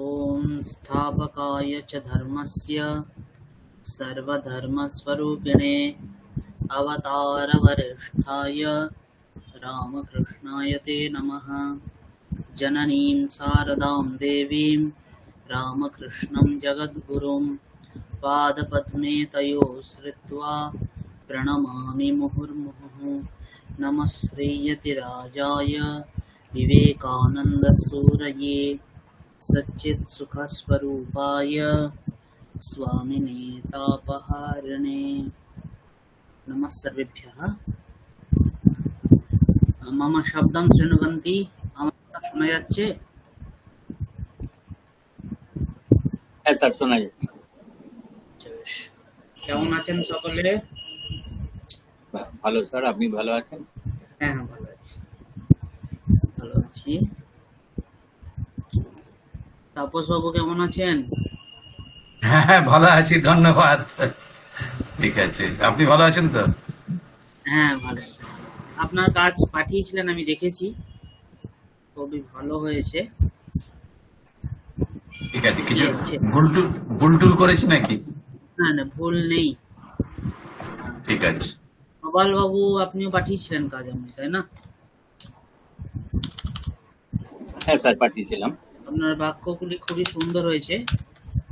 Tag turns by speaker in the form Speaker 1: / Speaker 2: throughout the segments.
Speaker 1: ॐ स्थापकाय च धर्मस्य सर्वधर्मस्वरूपिणे अवतारवरिष्ठाय रामकृष्णाय ते नमः। जननीं शारदां देवीं रामकृष्णं जगद्गुरुं पादपद्मे तयोः श्रित्वा प्रणमामि मुहुर्मुहुः। नमः श्रीयतिराजाय विवेकानन्दसूरये सच्चित्सुखस्वरूपाय स्वामिने तापहारिणे नमः सर्वेभ्यः। मम शब्दं शृण्वन्ति? আমার কথা শোনা যাচ্ছে?
Speaker 2: হ্যাঁ স্যার, শোনা যাচ্ছে।
Speaker 1: কেমন আছেন সকলে?
Speaker 2: ভালো স্যার, আপনি ভালো আছেন?
Speaker 1: হ্যাঁ ভালো আছি, ভালো আছি। তাপস বাবু কেমন আছেন?
Speaker 3: হ্যাঁ ভালো আছি, ধন্যবাদ। ঠিক আছে, আপনি ভালো আছেন তো?
Speaker 1: হ্যাঁ ভালো আছি। আপনার কাজ পাঠিয়েছিলেন, আমি দেখেছি, খুবই ভালো হয়েছে।
Speaker 3: ঠিক আছে, কিছু ভুল করেছি নাকি?
Speaker 1: না না, ভুল নেই।
Speaker 3: ঠিক আছে।
Speaker 1: প্রবাল বাবু আপনিও পাঠিয়েছিলেন কাজ আমার, তাই না?
Speaker 2: হ্যাঁ স্যার, পাঠিয়েছিলাম।
Speaker 1: আপনার বাক্যগুলি খুবই সুন্দর হয়েছে,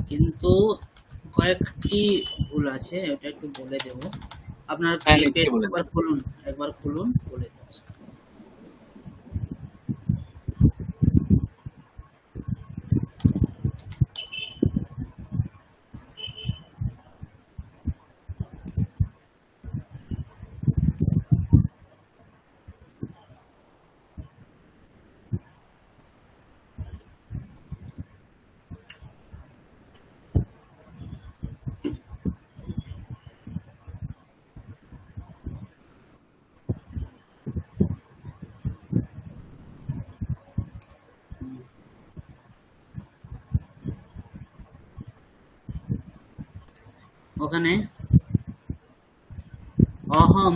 Speaker 1: কিন্তু কয়েকটি ভুল আছে, ওটা একটু বলে দেব। আপনার একবার খুলুন, বলে দিচ্ছি। ওখানে অহম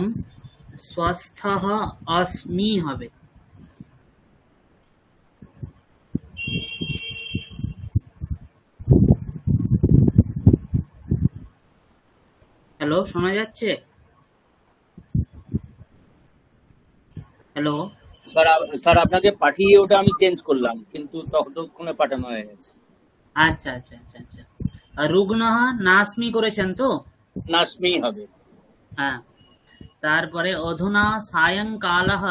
Speaker 1: স্वस्थः अस्मि হবে। হ্যালো, শোনা যাচ্ছে? হ্যালো
Speaker 2: স্যার আপনাকে পাঠিয়ে ওটা আমি চেঞ্জ করলাম, কিন্তু ততক্ষণে পাঠানো হয়ে গেছে।
Speaker 1: আচ্ছা আচ্ছা আচ্ছা আচ্ছা। রুগ্নঃ নাস্মি করেছেন তো?
Speaker 2: নাসমি হবে।
Speaker 1: হ্যাঁ, তারপরে অধুনা সায়ংকালঃ,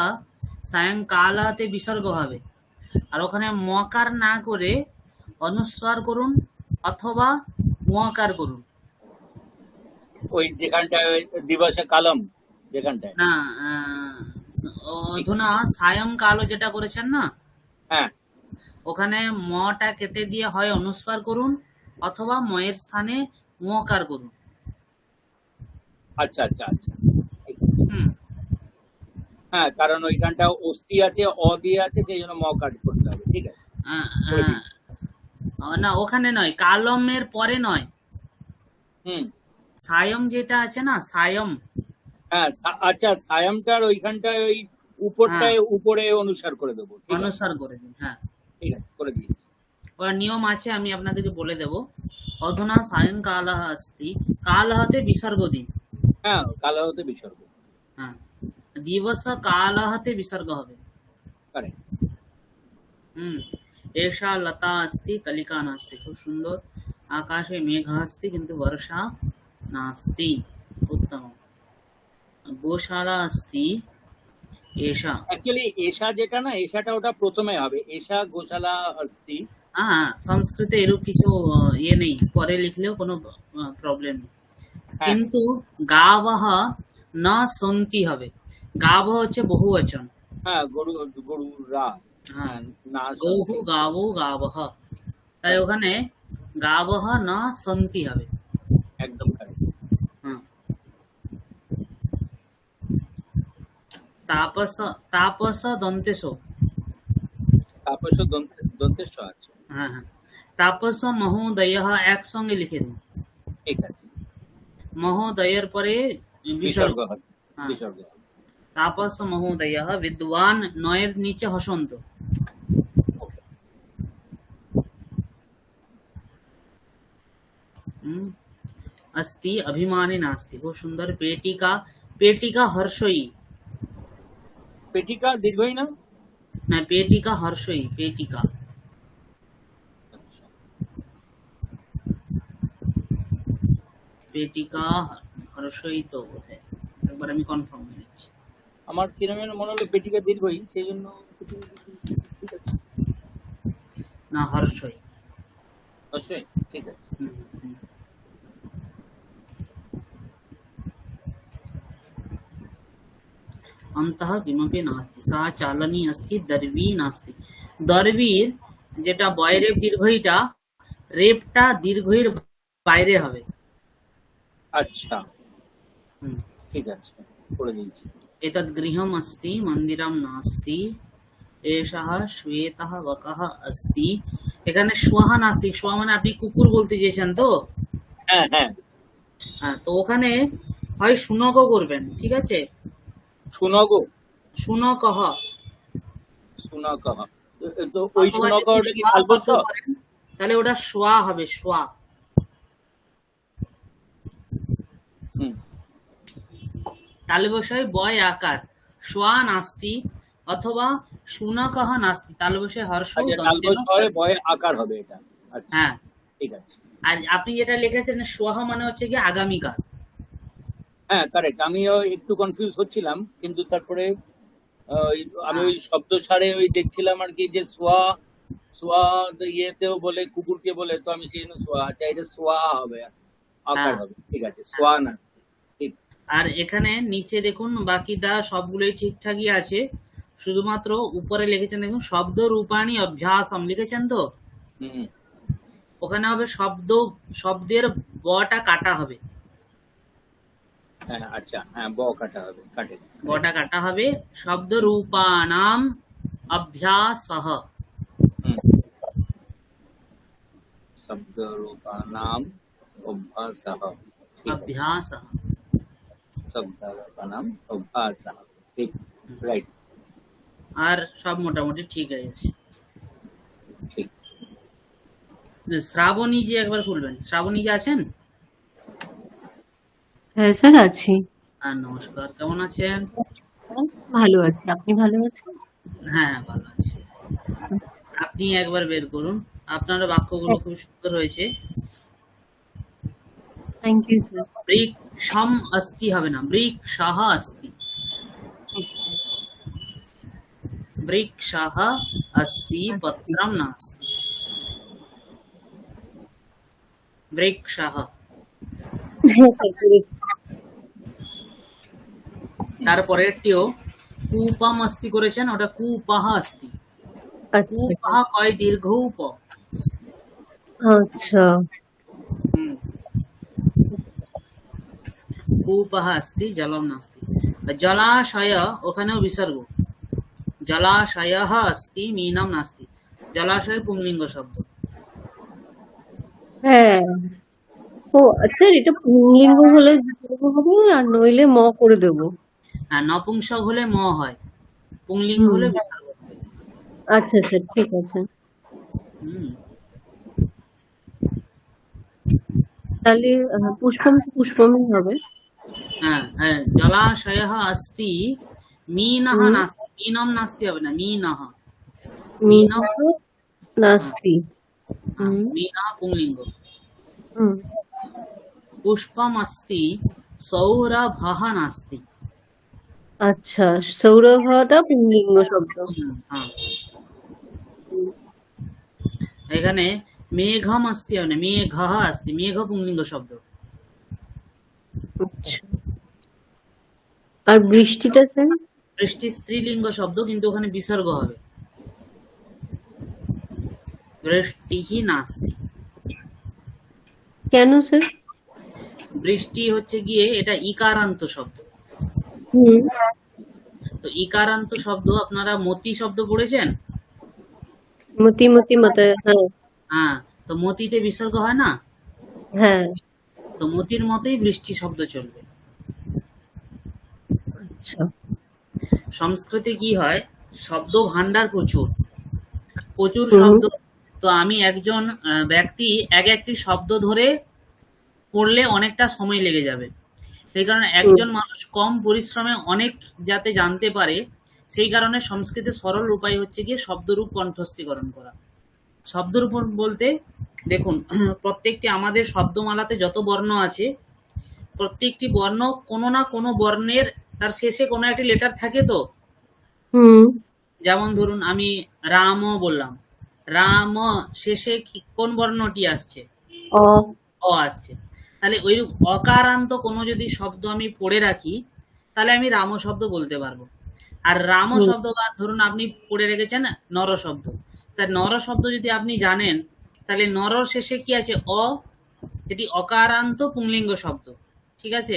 Speaker 1: সায়ংকালতে বিসর্গ হবে। আর ওখানে মকার না করে অনুস্বার করুন অথবা মকার করুন।
Speaker 2: ওই যেখানটায় দিবসে কালম, যেখানটায়
Speaker 1: না, অধুনা সায়ংকাল যেটা করেছেন না,
Speaker 2: হ্যাঁ,
Speaker 1: ওখানে মটা কেটে দিয়ে হয় অনুস্বার করুন অথবা ময়ের স্থানে মকার করুন।
Speaker 2: আচ্ছা আচ্ছা আচ্ছা। হ্যাঁ, কারণ ওইখানটা অস্থি আছে, অ দিয়ে আছে, সেই জন্য ম কাট করতে হবে। ঠিক আছে,
Speaker 1: না ওখানে নয়, কালমের পরে নয়। সায়ম যেটা আছে না, সায়ম।
Speaker 2: হ্যাঁ আচ্ছা, সায়মটার ওইখানটায় ওই উপরটায় উপরে অনুসার করে দেবো।
Speaker 1: অনুসার করে দিন। হ্যাঁ
Speaker 2: ঠিক আছে, করে দিয়েছি।
Speaker 1: ওর নিয়ম আছে, আমি আপনাদেরকে বলে দেব। অধুনা সায়ংকালঃ अस्ति, কালহতে বিসর্গ দিন।
Speaker 2: হ্যাঁ, কালহতে বিসর্গ।
Speaker 1: হ্যাঁ, দিবস কালহতে বিসর্গ হবে। এষা লতা अस्ति कलिका नास्ति। খুব সুন্দর। আকাশে মেঘ अस्ति কিন্তু বর্ষা নাস্তি। উত্তম। গোশালা अस्ति, এষা।
Speaker 2: অ্যাকচুয়ালি এষা যেটা না, এষাটা ওটা প্রথমে হবে। এষা গোশালা अस्ति।
Speaker 1: হ্যাঁ, সংস্কৃতে এরূপ কিছু ইয়ে নেই, পরে লিখলেও কোনো প্রবলেম নেই। কিন্তু গাবহ না সন্তি হবে। গাবহ হচ্ছে বহুবচন।
Speaker 2: হ্যাঁ, গরুরা।
Speaker 1: হ্যাঁ, গৌহু গাবু গাবহ, তাই ওখানে গাবহ না সন্তি হবে।
Speaker 2: একদম কারেক্ট।
Speaker 1: হ্যাঁ, তাপস, তাপস দন্তেশ।
Speaker 2: তাপস দন্তেশ আছে।
Speaker 1: হ্যাঁ হ্যাঁ, তাপস মহোদয়ঃ একসঙ্গে লিখে দিন।
Speaker 2: ঠিক আছে,
Speaker 1: মহোদয়ের পরে বিসর্গ হবে।
Speaker 2: বিসর্গ।
Speaker 1: তাপস মহোদয়ঃ। বিদ্বান নয়ের নিচে হসন্ত। अस्ति अभिमानी नास्ति। খুব সুন্দর। পেটিকা, পেটিকা হর্ষই,
Speaker 2: পেটিকা দীর্ঘই না?
Speaker 1: না পেটিকা হর্ষই, পেটিকা।
Speaker 2: আচ্ছা,
Speaker 1: পেটিকা হর্ষই তো বোধহয়, একবার আমি কনফার্ম করে নিচ্ছি।
Speaker 2: আমার কিরম যেন মনে হলো পেটিকা দীর্ঘই, সেই জন্য ঠিক আছে,
Speaker 1: না হর্ষই।
Speaker 2: অবশ্যই ঠিক আছে।
Speaker 1: হুম, হুম। অন্তঃ কিমপি নাস্তি, সা চালনী अस्ति দর্বী নাস্তি। দর্বীর যেটা বয়রেব দীর্ঘইটা, রেপটা দীর্ঘইর বাইরে হবে।
Speaker 2: আচ্ছা,
Speaker 1: হুম।
Speaker 2: ঠিক আছে, করে দিয়েছি।
Speaker 1: एतद् गृहम् अस्ति मन्दिरं नास्ति, एषः श्वेतः वकः अस्ति। এখানে শ্বাহা নাস্তি, শ্বাহ মানে আপনি কুকুর বলতে চেয়েছেন তো?
Speaker 2: হ্যাঁ হ্যাঁ,
Speaker 1: হ্যাঁ, তো ওখানে হয় শুনকও করবেন, ঠিক আছে?
Speaker 2: সুনগো,
Speaker 1: শুনকহ,
Speaker 2: সুনকহ। তো ওই
Speaker 1: অথবা
Speaker 2: সুনকহটা
Speaker 1: যদি
Speaker 2: কি
Speaker 1: শ্বাহ
Speaker 2: ফালবো
Speaker 1: শব্দ
Speaker 2: তো?
Speaker 1: করেন, তাহলে ওটা শ্বা হবে, শ্বা।
Speaker 2: হুম,
Speaker 1: তালবসায় বয় আকার, শ্বা নাস্তি অথবা শুনকহ নাস্তি, তালবসায় হর্ষ
Speaker 2: আচ্ছা,
Speaker 1: দন্তেন।
Speaker 2: তালবস হয় বয়ে আকার হবে এটা। আচ্ছা,
Speaker 1: হ্যাঁ,
Speaker 2: ঠিক আছে।
Speaker 1: আর আপনি যেটা লিখেছেন শ্বাহ মানে হচ্ছে কি আগামীকাল।
Speaker 2: হ্যাঁ, কারেক্ট। আমিও একটু কনফিউজ হচ্ছিলাম, কিন্তু তারপরে আমি
Speaker 1: হ্যাঁ।
Speaker 2: ওই শব্দ সারে ওই দেখছিলাম আর কি, যে সোয়া সোয়া ইয়েতেও বলে, কুকুরকে বলে, তো আমি সেই জন্য সোয়া, আচ্ছা এটা সোয়া হবে, আকার
Speaker 1: হ্যাঁ।
Speaker 2: হবে, ঠিক আছে, সোয়া নাস্তি, ঠিক।
Speaker 1: আর এখানে নিচে দেখুন বাকিটা সবগুলোই ঠিকঠাকই আছে, শুধুমাত্র উপরে লিখেছেন দেখুন শব্দ রূপাণী অভ্যাসম লিখেছেন তো,
Speaker 2: হুম,
Speaker 1: ওখানে হবে শব্দের বটা কাটা হবে,
Speaker 2: হ্যাঁ, আচ্ছা, হ্যাঁ, ব কাটা হবে, কাটে।
Speaker 1: বটা কাটা হবে। শব্দ রূপানাম অভ্যাসহ,
Speaker 2: হুম, শব্দ রূপানাম অভ্যাসঃ, ঠিক আছে,
Speaker 1: অভ্যাসহ।
Speaker 2: শব্দ রূপানাম অভ্যাসঃ, ঠিক, রাইট,
Speaker 1: আর সব মোটামুটি ঠিক আছে।
Speaker 2: ঠিক।
Speaker 1: শ্রাবণী জি একবার খুলবেন, শ্রাবণী জি আছেন?
Speaker 4: হ্যাঁ স্যার আছি।
Speaker 1: নমস্কার, কেমন আছেন?
Speaker 4: ভালো আছি, আপনি ভালো আছেন?
Speaker 1: হ্যাঁ ভালো আছি। আপনি একবার বের করুন, আপনার বাক্যগুলো খুব সুন্দর হয়েছে।
Speaker 4: Thank you sir.
Speaker 1: বৃক্ষম अस्ति হবে না, বৃক্ষः अस्ति, বৃক্ষः अस्ति পত্রম নাস্তি, বৃক্ষः। তারপরেরটিও কূপম अस्ति করেছেন, ওটা কূপः अस्ति, কূপः কয় দীর্ঘ উপ।
Speaker 4: আচ্ছা,
Speaker 1: কূপः अस्ति জলম নাস্তি। জলাশয় ওখানেও বিসর্গ, জলাশয়ः अस्ति মীনম নাস্তি। জলাশয় পুংলিঙ্গ শব্দ।
Speaker 4: হ্যাঁ। ও আচ্ছা, এটা পুংলিঙ্গ হলে বিসর্গ হবে আর নইলে ম করে দেব।
Speaker 1: হ্যাঁ, নপুংসক হলে ম হয়, পুংলিঙ্গ হলে বিসর্গ হবে।
Speaker 4: আচ্ছা স্যার, ঠিক আছে। তাহলে পুষ্পম পুষ্পমই হবে।
Speaker 1: হ্যাঁ হ্যাঁ, জলাশয়ः अस्ति মীনः নাস্তি, মীনম নাস্তি হবে না, মীনः,
Speaker 4: মীনহ নাস্তি।
Speaker 1: মীনः পুংলিঙ্গ।
Speaker 4: হুম,
Speaker 1: পুষ্পম अस्ति সৌরভः নাস্তি।
Speaker 4: আচ্ছা, সৌরভটা পুংলিঙ্গ শব্দ।
Speaker 1: হ্যাঁ, এখানে মেঘম अस्ति হবে না, মেঘः अस्ति, মেঘ পুংলিঙ্গ শব্দ।
Speaker 4: আচ্ছা, আর বৃষ্টিটা স্যার?
Speaker 1: বৃষ্টি স্ত্রীলিঙ্গ শব্দ, কিন্তু ওখানে বিসর্গ হবে, বৃষ্টিः নাস্তি।
Speaker 4: কেন স্যার?
Speaker 1: বৃষ্টি হচ্ছে গিয়ে এটা ইকারান্ত শব্দ। তো ইকারান্ত শব্দ, আপনারা মতি শব্দ পড়েছেন?
Speaker 4: মতি মতি মাতায়, হ্যাঁ
Speaker 1: হ্যাঁ, তো মতিতে বিসর্গ হয় না,
Speaker 4: হ্যাঁ।
Speaker 1: তো মতির মতেই বৃষ্টি শব্দ চলবে।
Speaker 4: আচ্ছা,
Speaker 1: সংস্কৃতে কি হয়, শব্দ ভান্ডার প্রচুর প্রচুর শব্দ। তো আমি একজন ব্যক্তি একটি শব্দ ধরে পড়লে অনেকটা সময় লেগে যাবে। সেই কারণে একজন মানুষ কম পরিশ্রমে অনেক যাতে জানতে পারে, সেই কারণে সংস্কৃতের সরল উপায় হচ্ছে গিয়ে শব্দরূপ কণ্ঠস্থীকরণ করা। শব্দরূপ বলতে দেখুন, প্রত্যেকটি আমাদের শব্দমালাতে যত বর্ণ আছে, প্রত্যেকটি বর্ণ কোনো না কোনো বর্ণের তার শেষে কোনো একটি লেটার থাকে। তো
Speaker 4: হুম।
Speaker 1: যেমন ধরুন আমি রাম বললাম, রাম শেষে কোন বর্ণটি আসছে?
Speaker 4: অ।
Speaker 1: অ আসছে। তাহলে ওই অকারান্ত কোনো যদি শব্দ আমি পড়ে রাখি, তাহলে আমি রাম শব্দ বলতে পারবো। আর রাম শব্দ বা ধরুন আপনি পড়ে রেখেছেন নর শব্দ, তাই নর শব্দ যদি আপনি জানেন, তাহলে নরর শেষে কি আছে? অ। এটি অকারান্ত পুংলিঙ্গ শব্দ, ঠিক আছে?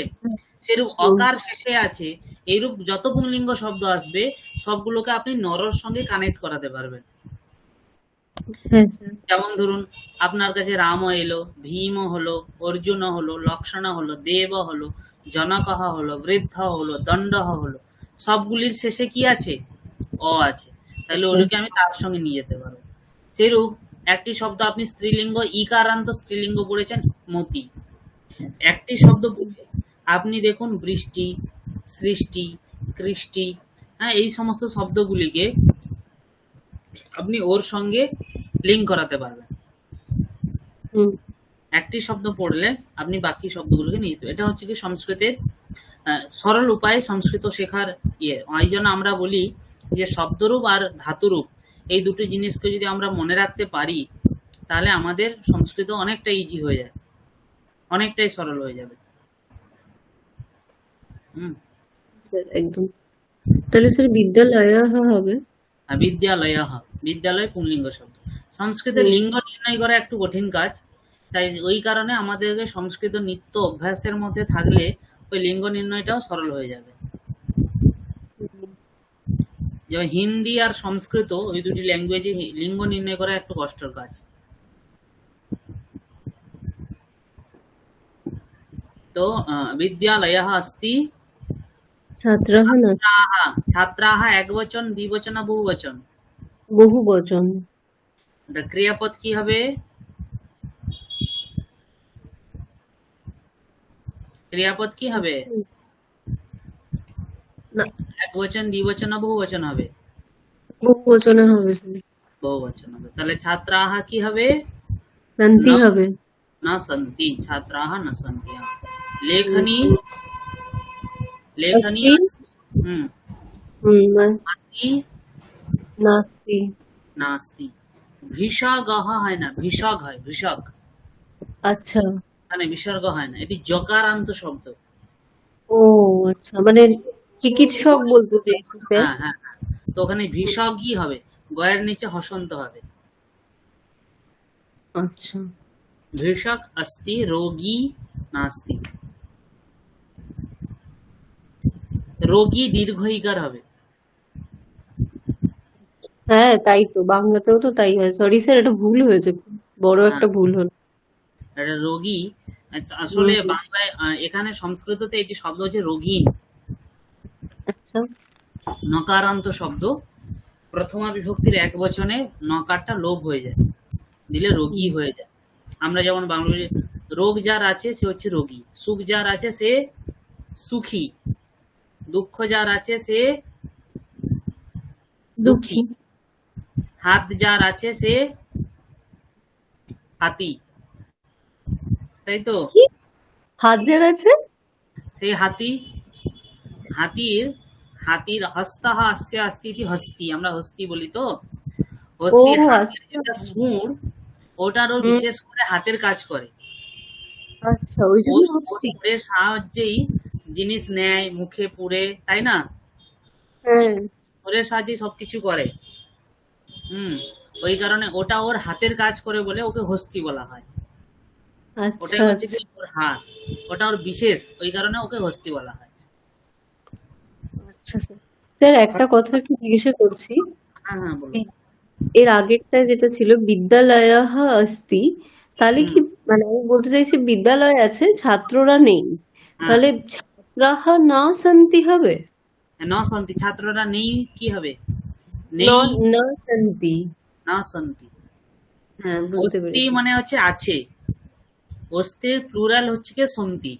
Speaker 1: সেরূপ অকার শেষে আছে, এইরূপ যত পুংলিঙ্গ শব্দ আসবে সবগুলোকে আপনি নরর সঙ্গে কানেক্ট করাতে পারবেন।
Speaker 4: হ্যাঁ স্যার।
Speaker 1: যেমন ধরুন আপনার কাছে রাম এলো, ভীম হলো, অর্জুন হলো, লক্ষণ হলো, দেব হলো, জনকহ হলো, বৃদ্ধ হলো, দণ্ড হলো, সবগুলির শেষে কি আছে? অ আছে। তাহলে ওটাকে আমি তার সঙ্গে নিয়ে যেতে পারবো। সেরূপ একটি শব্দ আপনি স্ত্রীলিঙ্গ ইকারান্ত স্ত্রীলিঙ্গ পড়েছেন মতি, একটি শব্দ বলে আপনি দেখুন বৃষ্টি, সৃষ্টি, কৃষ্টি, হ্যাঁ, এই সমস্ত শব্দগুলিকে আপনি ওর সঙ্গে লিঙ্ক করাতে পারবেন।
Speaker 4: হুম।
Speaker 1: একটি শব্দ পড়লে আপনি বাকি শব্দগুলোকে নিয়ে যেতে। এটা হচ্ছে কি সংস্কৃতের সরল উপায়ে সংস্কৃত শেখার ইয়ে। এই জন্য আমরা বলি যে শব্দরূপ আর ধাতুরূপ এই দুটো জিনিসকে যদি আমরা মনে রাখতে পারি, তাহলে আমাদের সংস্কৃত অনেকটা ইজি হয়ে যায়, অনেকটাই সরল হয়ে যাবে।
Speaker 4: স্যার একদম। তাহলে স্যার বিদ্যালয় হবে।
Speaker 1: বিদ্যালয়, বিদ্যালয় পুংলিঙ্গ শব্দ। সংস্কৃতের লিঙ্গ নির্ণয় করা একটু কঠিন কাজ, তাই ওই কারণে আমাদেরকে সংস্কৃত নিত্য অভ্যাসের মধ্যে থাকলে ওই লিঙ্গ নির্ণয়টাও সরল হয়ে যাবে। যেমন হিন্দি আর সংস্কৃত ওই দুটি ল্যাঙ্গুয়েজে লিঙ্গ নির্ণয় করা একটু কষ্টের কাজ। তো বিদ্যালয়ः अस्ति,
Speaker 4: ছাত্রাহ না
Speaker 1: ছাত্রাः একবচন, দ্বিবচন না বহুবচন?
Speaker 4: বহু বচন।
Speaker 1: ক্রিয়াপদ কি হবে? ক্রিয়াপদ কি হবে?
Speaker 4: না,
Speaker 1: একবচন, দ্বিবচন না বহুবচন হবে?
Speaker 4: বহু বচনে হবে স্যার।
Speaker 1: বহুবচন হবে। তাহলে ছাত্রাः কি হবে?
Speaker 4: শান্তি হবে।
Speaker 1: न सन्ति, छात्राः न सन्ति। लेखनी, लेखनी
Speaker 4: अस्ति।
Speaker 1: अस्ति,
Speaker 4: नास्ति।
Speaker 1: नास्ति। ভিষগः হয় না, ভিষগ হয়, ভিষগ।
Speaker 4: আচ্ছা।
Speaker 1: মানে বিসর্গ হয় না, এটি জকারান্ত শব্দ।
Speaker 4: ও আচ্ছা, মানে চিকিৎসক বলতে চাইছি স্যার।
Speaker 1: হ্যাঁ হ্যাঁ হ্যাঁ। তো ওখানে ভিষগই হবে, গয়ের নিচে হসন্ত হবে।
Speaker 4: আচ্ছা।
Speaker 1: ভিষক अस्ति, রোগী নাস্তি। রোগী দীর্ঘ ইকার হবে।
Speaker 4: হ্যাঁ তাই তো, বাংলাতেও তো তাই হয়। সরি স্যার, এটা ভুল হয়েছে, বড় একটা ভুল হলো।
Speaker 1: এটা রোগী, আসলে বাংলায় এখানে সংস্কৃততে এটি শব্দ হচ্ছে রোগীন।
Speaker 4: আচ্ছা।
Speaker 1: নকারান্ত শব্দ, প্রথমা বিভক্তির এক বচনে নকারটা লোভ হয়ে যায়, দিলে রোগী হয়ে যায়। আমরা যেমন বাংলা রোগ যার আছে সে হচ্ছে রোগী, সুখ যার আছে সে সুখী, দুঃখ যার আছে সে
Speaker 4: দুঃখী।
Speaker 1: হাত যার আছে সে হাতি, তাই তো?
Speaker 4: হাত যার আছে
Speaker 1: সেই হাতি, হাতির হস্তः अस्य अस्ति इति हस्ति, আমরা হস্তি বলি তো। হস্তির হাতের যেটা সুর, ওটারও বিশেষ করে হাতের কাজ করে।
Speaker 4: আচ্ছা, ওই জন্য হস্তি।
Speaker 1: ওর সাহায্যেই জিনিস নেয়, মুখে পুরে, তাই না?
Speaker 4: হ্যাঁ,
Speaker 1: ওর সাহায্যে সবকিছু করে। ওই কারণে ওটা ওর হাতের কাজ করে বলে ওকে হস্তি বলা হয়। ওটা
Speaker 4: আচ্ছা
Speaker 1: হচ্ছে কি ওর হাত, ওটা ওর বিশেষ, ওই কারণে ওকে হস্তি বলা হয়।
Speaker 4: আচ্ছা স্যার। স্যার একটা কথা একটু জিজ্ঞাসা করছি।
Speaker 1: হ্যাঁ হ্যাঁ বলুন।
Speaker 4: এর আগেরটা যেটা ছিল বিদ্যালয়ः अस्ति, তাহলে কি মানে আমি বলতে চাইছি বিদ্যালয় আছে, ছাত্ররা নেই, তাহলে ছাত্রাः न सन्ति হবে?
Speaker 1: ন সন্তি, ছাত্ররা নেই কি হবে?
Speaker 4: न सन्ति।
Speaker 1: না সন্তি।
Speaker 4: হ্যাঁ, বুঝতে
Speaker 1: অস্তি
Speaker 4: পেরেছি।
Speaker 1: মানে হচ্ছে আছে, অস্তির প্লুরাল হচ্ছে কি সন্তি,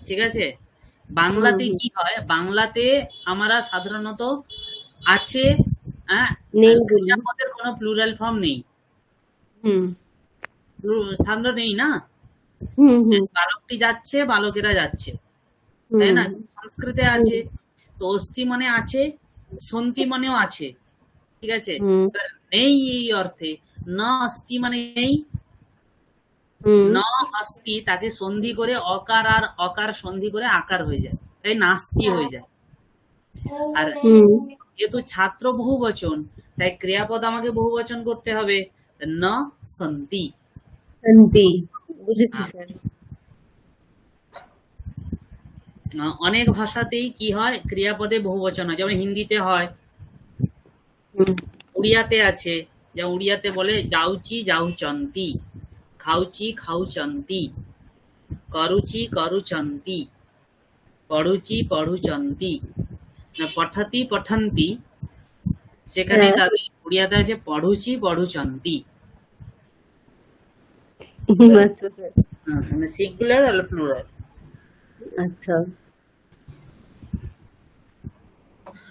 Speaker 1: ঠিক আছে।
Speaker 4: হুম
Speaker 1: বাংলাতে
Speaker 4: হুম
Speaker 1: কি হয়, বাংলাতে আমরা সাধারণত আছে, হ্যাঁ,
Speaker 4: নেই বলি।
Speaker 1: ক্রিয়াপদের কোনো প্লুরাল ফর্ম নেই,
Speaker 4: হুম
Speaker 1: ছাত্র নেই না,
Speaker 4: হুম হুম
Speaker 1: বালকটি যাচ্ছে, বালকেরা যাচ্ছে, তাই
Speaker 4: হুম
Speaker 1: না, সংস্কৃতে আছে। তো অস্তি মানে আছে, সন্তি মানেও আছে, ঠিক আছে।
Speaker 4: হুম
Speaker 1: তা নেই এই অর্থে, না অস্তি মানে নেই,
Speaker 4: হুম
Speaker 1: ন অস্তি তাকে সন্ধি করে অকার আর অকার সন্ধি করে আকার হয়ে যায়, তাই নাস্তি হয়ে যায়। আর
Speaker 4: হুম
Speaker 1: যেহেতু ছাত্র বহুবচন, তাই ক্রিয়াপদ আমাকে বহুবচন করতে হবে, ন সন্তি।
Speaker 4: শান্তি, বুঝেছি স্যার।
Speaker 1: অনেক ভাষাতেই কি হয়, ক্রিয়াপদে বহুবচন হয়, যেমন হিন্দিতে হয়,
Speaker 4: হুম
Speaker 1: উড়িয়াতে আছে, যেমন উড়িয়াতে বলে যাউচি যাউচন্তি, খাউচি খাউচন্তি, করুচি করুচন্তি, পড়ুচি পড়ুচন্তি, না পঠতি পঠন্তি, সেখানে
Speaker 4: হ্যাঁ
Speaker 1: তাদের উড়িয়াতে আছে পড়ুচি পড়ুচন্তি।
Speaker 4: আচ্ছা স্যার।
Speaker 1: মানে সিঙ্গুলার আর প্লুরাল।
Speaker 4: আচ্ছা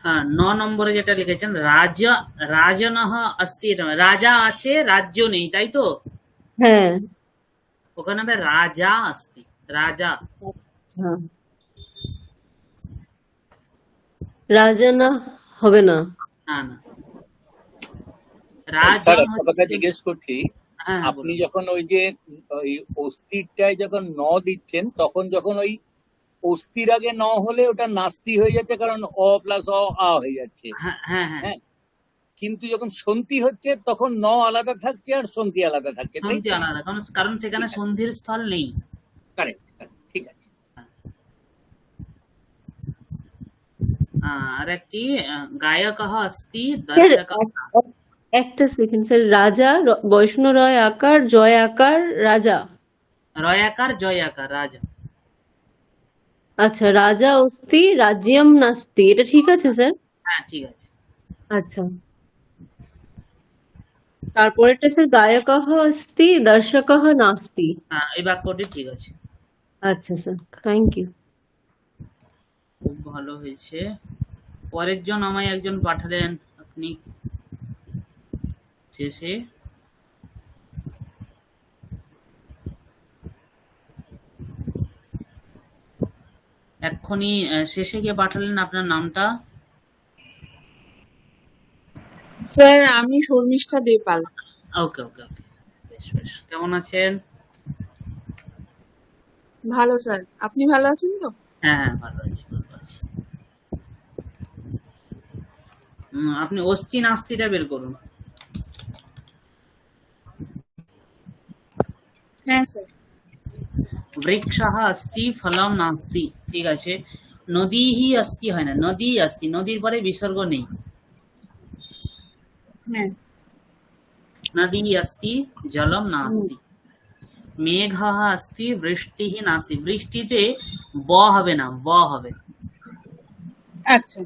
Speaker 1: হ্যাঁ, 9 নম্বরে যেটা লিখেছেন, রাজা রাজনহ অস্তি, রাজা আছে রাজ্য নেই, তাই তো,
Speaker 4: হ্যাঁ
Speaker 1: ওখানে হবে রাজা অস্তি, রাজা।
Speaker 4: আচ্ছা, রাজা না হবে না।
Speaker 1: না না, রাজন
Speaker 2: স্যার একটা কথা
Speaker 1: হচ্ছে,
Speaker 2: জিজ্ঞেস করছি,
Speaker 1: হ্যাঁ হ্যাঁ
Speaker 2: আপনি
Speaker 1: বলুন।
Speaker 2: যখন ওই যে ওই অস্থিরটায় যখন ন দিচ্ছেন, তখন যখন ওই অস্থির আগে ন হলে ওটা নাস্তি হয়ে যাচ্ছে, কারণ অ প্লাস অ আ হয়ে যাচ্ছে,
Speaker 1: হ্যাঁ হ্যাঁ হ্যাঁ,
Speaker 2: হ্যাঁ। কিন্তু যখন সন্ধি হচ্ছে তখন ন আলাদা থাকছে আর সন্ধি আলাদা থাকছে, তাই
Speaker 1: সন্ধি
Speaker 2: তো?
Speaker 1: আলাদা, কারণ কারণ সেখানে
Speaker 2: ঠিক আছে,
Speaker 1: সন্ধির স্থল নেই।
Speaker 2: কারেক্ট, ঠিক আছে।
Speaker 1: আর একটি গায়ক অস্তি
Speaker 4: স্যার
Speaker 1: দর্শক।
Speaker 4: একটা সেকেন্ড স্যার, রাজা বৈষ্ণব রয় আকার জয় আকার রাজা।
Speaker 1: রয়াকার জয়াকার রাজা।
Speaker 4: আচ্ছা, রাজা অস্তি রাজ্যম নাস্তি, এটা ঠিক আছে স্যার।
Speaker 1: হ্যাঁ ঠিক আছে।
Speaker 4: আচ্ছা, তারপরেরটা স্যার গায়কः अस्ति দর্শকः নাস্তি।
Speaker 1: হ্যাঁ, এই বাক্যটি ঠিক আছে,
Speaker 4: আচ্ছা স্যার, থ্যাংক ইউ।
Speaker 1: খুব ভালো হয়েছে। পরের জন আমায় একজন পাঠালেন, আপনি শেষে, এক্ষুনি শেষে গিয়ে পাঠালেন আপনার নামটা।
Speaker 5: স্যার আমি শর্মিষ্ঠা দেপাল।
Speaker 1: ওকে ওকে ওকে, বেশ বেশ, কেমন আছেন?
Speaker 5: ভালো স্যার, আপনি ভালো আছেন তো?
Speaker 1: হ্যাঁ হ্যাঁ, ভালো আছি ভালো আছি। আপনি অস্থি নাস্তিটা বের করুন।
Speaker 5: হ্যাঁ স্যার।
Speaker 1: বৃক্ষः अस्ति ফলম নাস্তি, ঠিক আছে। নদীহি अस्ति হয় না, নদী अस्ति, নদীর পরে বিসর্গ নেই।
Speaker 5: হ্যাঁ।
Speaker 1: নদী अस्ति জলম নাস্তি। মেঘः अस्ति বৃষ্টিः নাস্তি, বৃষ্টিতে ব হবে না, ব হবে,
Speaker 5: আচ্ছা।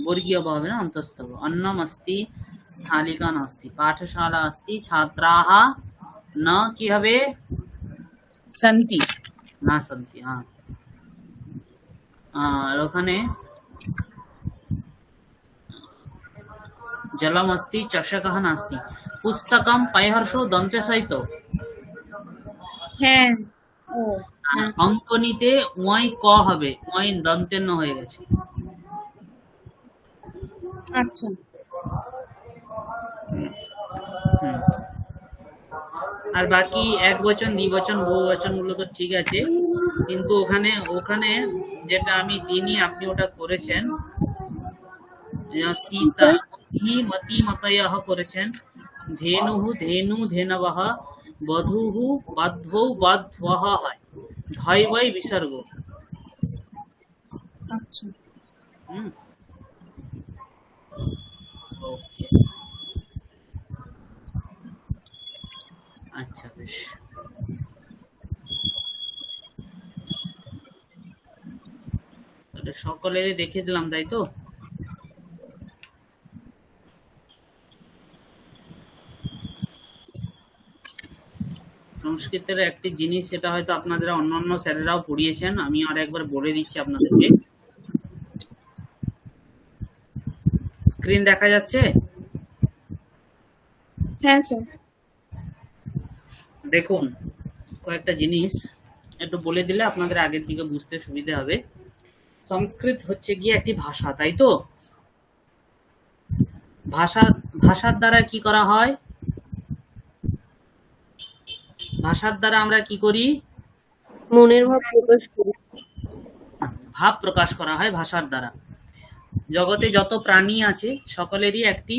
Speaker 1: বর্গীয় ব হবে না, অন্তস্থ ব। অন্নম अस्ति স্থালিকা নাস্তি। পাঠশালা अस्ति ছাত্রাः ন কি হবে,
Speaker 5: শান্তি।
Speaker 1: না সন্তি। হ্যাঁ, আর ওখানে জলম अस्ति চষকः নাস্তি। পুস্তকম পায়হর্ষ দন্তে সহিত।
Speaker 5: হ্যাঁ। ও হ্যাঁ।
Speaker 1: অঙ্কনীতে ওয়াই ক হবে, ওয়াই দন্তের ন হয়ে গেছে।
Speaker 5: আচ্ছা।
Speaker 1: হুম। আর বাকি এক বচন দ্বিবচন বহু বচন গুলো তো ঠিক আছে, কিন্তু ওখানে ওখানে যেটা আমি দিনই আপনি ওটা করেছেন, সীতা হি মতি মতয়ঃ করেছেন, ধেনুহু ধেনু ধেনবঃ, বধূহু বধ্বৌ বধ্বঃ হয়, ধয় বয় বিসর্গ।
Speaker 5: আচ্ছা।
Speaker 1: হুম, ওকে, আচ্ছা বেশ। তাহলে সকলেরই দেখে দিলাম, তাই তো? সংস্কৃতের একটি জিনিস, সেটা হয়তো আপনাদের অন্যান্য স্যারেরাও পড়িয়েছেন, আমি আর একবার বলে দিচ্ছি আপনাদেরকে। স্ক্রিন দেখা যাচ্ছে?
Speaker 5: হ্যাঁ স্যার।
Speaker 1: দেখুন, কয়েকটা জিনিস একটু বলে দিলে আপনাদের আগের দিকে বুঝতে সুবিধা হবে। সংস্কৃত হচ্ছে গিয়ে একটি ভাষা, তাই তো? ভাষার দ্বারা কি করা হয়? ভাষার দ্বারা আমরা কি করি?
Speaker 4: মনের ভাব প্রকাশ করি।
Speaker 1: ভাব প্রকাশ করা হয় ভাষার দ্বারা। জগতে যত প্রাণী আছে সকলেরই একটি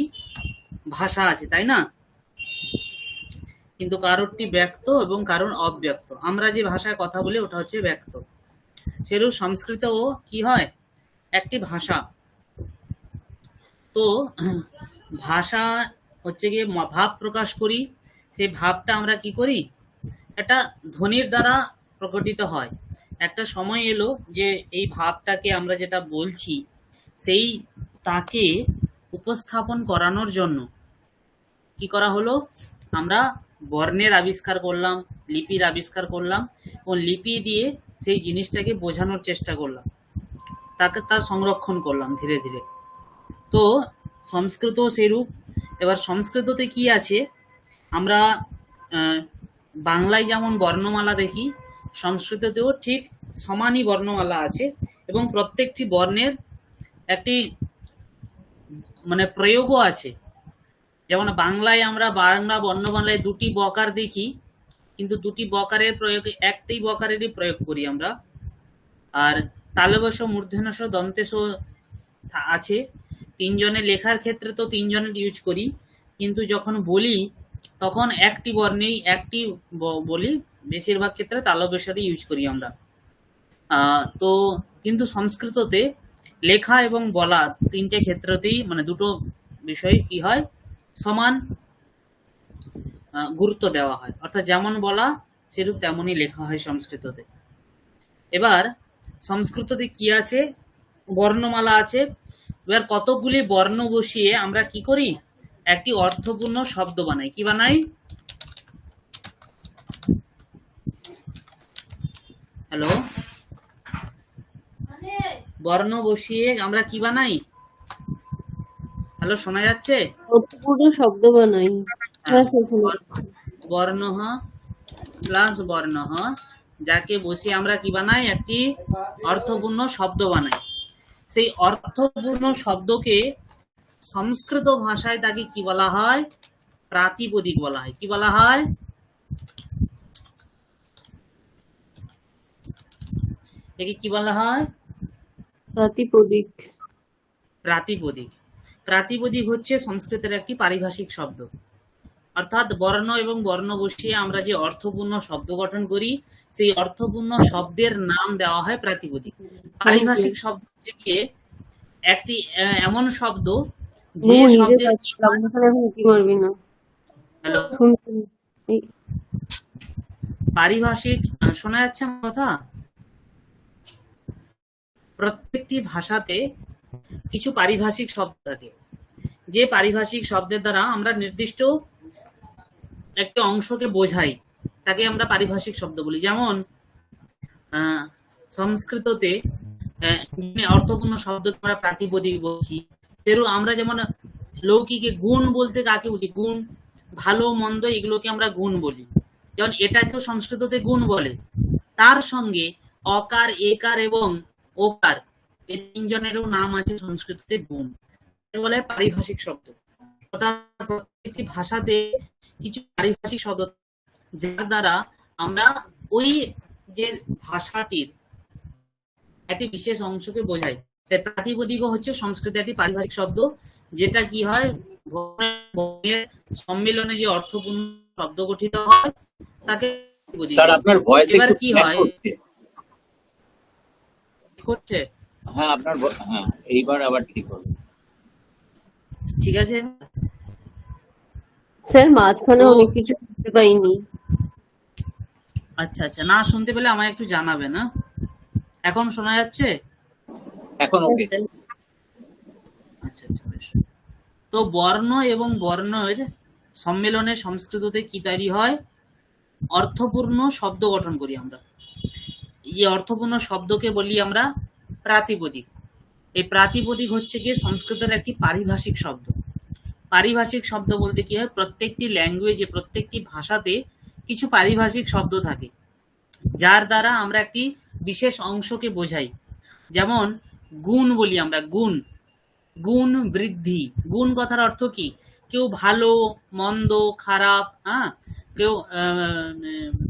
Speaker 1: ভাষা আছে, তাই না? কিন্তু কারোরটি ব্যক্ত এবং কারোর অব্যক্ত। আমরা যে ভাষায় কথা বলি ওটা হচ্ছে ব্যক্ত। সেরূপ সংস্কৃতও কি হয়? একটি ভাষা। তো ভাষা হচ্ছে গিয়ে ভাব প্রকাশ করি। সেই ভাবটা আমরা কি করি? এটা ধ্বনির দ্বারা প্রকটিত হয়। একটা সময় এলো যে এই ভাবটাকে আমরা যেটা বলছি সেই তাকে উপস্থাপন করানোর জন্য কি করা হলো? আমরা বর্ণের আবিষ্কার করলাম, লিপির আবিষ্কার করলাম, ও লিপি দিয়ে সেই জিনিসটাকে বোঝানোর চেষ্টা করলাম, তাকে তার সংরক্ষণ করলাম ধীরে ধীরে। তো সংস্কৃত সেইরূপ। এবার সংস্কৃততে কি আছে? আমরা বাংলায় যেমন বর্ণমালা দেখি, সংস্কৃততেও ঠিক সমানই বর্ণমালা আছে, এবং প্রত্যেকটি বর্ণের একটি মানে প্রয়োগও আছে। যেমন বাংলায় আমরা বাংলা বর্ণমালায় দুটি বকার দেখি, কিন্তু দুটি বকারের প্রয়োগে একটি বকারেরই প্রয়োগ করি আমরা। আর তালবেশ, মূর্ধন্যস, দন্তেশ আছে। তিনজনের লেখার ক্ষেত্রে তো তিনজনের ইউজ করি, কিন্তু যখন বলি তখন একটি বর্ণেই একটি বলি। বেশিরভাগ ক্ষেত্রে তালবেশরই ইউজ করি আমরা। তো কিন্তু সংস্কৃততে লেখা এবং বলা তিনটে ক্ষেত্রতেই মানে দুটো বিষয় কি হয়? সমান গুরুত্ব দেওয়া হয়। অর্থাৎ যেমন বলা সেরূপ তেমনই লেখা হয় সংস্কৃততে। এবার সংস্কৃততে কি আছে? বর্ণমালা আছে। এবার কতগুলি বর্ণ বসিয়ে আমরা কি করি? একটি অর্থপূর্ণ শব্দ বানাই। কি বানাই? হ্যালো, বর্ণ বসিয়ে আমরা কি বানাই? হ্যালো, শোনা যাচ্ছে?
Speaker 4: অর্থপূর্ণ শব্দ বানাই। হ্যাঁ স্যার, শোনা যাচ্ছে।
Speaker 1: বর্ণ প্লাস বর্ণ, যাকে বসিয়ে আমরা কি বানাই? একটি অর্থপূর্ণ শব্দ বানাই। সেই অর্থপূর্ণ শব্দকে সংস্কৃত ভাষায় তাকে কি বলা হয়? প্রাতিপদিক বলা হয়। কি বলা হয়? একে কি বলা হয়?
Speaker 4: প্রাতিপদিক।
Speaker 1: প্রাতিপদিক। প্রাতিপদিক হচ্ছে সংস্কৃতের একটি পারিভাষিক শব্দ। অর্থাৎ বর্ণ এবং বর্ণ বসিয়ে আমরা যে অর্থপূর্ণ শব্দ গঠন করি সেই অর্থপূর্ণ শব্দের নাম দেওয়া হয় প্রাতিপদিক। পারিভাষিক শব্দ হচ্ছে গিয়ে একটি এমন শব্দ যে শব্দের হ্যালো, পারিভাষিক। শোনা যাচ্ছে আমার কথা? প্রত্যেকটি ভাষাতে কিছু পারিভাষিক শব্দ থাকে, যে পারিভাষিক শব্দের দ্বারা আমরা নির্দিষ্ট একটা অংশকে বোঝাই, তাকে আমরা পারিভাষিক শব্দ বলি। যেমন সংস্কৃততে অর্থপূর্ণ শব্দ আমরা প্রাতিপদিক বলছি। সেরূপ আমরা যেমন লৌকিকে গুণ বলতে কাকে বলি? গুণ, ভালো মন্দ এগুলোকে আমরা গুণ বলি। যেমন এটাকেও সংস্কৃততে গুণ বলে। তার সঙ্গে অকার, একার এবং ওকার এই তিনজনেরও নাম আছে সংস্কৃততে গুণ, বলে পারিভাষিক শব্দ। অর্থাৎ প্রত্যেকটি ভাষাতে কিছু পারিভাষিক শব্দ যার দ্বারা আমরা ওই যে ভাষাটির একটি বিশেষ অংশকে বোঝাই। তাই প্রাতিপদিকও হচ্ছে সংস্কৃতের একটি পারিভাষিক শব্দ, যেটা কি হয় সম্মেলনে যে অর্থপূর্ণ শব্দ গঠিত হয় তাকে
Speaker 2: স্যার আপনার ভয়েস
Speaker 1: এবার
Speaker 2: একটু
Speaker 1: কি
Speaker 2: crack
Speaker 1: হয়
Speaker 2: করছে। হ্যাঁ আপনার হ্যাঁ এইবার আবার ঠিক হবে।
Speaker 1: ঠিক আছে
Speaker 4: স্যার, মাঝখানে অনেক কিছু শুনতে পাইনি।
Speaker 1: আচ্ছা আচ্ছা, না শুনতে পেলে আমায় একটু জানাবেন। না এখন শোনা যাচ্ছে?
Speaker 2: এখন ওকে।
Speaker 1: আচ্ছা আচ্ছা, বেশ। তো বর্ণ এবং বর্ণের সম্মেলনে সংস্কৃততে কি তৈরি হয়? অর্থপূর্ণ শব্দ গঠন করি আমরা। এই অর্থপূর্ণ শব্দকে বলি আমরা প্রাতিপদিক। এই প্রাতিপদিক হচ্ছে গিয়ে সংস্কৃতের একটি পারিভাষিক শব্দ। পারিভাষিক শব্দ বলতে কি হয়, প্রত্যেকটি ল্যাঙ্গুয়েজে, প্রত্যেকটি ভাষাতে কিছু পারিভাষিক শব্দ থাকে যার দ্বারা আমরা একটি বিশেষ অংশকে বোঝাই। যেমন গুণ বলি আমরা, গুণ, গুণ বৃদ্ধি। গুণ কথার অর্থ কি? কেউ ভালো, মন্দ, খারাপ, হ্যাঁ, কেউ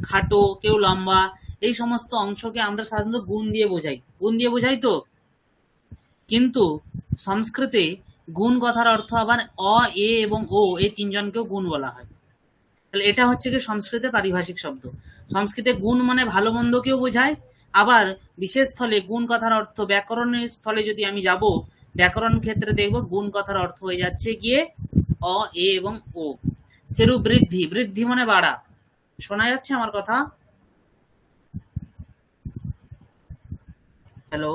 Speaker 1: খাটো, কেউ লম্বা, এই সমস্ত অংশকে আমরা সাধারণত গুণ দিয়ে বোঝাই। গুণ দিয়ে বোঝাই তো। কিন্তু সংস্কৃতে গুণ কথার অর্থ আবার অ, এ এবং ও, এই তিনজনকেও গুণ বলা হয়। তাহলে এটা হচ্ছে কি সংস্কৃতে পারিভাষিক শব্দ। সংস্কৃতে গুণ মানে ভালো মন্দকেও বোঝায়। আবার বিশেষ স্থলে গুণ কথার অর্থ, ব্যাকরণের স্থলে যদি আমি যাব, ব্যাকরণ ক্ষেত্রে দেখব গুণ কথার অর্থ হয়ে যাচ্ছে গিয়ে অ, এ এবং ও। সেরূপ বৃদ্ধি, বৃদ্ধি মানে বাড়া। শোনা যাচ্ছে আমার কথা? হ্যালো?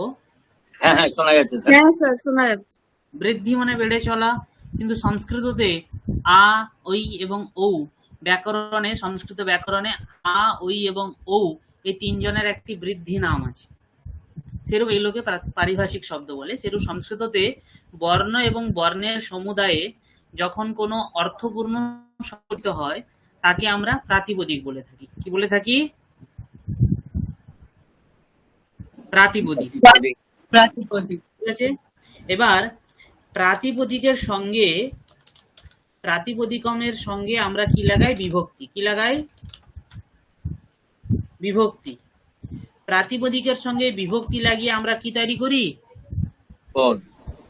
Speaker 2: হ্যাঁ হ্যাঁ, শোনা যাচ্ছে স্যার।
Speaker 5: হ্যাঁ স্যার, শোনা যাচ্ছে।
Speaker 1: বৃদ্ধি মানে বেড়ে চলা। কিন্তু সংস্কৃততে আ, ঐ এবং ঔ, ব্যাকরণে, সংস্কৃত ব্যাকরণে আ, ঐ এবং ঔ, এই তিনজনের একটি বৃদ্ধি নাম আছে। সেরূপ এই লোকে পারিভাষিক শব্দ বলে। সেরূপ সংস্কৃততে বর্ণ এবং বর্ণের সমুদায়ে যখন কোনো অর্থপূর্ণ শব্দ হয় তাকে আমরা প্রাতিপদিক বলে থাকি। কি বলে থাকি? প্রাতিপদিক।
Speaker 5: প্রাতিপদিক।
Speaker 1: ঠিক আছে। এবার প্রাতিপদিকের সঙ্গে, প্রাতিপদিকমের সঙ্গে আমরা কি লাগাই? বিভক্তি। কি লাগাই? বিভক্তি। প্রাতিপদিকের সঙ্গে বিভক্তি লাগিয়ে আমরা কি তৈরি করি?
Speaker 2: পদ,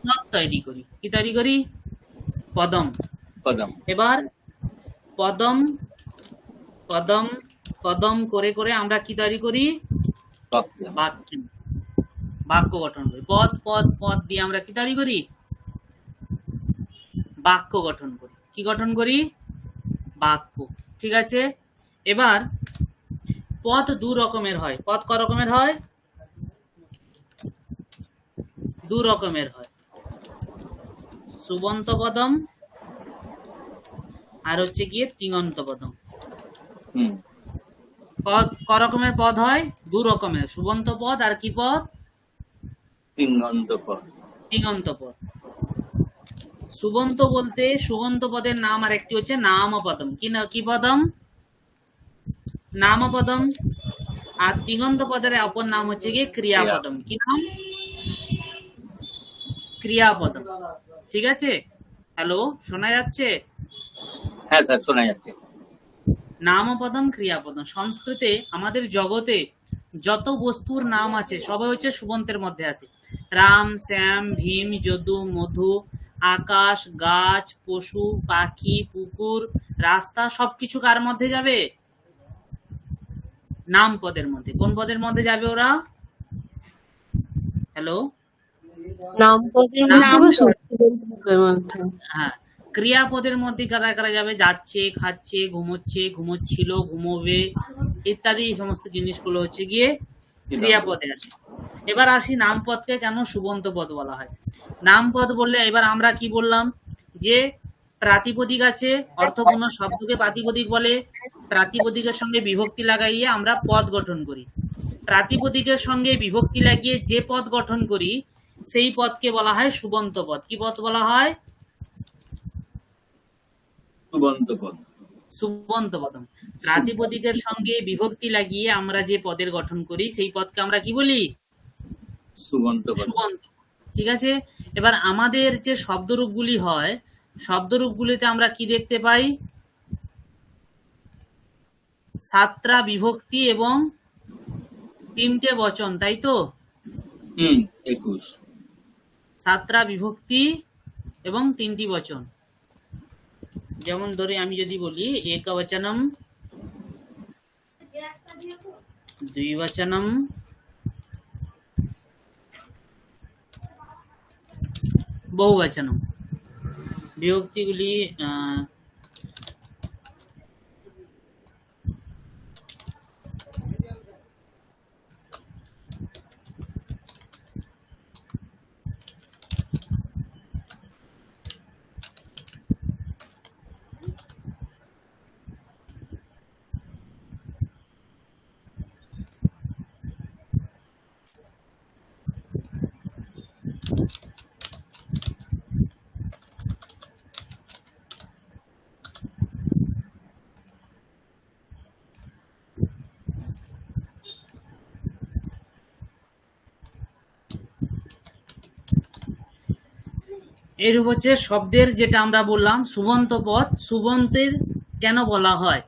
Speaker 1: পদ তৈরি করি। কি তৈরি করি? পদম।
Speaker 2: পদম।
Speaker 1: এবার পদম, পদম, পদম করে করে আমরা কি তৈরি করি?
Speaker 2: বাক্য।
Speaker 1: বাক্য, বাক্য গঠন করি। পদ, পদ, পদ দিয়ে আমরা কি তৈরি করি? বাক্য গঠন করি। কি গঠন করি? বাক্য। ঠিক আছে। এবার পদ দু রকমের হয়। পদ ক রকমের হয়? দু রকমের হয়। সুবন্ত পদম আর হচ্ছে গিয়ে তিঙন্ত পদম।
Speaker 2: হুম।
Speaker 1: পদ ক রকমের পদ হয়? দু রকমের। সুবন্ত পদ আর কি পদ?
Speaker 2: তিঙ্গন্ত পদ।
Speaker 1: তিঙন্ত পদ। সুবন্ত বলতে সুবন্ত পদের নাম আর একটি হচ্ছে নামপদম। কি পদম? নামপদম। আর তিঙন্ত পদের অপর নাম হচ্ছে গিয়ে ক্রিয়াপদম। কি নাম? ক্রিয়াপদম। ঠিক আছে। হ্যালো, শোনা যাচ্ছে?
Speaker 2: হ্যাঁ স্যার, শোনা যাচ্ছে।
Speaker 1: নামপদম, ক্রিয়াপদম। সংস্কৃতে আমাদের জগতে যত বস্তুর নাম আছে সবাই হচ্ছে সুবন্তের মধ্যে আছে। রাম, শ্যাম, ভীম, যদু, মধু, আকাশ, গাছ, পশু, পাখি, পুকুর, রাস্তা, সবকিছু কার মধ্যে যাবে? নাম পদের মধ্যে। কোন পদের মধ্যে যাবে ওরা? হ্যালো?
Speaker 4: নাম পদের মধ্যে বা সুবন্তের মধ্যে?
Speaker 1: হ্যাঁ। ক্রিয়াপদের মধ্যে কারা কারা যাবে? যাচ্ছে, খাচ্ছে, ঘুমোচ্ছে, ঘুমোচ্ছিল, ঘুমোবে, ইত্যাদি সমস্ত জিনিসগুলো হচ্ছে গিয়ে ক্রিয়াপদে আসে। এবার আসি নামপদকে কেন সুবন্ত পদ বলা হয়। নামপদ বললে এবার আমরা কি বললাম? যে প্রাতিপদিক আছে, অর্থপূর্ণ শব্দকে প্রাতিপদিক বলে। প্রাতিপদিকের সঙ্গে বিভক্তি লাগাইয়ে আমরা পদ গঠন করি। প্রাতিপদিকের সঙ্গে বিভক্তি লাগিয়ে যে পদ গঠন করি সেই পদকে বলা হয় সুবন্ত পদ। কি পদ বলা হয়?
Speaker 2: সুবন্ত পদ।
Speaker 1: সুবন্ত পদম। প্রাতিপদিকের সঙ্গে বিভক্তি লাগিয়ে আমরা যে পদের গঠন করি সেই পদকে আমরা কি বলি?
Speaker 2: সুবন্ত পদ।
Speaker 1: সুবন্ত। ঠিক আছে। এবার আমাদের যে শব্দরূপগুলি হয়, শব্দরূপগুলিতে আমরা কি দেখতে পাই? সাতটা বিভক্তি এবং তিনটে বচন, তাই তো?
Speaker 2: 21।
Speaker 1: সাতটা বিভক্তি এবং তিনটি বচন। যেমন ধরে আমি যদি বলি একবচনম, দ্বিবচনম, বহুবচনম। বিভক্তিগুলি এরূপ হচ্ছে শব্দের যেটা আমরা বললাম সুবন্ত পদ, সুবন্তের কেন বলা হয়?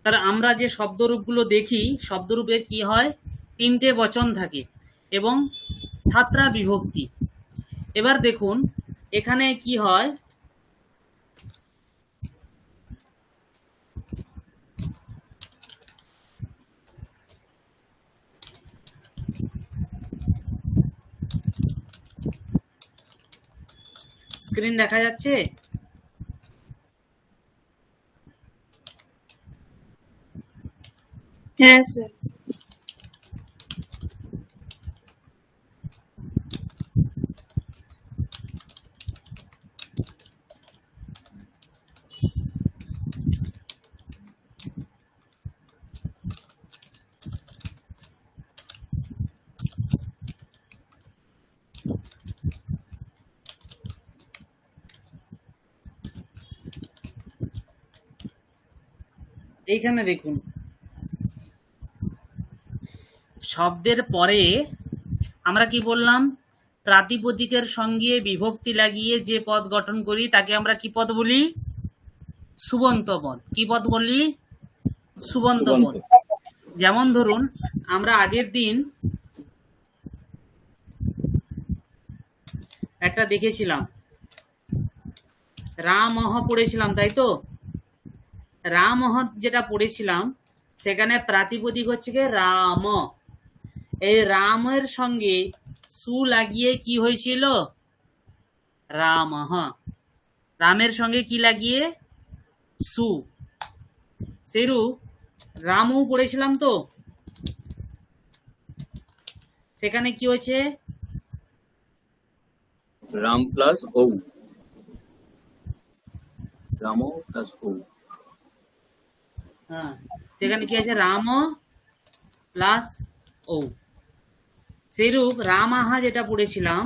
Speaker 1: কারণ আমরা যে শব্দরূপগুলো দেখি, শব্দরূপে কি হয়, তিনটে বচন থাকে এবং ছাত্রা বিভক্তি। এবার দেখুন এখানে কি হয়, স্ক্রিন দেখা যাচ্ছে?
Speaker 5: হ্যাঁ স্যার।
Speaker 1: এইখানে দেখুন শব্দের পরে আমরা কি বললাম, প্রাতিপদিকের সঙ্গে বিভক্তি লাগিয়ে যে পদ গঠন করি তাকে আমরা কি পদ বলি? সুবন্ত পদ। কি পদ বলি? সুবন্ত পদ। যেমন ধরুন আমরা আগের দিন একটা দেখেছিলাম, রামহ পড়েছিলাম, তাই তো? রামহ যেটা পড়েছিলাম সেখানে প্রাতিপদিক হচ্ছে কি রাম। এই রামের সঙ্গে সু লাগিয়ে কি হয়েছিল? রামহ। রামের সঙ্গে কি লাগিয়ে? সু। সেরূপ রামও পড়েছিলাম তো, সেখানে কি হয়েছে?
Speaker 2: রাম প্লাস ও, রাম প্লাস ও।
Speaker 1: হ্যাঁ, সেখানে কি আছে? রাম প্লাস ও। সেইরূপ রামাহা যেটা পড়েছিলাম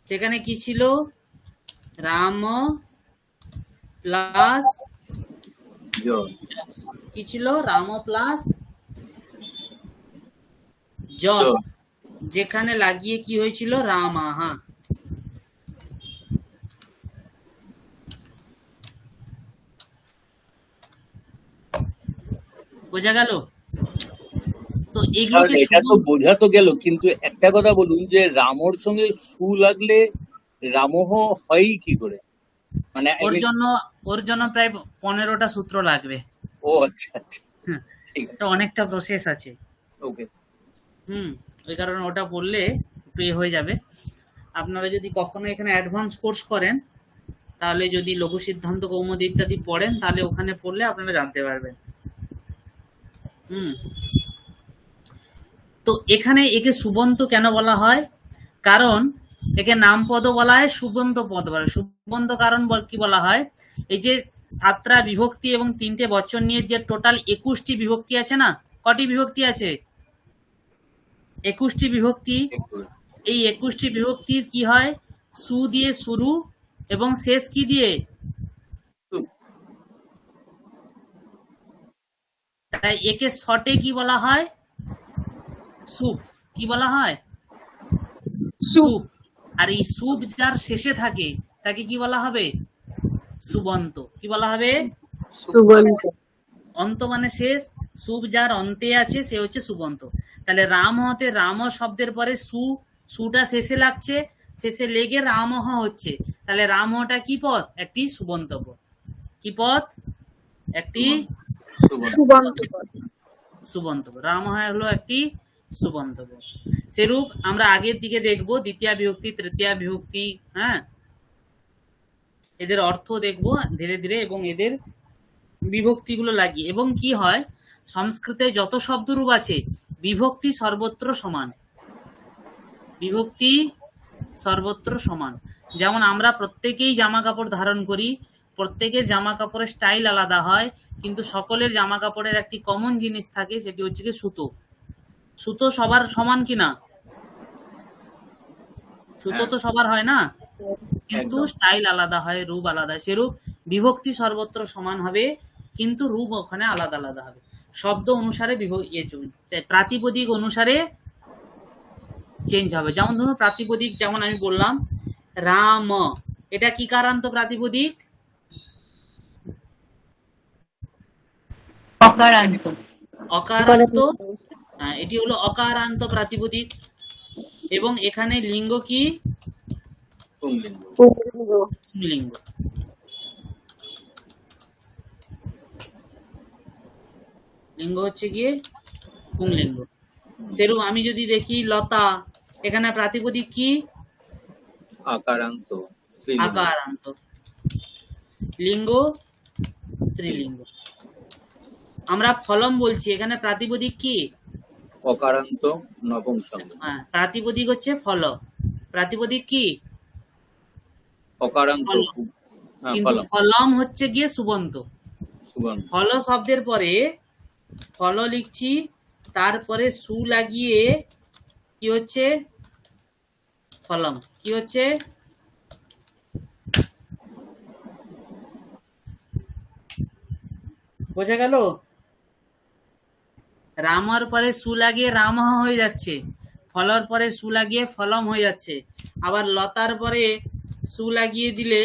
Speaker 1: সেখানে কি ছিল? রাম প্লাস কি ছিল? রাম প্লাস যশ, যেখানে লাগিয়ে কি হয়েছিল? রামাহা। বোঝা গেল? তো
Speaker 2: স্যার
Speaker 1: এগুলোকে
Speaker 2: এটা তো
Speaker 1: শুধু
Speaker 2: বোঝা তো গেল, কিন্তু একটা কথা বলুন যে রামর সঙ্গে সু লাগলে রামহ হয় কি করে? মানে
Speaker 1: ওর জন্য প্রায় 15টা সূত্র লাগবে।
Speaker 2: ও আচ্ছা আচ্ছা,
Speaker 1: হ্যাঁ,
Speaker 2: ঠিক
Speaker 1: এটা
Speaker 2: আছে,
Speaker 1: অনেকটা প্রসেস আছে।
Speaker 2: ওকে।
Speaker 1: ওই কারণে ওটা পড়লে একটু হয়ে যাবে। আপনারা যদি কখনো এখানে অ্যাডভান্স কোর্স করেন, তাহলে যদি লঘু সিদ্ধান্ত কৌমুদি ইত্যাদি পড়েন, তাহলে ওখানে পড়লে আপনারা জানতে পারবেন। তো এখানে একে সুবন্ত কেন বলা হয়? কারণ একে নামপদও বলা হয়, সুবন্ত পদ বলা হয়। সুবন্ত কারণ কি বলা হয়? এই যে সাতটা বিভক্তি এবং তিনটে বচন নিয়ে যে টোটাল 21টি বিভক্তি আছে না, কটি বিভক্তি আছে? 21টি বিভক্তি। এই 21টি বিভক্তির কি হয়? সু দিয়ে শুরু এবং শেষ কি দিয়ে? তাই একে শর্টে কি বলা হয়? সুপ। কি বলা হয়? সুপ। আর এই সুপ যার শেষে থাকে তাকে কি বলা হবে? সুবন্ত। কি বলা হবে?
Speaker 4: সুবন্ত।
Speaker 1: অন্ত মানে শেষ, সুপ যার অন্তে আছে সে হচ্ছে সুবন্ত। তাহলে রাম হতে রাম শব্দের পরে সুটা শেষে লাগছে, শেষে লেগে রামহ হচ্ছে। তাহলে রামহটা কি পদ? একটি সুবন্ত পদ। কি পদ? একটি
Speaker 5: সুবন্ত পদ।
Speaker 1: সুবন্ত পদ। রামহ হলো একটি সুবন্ত পদ। সেরূপ আমরা আগের দিকে দেখব দ্বিতীয় বিভক্তি, তৃতীয় বিভক্তি, হ্যাঁ, এদের অর্থ দেখব ধীরে ধীরে এবং এদের বিভক্তিগুলো লাগিয়ে। এবং কি হয়, সংস্কৃতে যত শব্দরূপ আছে বিভক্তি সর্বত্র সমান। বিভক্তি সর্বত্র সমান। যেমন আমরা প্রত্যেকেই জামা কাপড় ধারণ করি, প্রত্যেকের জামা কাপড়ের স্টাইল আলাদা হয়, কিন্তু সকলের জামা কাপড়ের একটি কমন জিনিস থাকে, সেটি হচ্ছে কি সুতো। সুতো সবার সমান কিনা? সুতো তো সবার হয় না, কিন্তু স্টাইল আলাদা হয়, রূপ আলাদা হয়। সেরূপ বিভক্তি সর্বত্র সমান হবে, কিন্তু রূপ ওখানে আলাদা আলাদা হবে। শব্দ অনুসারে প্রাতিপদিক অনুসারে চেঞ্জ হবে। যেমন ধরুন প্রাতিপদিক, যেমন আমি বললাম রাম, এটা কি কারান্ত প্রাতিপদিক?
Speaker 6: অকারান্ত।
Speaker 1: অকারান্ত। হ্যাঁ, এটি হলো অকারান্ত প্রাতিপদিক। এবং এখানে লিঙ্গ কি?
Speaker 2: পুংলিঙ্গ।
Speaker 1: পুংলিঙ্গ। লিঙ্গ হচ্ছে গিয়ে পুংলিঙ্গ। সেরূপ আমি যদি দেখি লতা, এখানে প্রাতিপদিক কি?
Speaker 2: আকারান্ত স্ত্রীলিঙ্গ।
Speaker 1: আকারান্ত। লিঙ্গ স্ত্রীলিঙ্গ। আমরা ফলম বলছি, এখানে প্রাতিপদিক কি?
Speaker 2: অকারান্ত নপুংসক।
Speaker 1: হ্যাঁ, প্রাতিপদিক হচ্ছে ফল। প্রাতিপদিক কি?
Speaker 2: অকারান্ত
Speaker 1: ফলম।
Speaker 2: হ্যাঁ,
Speaker 1: কিন্তু
Speaker 2: ফলম
Speaker 1: ফলম হচ্ছে গিয়ে সুবন্ত।
Speaker 2: সুবর্ণ।
Speaker 1: ফল শব্দের পরে ফল লিখছি, তারপরে সু লাগিয়ে কি হচ্ছে? ফলম। কি হচ্ছে? বোঝা গেল? রামার পরে সু লাগিয়ে রাম হয়ে যাচ্ছে, ফলর পরে সু লাগিয়ে ফলম হয়ে যাচ্ছে, আবার লতার পরে সু লাগিয়ে দিলে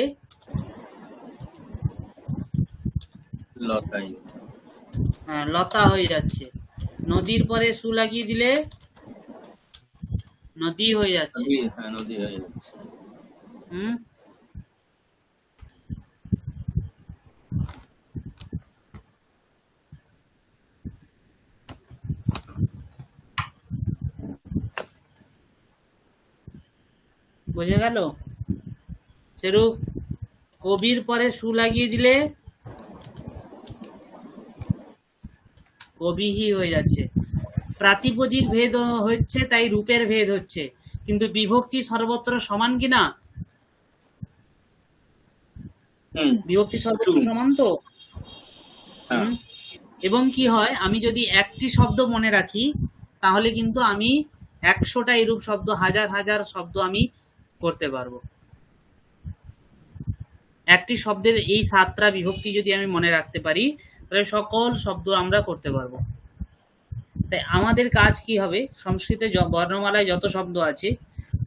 Speaker 2: লতাই।
Speaker 1: লতা হয়ে যাচ্ছে। নদীর পরে সু লাগিয়ে দিলে নদী হয়ে যাচ্ছে।
Speaker 2: নদী, হ্যাঁ নদী হয়ে যাচ্ছে।
Speaker 1: হুম, বোঝা গেল? সেরূপ কবির পরে সু লাগিয়ে দিলে কবিহি হয়ে যাচ্ছে। প্রাতিপদিক ভেদ হচ্ছে, তাই রূপের ভেদ হচ্ছে, কিন্তু বিভক্তি সর্বত্র সমান কিনা? বিভক্তি সর্বত্র সমান তো।
Speaker 2: হ্যাঁ।
Speaker 1: এবং কি হয়, আমি যদি একটি শব্দ মনে রাখি তাহলে কিন্তু আমি 100টা এরূপ শব্দ, হাজার হাজার শব্দ আমি করতে পারবো। একটি শব্দের এই 7টা বিভক্তি যদি আমি মনে রাখতে পারি তাহলে সকল শব্দ আমরা করতে পারবো। তাই আমাদের কাজ কি হবে, সংস্কৃতে বর্ণমালায় যত শব্দ আছে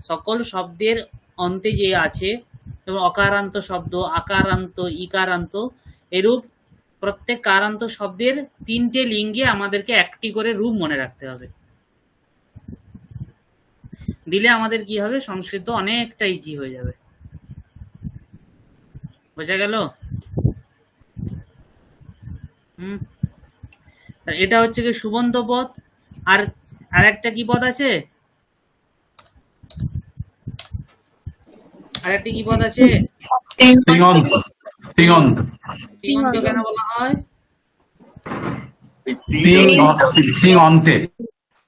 Speaker 1: সকল শব্দের অন্তে যে আছে, এবং অকারান্ত শব্দ, আকারান্ত, ইকারান্ত, এরূপ প্রত্যেক কারান্ত শব্দের 3টে লিঙ্গে আমাদেরকে একটি করে রূপ মনে রাখতে হবে। দিলে আমাদের কি হবে, সংস্কৃত অনেকটা ইজি হয়ে যাবে। বোঝা গেল? এটা হচ্ছে কি সুবন্ত পদ। আর একটা কি পদ আছে? আরেকটি কি পদ আছে?
Speaker 3: তিঙন্ত। তিঙন্ত।
Speaker 1: তিঙন্ত কেন বলা হয়?
Speaker 3: তিং অন্তে।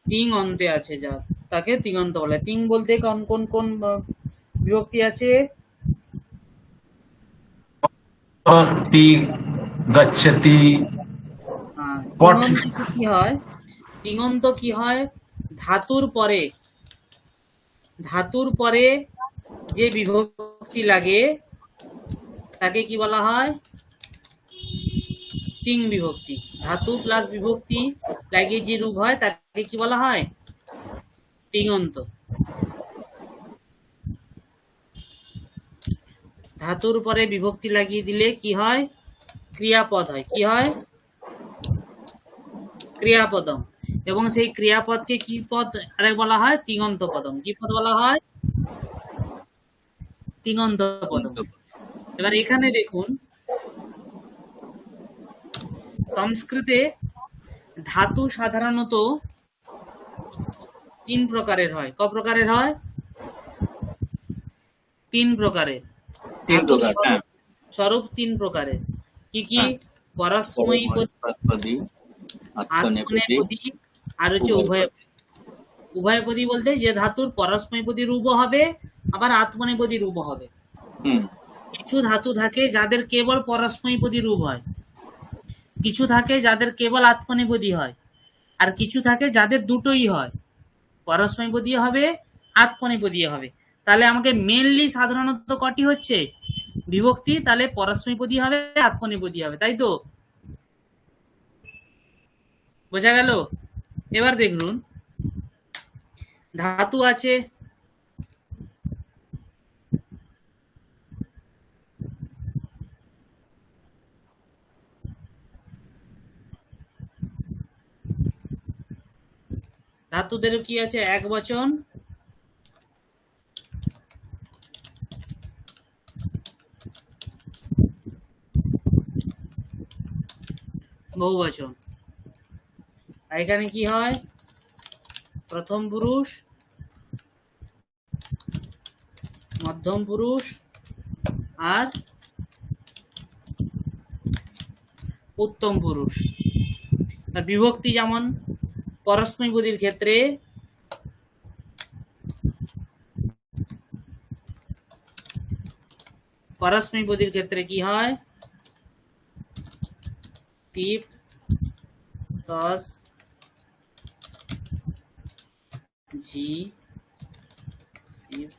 Speaker 1: তিং অন্তে আছে, যা তাকে তিঙন্ত বলে। তিং বলতে কোন কোন কোন বিভক্তি আছে?
Speaker 3: তি, গচ্ছতি।
Speaker 1: তিঙন্ত কি হয়? তিঙন্ত কি হয়? ধাতুর পরে যে বিভক্তি লাগে তাকে কি বলা হয়? তিং বিভক্তি। ধাতু প্লাস বিভক্তি লাগিয়ে যে রূপ হয় তাকে কি বলা হয়? তিঙন্ত। ধাতুর পরে বিভক্তি লাগিয়ে দিলে কি হয়? ক্রিয়াপদ হয়। কি হয়? ক্রিয়াপদম। এবং সেই ক্রিয়াপদকে কি পদ আরেক বলা হয়? তিঙন্ত পদম। কি পদ বলা হয়? তিঙন্ত পদম। এবার এখানে দেখুন, সংস্কৃতে ধাতু সাধারণত 3 প্রকারের হয়। ক প্রকারের হয়? 3 প্রকারের। স্বরূপ 3 প্রকারের। কি কি? পরস্মৈপদী, আত্মনেপদী, আর হচ্ছে উভয়পদী। উভয়পদী বলতে যে ধাতুর পরস্মৈপদী রূপ হবে, আবার আত্মনেপদী রূপ হবে। কিছু ধাতু থাকে যাদের কেবল পরস্মৈপদী রূপ হয়, কিছু থাকে যাদের কেবল আত্মনেপদী হয়, আর কিছু থাকে যাদের দুটোই হয়, পরস্মৈপদী হবে, আত্মনেপদী হবে। তাহলে আমাকে মেনলি সাধারণত কটি হচ্ছে বিভক্তি? তাহলে পরস্মৈপদী হবে, আত্মনেপদী হবে, তাই তো? বোঝা গেল? এবার দেখুন, ধাতু আছে ধাতুদের কি আছে? এক বচন, বহু বচন। আর এখানে কি হয়? প্রথম পুরুষ, মধ্যম পুরুষ আর উত্তম পুরুষ। আর বিভক্তি যেমন পরস্মৈপদীর ক্ষেত্রে কি হয়? টিপ, তস, ঝি, সিপ।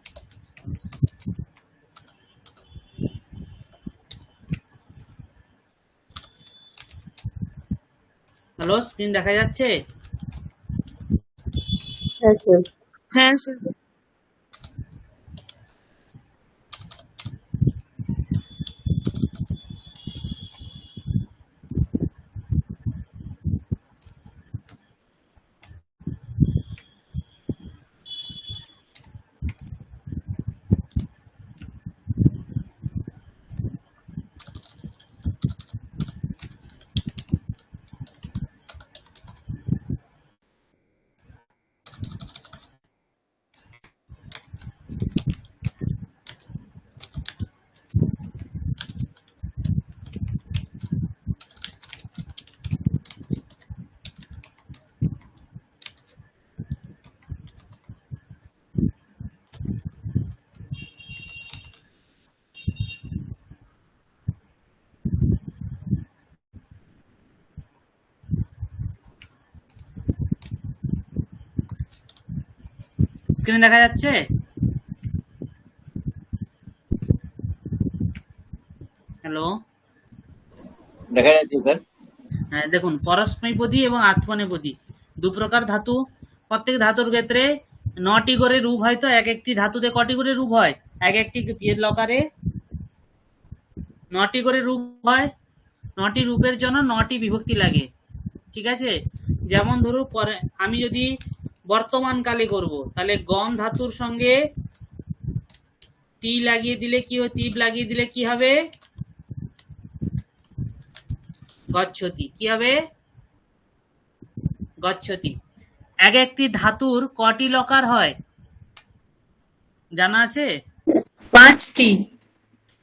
Speaker 1: হ্যালো, স্ক্রিন দেখা যাচ্ছে?
Speaker 4: হ্যাঁ স্যার।
Speaker 5: হ্যাঁ স্যার।
Speaker 1: স্ক্রিন দেখা যাচ্ছে? হ্যালো,
Speaker 2: দেখা যাচ্ছে স্যার।
Speaker 1: হ্যাঁ দেখুন, পরস্মৈপদী এবং আত্মনেপদী দু প্রকার ধাতু। প্রত্যেক ধাতুর ক্ষেত্রে 9টি করে রূপ হয়। তো এক একটি ধাতুতে কটি করে রূপ হয়? এক একটি লকারে 9টি করে রূপ হয়। 9টি রূপের জন্য 9টি বিভক্তি লাগে। ঠিক আছে? যেমন ধরুন, আমি যদি বর্তমান কালে করব, তাহলে গম ধাতুর সঙ্গে টি লাগিয়ে দিলে কি হয়? তীব লাগিয়ে দিলে কি হবে? গচ্ছতি। কি হবে? গচ্ছতি। এক একটি ধাতুর কটি লকার হয় জানা আছে?
Speaker 5: 5টি।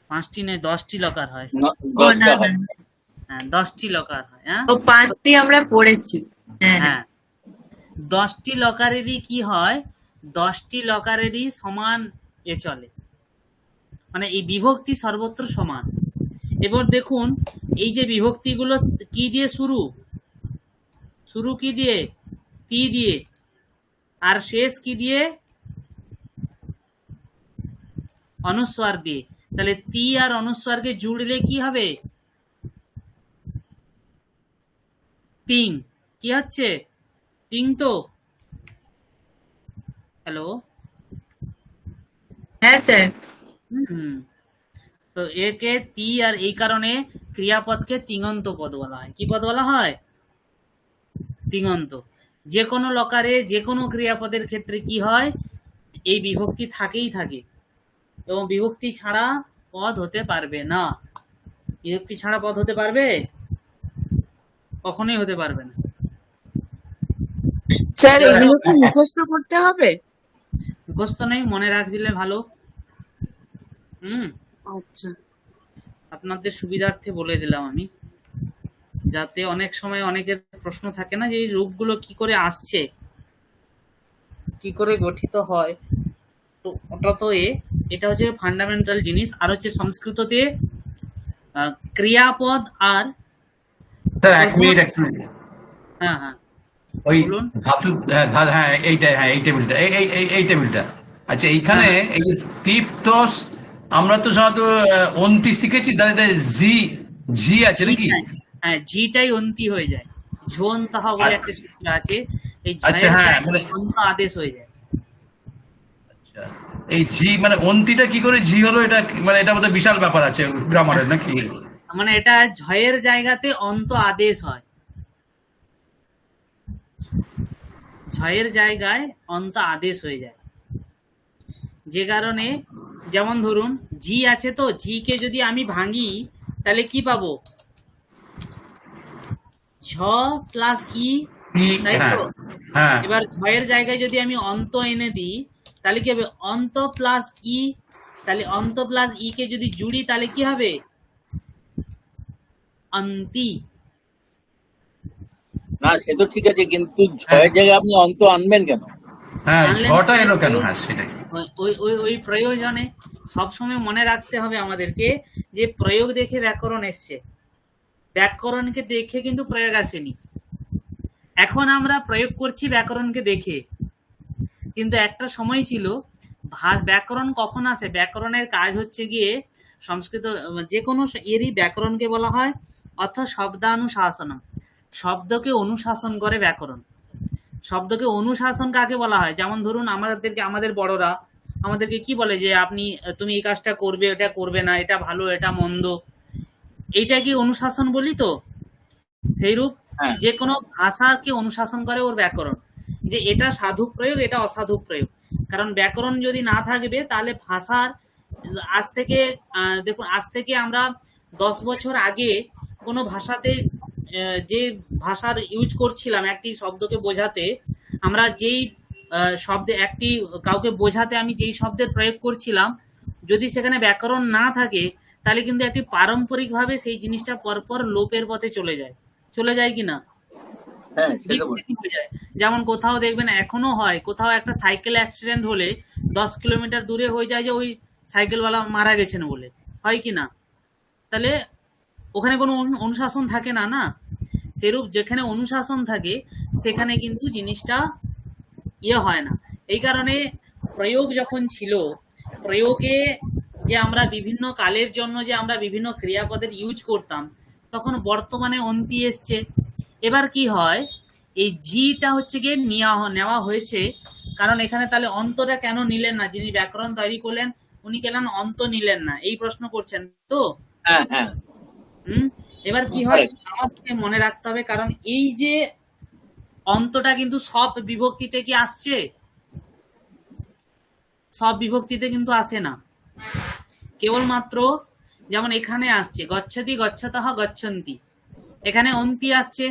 Speaker 1: 5টি নয়, 10টি লকার হয়।
Speaker 2: 10টা হয়।
Speaker 1: হ্যাঁ, 10টি লকার হয়। হ্যাঁ,
Speaker 5: ও 5টি আমরা পড়েছি। হ্যাঁ
Speaker 1: হ্যাঁ, 10টি লকারেরই কি হয়? 10টি লকারেরই সমান এ চলে, মানে এই বিভক্তি সর্বত্র সমান। এবার দেখুন, এই যে বিভক্তিগুলো কি দিয়ে শুরু? শুরু কি দিয়ে? তি দিয়ে। আর শেষ কি দিয়ে? অনুস্বার দিয়ে। তাহলে তি আর অনুস্বারকে জুড়লে কি হবে? তিং। কি হচ্ছে? তিং তো। হ্যালো,
Speaker 5: হ্যাঁ স্যার।
Speaker 1: তো একে তি, আর এই কারণে ক্রিয়াপদকে তিঙন্ত পদ বলা হয়। কি পদ বলা হয়? তিঙন্ত। যে কোনো লকারে যে কোনো ক্রিয়াপদের ক্ষেত্রে কি হয়? এই বিভক্তি থাকেই থাকে, এবং বিভক্তি ছাড়া পদ হতে পারবে না। বিভক্তি ছাড়া পদ হতে পারবে? কখনোই হতে পারবে না।
Speaker 5: স্যার এগুলো কি মুখস্থ করতে হবে?
Speaker 1: মুখস্থ নেই, মনে রাখ দিলে ভালো।
Speaker 5: আচ্ছা।
Speaker 1: আপনাদের সুবিধার্থে বলে দিলাম আমি, যাতে অনেক সময় অনেকের প্রশ্ন থাকে না যে এই রূপগুলো কি করে আসছে, কি করে গঠিত হয়। তো ওটা তো এটা হচ্ছে ফান্ডামেন্টাল জিনিস। আর হচ্ছে সংস্কৃততে ক্রিয়াপদ আর
Speaker 3: স্যার এক মিনিট।
Speaker 1: হ্যাঁ হ্যাঁ
Speaker 3: ওই
Speaker 1: বলুন।
Speaker 3: ধাতু, হ্যাঁ এইটা, হ্যাঁ এই টেবিলটা, এই টেবিলটা। আচ্ছা, এইখানে এই যে তীপ্তস, আমরা তো সাধারণত অন্তি শিখেছি, তাহলে এটা জি জি আছে নাকি?
Speaker 1: হ্যাঁ, ঝিটাই অন্তি হয়ে যায়। ঝোন তাহা বলে একটা সূত্র আছে, এই
Speaker 3: আচ্ছা, হ্যাঁ, মানে
Speaker 1: অন্ত আদেশ হয়ে যায়।
Speaker 3: আচ্ছা, এই ঝি মানে অন্তিটা কি করে ঝি হলো? এটা মানে এটা বোধহয় বিশাল ব্যাপার আছে গ্রামারের নাকি?
Speaker 1: মানে এটা ঝয়ের জায়গাতে অন্ত আদেশ হয়। ঝয়ের জায়গায় অন্ত আদেশ হয়ে যায়, যে কারণে যেমন ধরুন ঝি আছে, তো ঝি কে যদি আমি ভাঙি তাহলে কি পাবো? ঝ প্লাস ই,
Speaker 3: ই,
Speaker 1: তাই
Speaker 3: হ্যাঁ
Speaker 1: তো?
Speaker 3: হ্যাঁ
Speaker 1: এবার ঝয়ের জায়গায় যদি আমি অন্ত এনে দিই তাহলে কি হবে? অন্ত প্লাস ই, তাহলে অন্ত প্লাস ই কে যদি জুড়ি তাহলে কি হবে? অন্তি।
Speaker 2: না সে তো ঠিক আছে, কিন্তু ছয়ের জায়গায় আপনি অন্ত আনবেন কেন?
Speaker 3: হ্যাঁ,
Speaker 1: আনলেন
Speaker 3: ঝটা
Speaker 1: কেন?
Speaker 3: এলো কেন? হ্যাঁ সেটাই।
Speaker 1: ওই প্রয়োজনে সবসময় মনে রাখতে হবে আমাদেরকে যে প্রয়োগ দেখে ব্যাকরণ এসছে, ব্যাকরণকে দেখে কিন্তু প্রয়োগ আসেনি। এখন আমরা প্রয়োগ করছি ব্যাকরণকে দেখে, কিন্তু একটা সময় ছিল ব্যাকরণ কখন আসে? ব্যাকরণের কাজ হচ্ছে গিয়ে সংস্কৃত যে কোনো এরই ব্যাকরণকে বলা হয় অর্থ শব্দানুশাসনম, শব্দকে অনুশাসন করে ব্যাকরণ। শব্দকে অনুশাসন কাকে বলা হয়? যেমন ধরুন আমাদের বড়রা আমাদেরকে কি বলে যে তুমি এই কাজটা করবে, এটা করবে না, এটা ভালো, এটা মন্দ, এইটা কি অনুশাসন বলি তো? সেইরূপ
Speaker 2: হ্যাঁ
Speaker 1: যে কোনো ভাষাকে অনুশাসন করে ওর ব্যাকরণ, যে এটা সাধুক প্রয়োগ, এটা অসাধুক প্রয়োগ। কারণ ব্যাকরণ যদি না থাকবে তাহলে ভাষার দেখুন আজ থেকে আমরা 10 বছর আগে কোনো ভাষাতে যে ভাষার ইউজ করছিলাম একটি শব্দকে বোঝাতে, আমরা যেই শব্দে কাউকে বোঝাতে আমি যেই শব্দের প্রয়োগ করছিলাম, যদি সেখানে ব্যাকরণ না থাকে তাহলে কিন্তু একটি পারম্পরিকভাবে সেই জিনিসটা পরপর লোপের পথে চলে যায় কিনা?
Speaker 2: হ্যাঁ সে তো বটে।
Speaker 1: বিকৃতি হয়ে যায়। যেমন কোথাও দেখবেন এখনো হয়, কোথাও একটা সাইকেল অ্যাক্সিডেন্ট হলে 10 কিলোমিটার দূরে হয়ে যায় যে ওই সাইকেলওয়ালা মারা গেছেন বলে, হয় কি না? তাহলে ওখানে কোনো অনুশাসন থাকে না, না? সেরূপ যেখানে অনুশাসন থাকে সেখানে কিন্তু জিনিসটা হয় না। এই কারণে প্রয়োগ যখন ছিল, প্রয়োগে যে আমরা বিভিন্ন কালের জন্য যে আমরা বিভিন্ন ক্রিয়াপদের ইউজ করতাম, তখন বর্তমানে অন্তি এসছে। এবার কি হয়, এই জিটা হচ্ছে গিয়ে নেওয়া হয়েছে, কারণ এখানে তাহলে অন্তটা কেন নিলেন না? যিনি ব্যাকরণ তৈরি করলেন উনি কেন অন্ত নিলেন না? এই প্রশ্ন করছেন তো?
Speaker 2: হ্যাঁ হ্যাঁ
Speaker 1: এবার কি হয়, আমাকে মনে রাখতে হবে, কারণ এই যে অন্তটা কিন্তু সব বিভক্তিতে কি আসছে? সব বিভক্তিতে কিন্তু আসে না, কেবলমাত্র যেমন এখানে আসছে গচ্ছতি গচ্ছতঃ গচ্ছন্তি, এখানে অন্তি আসছে।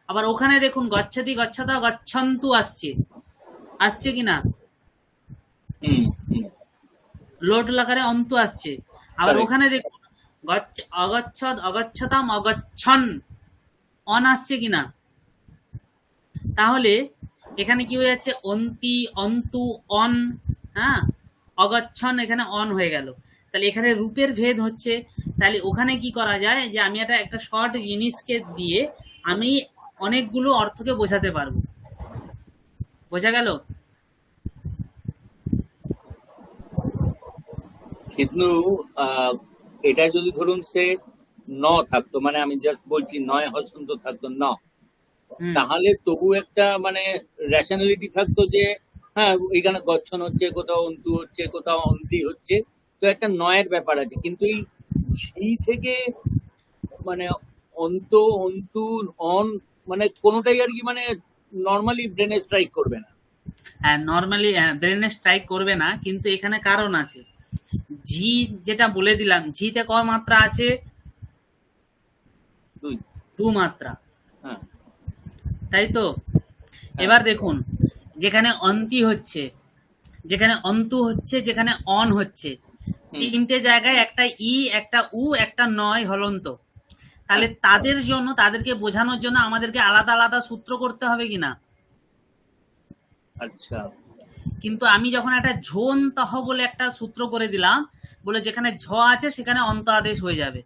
Speaker 1: আবার ওখানে দেখুন গচ্ছতি গচ্ছতঃ গচ্ছন্তু আসছে কিনা?
Speaker 2: হুম হুম
Speaker 1: লোট লাগারে অন্ত আসছে। আবার
Speaker 2: Correct.
Speaker 1: ওখানে দেখুন অগচ্ছদ অগচ্ছতাম অগচ্ছন অন আসছে কিনা? তাহলে এখানে কি হয়ে যাচ্ছে? অন্তি অন্তু অন, হ্যাঁ, অগচ্ছন এখানে অন হয়ে গেল। তাহলে এখানে রূপের ভেদ হচ্ছে। তাহলে ওখানে কি করা যায় যে আমি একটা শর্ট জিনিসকে দিয়ে আমি অনেকগুলো অর্থকে বোঝাতে পারবো। বোঝা গেল?
Speaker 2: কিন্তু এটা যদি ধরুন সে ন থাকতো, মানে আমি জাস্ট বলছি নয় হসন্ত থাকতো ন, তাহলে তবু একটা মানে রেশনালিটি থাকতো যে হ্যাঁ এখানে গচ্ছন হচ্ছে, কোথাও অন্তু হচ্ছে, কোথাও অন্তি হচ্ছে, তো একটা নয়ের ব্যাপার আছে। কিন্তু এই ঝি থেকে মানে অন্ত অন্তু অন মানে কোনোটাই আর কি মানে নর্মালি ব্রেনে স্ট্রাইক করবে না।
Speaker 1: হ্যাঁ, নর্মালি ব্রেনে স্ট্রাইক করবে না, কিন্তু এখানে কারণ আছে। ঝি যেটা বলে দিলাম, ঝিতে কয় মাত্রা আছে?
Speaker 2: দুই।
Speaker 1: 2 মাত্রা,
Speaker 2: হ্যাঁ
Speaker 1: তাই তো? এবার দেখুন যেখানে অন্তি হচ্ছে, যেখানে অন্তু হচ্ছে, যেখানে অন হচ্ছে, তিনটে জায়গায় একটা ই, একটা উ, একটা নয় হলন্ত। তাহলে তাদেরকে বোঝানোর জন্য আমাদেরকে আলাদা আলাদা সূত্র করতে হবে কিনা?
Speaker 2: আচ্ছা।
Speaker 1: কিন্তু আমি যখন একটা ঝোন্তহ বলে একটা সূত্র করে দিলাম, বলে যেখানে ঝ আছে সেখানে অন্ত আদেশ হয়ে যাবে,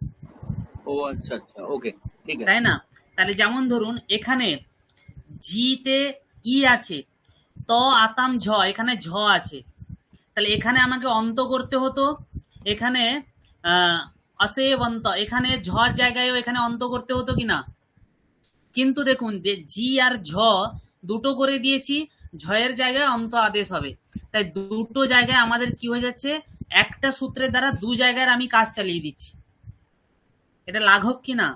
Speaker 2: ও আচ্ছা আচ্ছা, ওকে ঠিক আছে।
Speaker 1: তাই না? তাহলে যেমন ধরুন এখানে ঝিতে ই আছে, ত আতাম ঝ, এখানে ঝ আছে, তাহলে এখানে আমাকে অন্ত করতে হতো, এখানে অসেবন্ত, এখানে ঝর জায়গায়ও এখানে অন্ত করতে হতো কিনা? কিন্তু দেখুন যে জি আর ঝ দুটো করে দিয়েছি, ঝয়ের জায়গায় অন্ত আদেশ হবে, তাই দুটো জায়গায় আমাদের কি হয়ে যাচ্ছে? একটা সূত্রের দ্বারা দু জায়গায় আমি কাজ চালিয়ে দিচ্ছি। এটা লাঘব কিনা?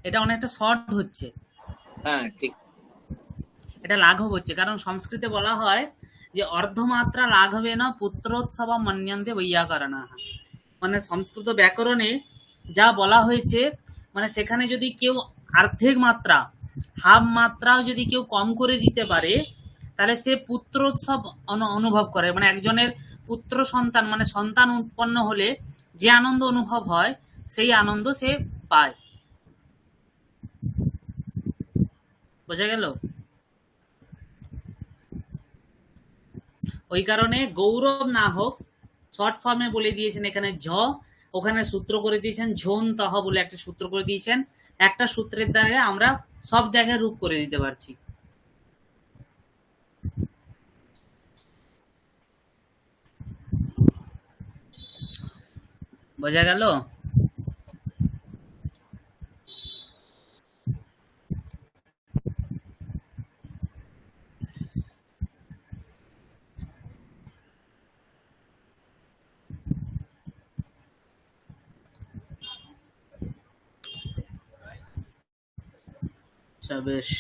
Speaker 1: এটা অনেকটা শর্ট হচ্ছে।
Speaker 2: হ্যাঁ ঠিক।
Speaker 1: এটা লাঘব হচ্ছে, কারণ সংস্কৃতে বলা হয় যে অর্ধমাত্রা লাঘবে না পুত্রোৎসব মন্যন্তে বৈয়াকরণাঃ। মানে সংস্কৃত ব্যাকরণে যা বলা হয়েছে, মানে সেখানে যদি কেউ অর্ধেক মাত্রা, হাফ মাত্রাও যদি কেউ কম করে দিতে পারে, তাহলে সে পুত্রোৎসব অনুভব করে। মানে একজনের পুত্র সন্তান, মানে সন্তান উৎপন্ন হলে যে আনন্দ অনুভব হয়, সেই আনন্দ সে পায়। বোঝা গেল? ওই কারণে গৌরব না হোক, শর্ট ফর্মে বলে দিয়েছেন এখানে ঝ, ওখানে সূত্র করে দিয়েছেন ঝোন তহ বলে একটা সূত্র করে দিয়েছেন। একটা সূত্রের দ্বারা আমরা সব জায়গায় রূপ করে দিতে পারছি। বোঝা গেল? আচ্ছা, বেশ।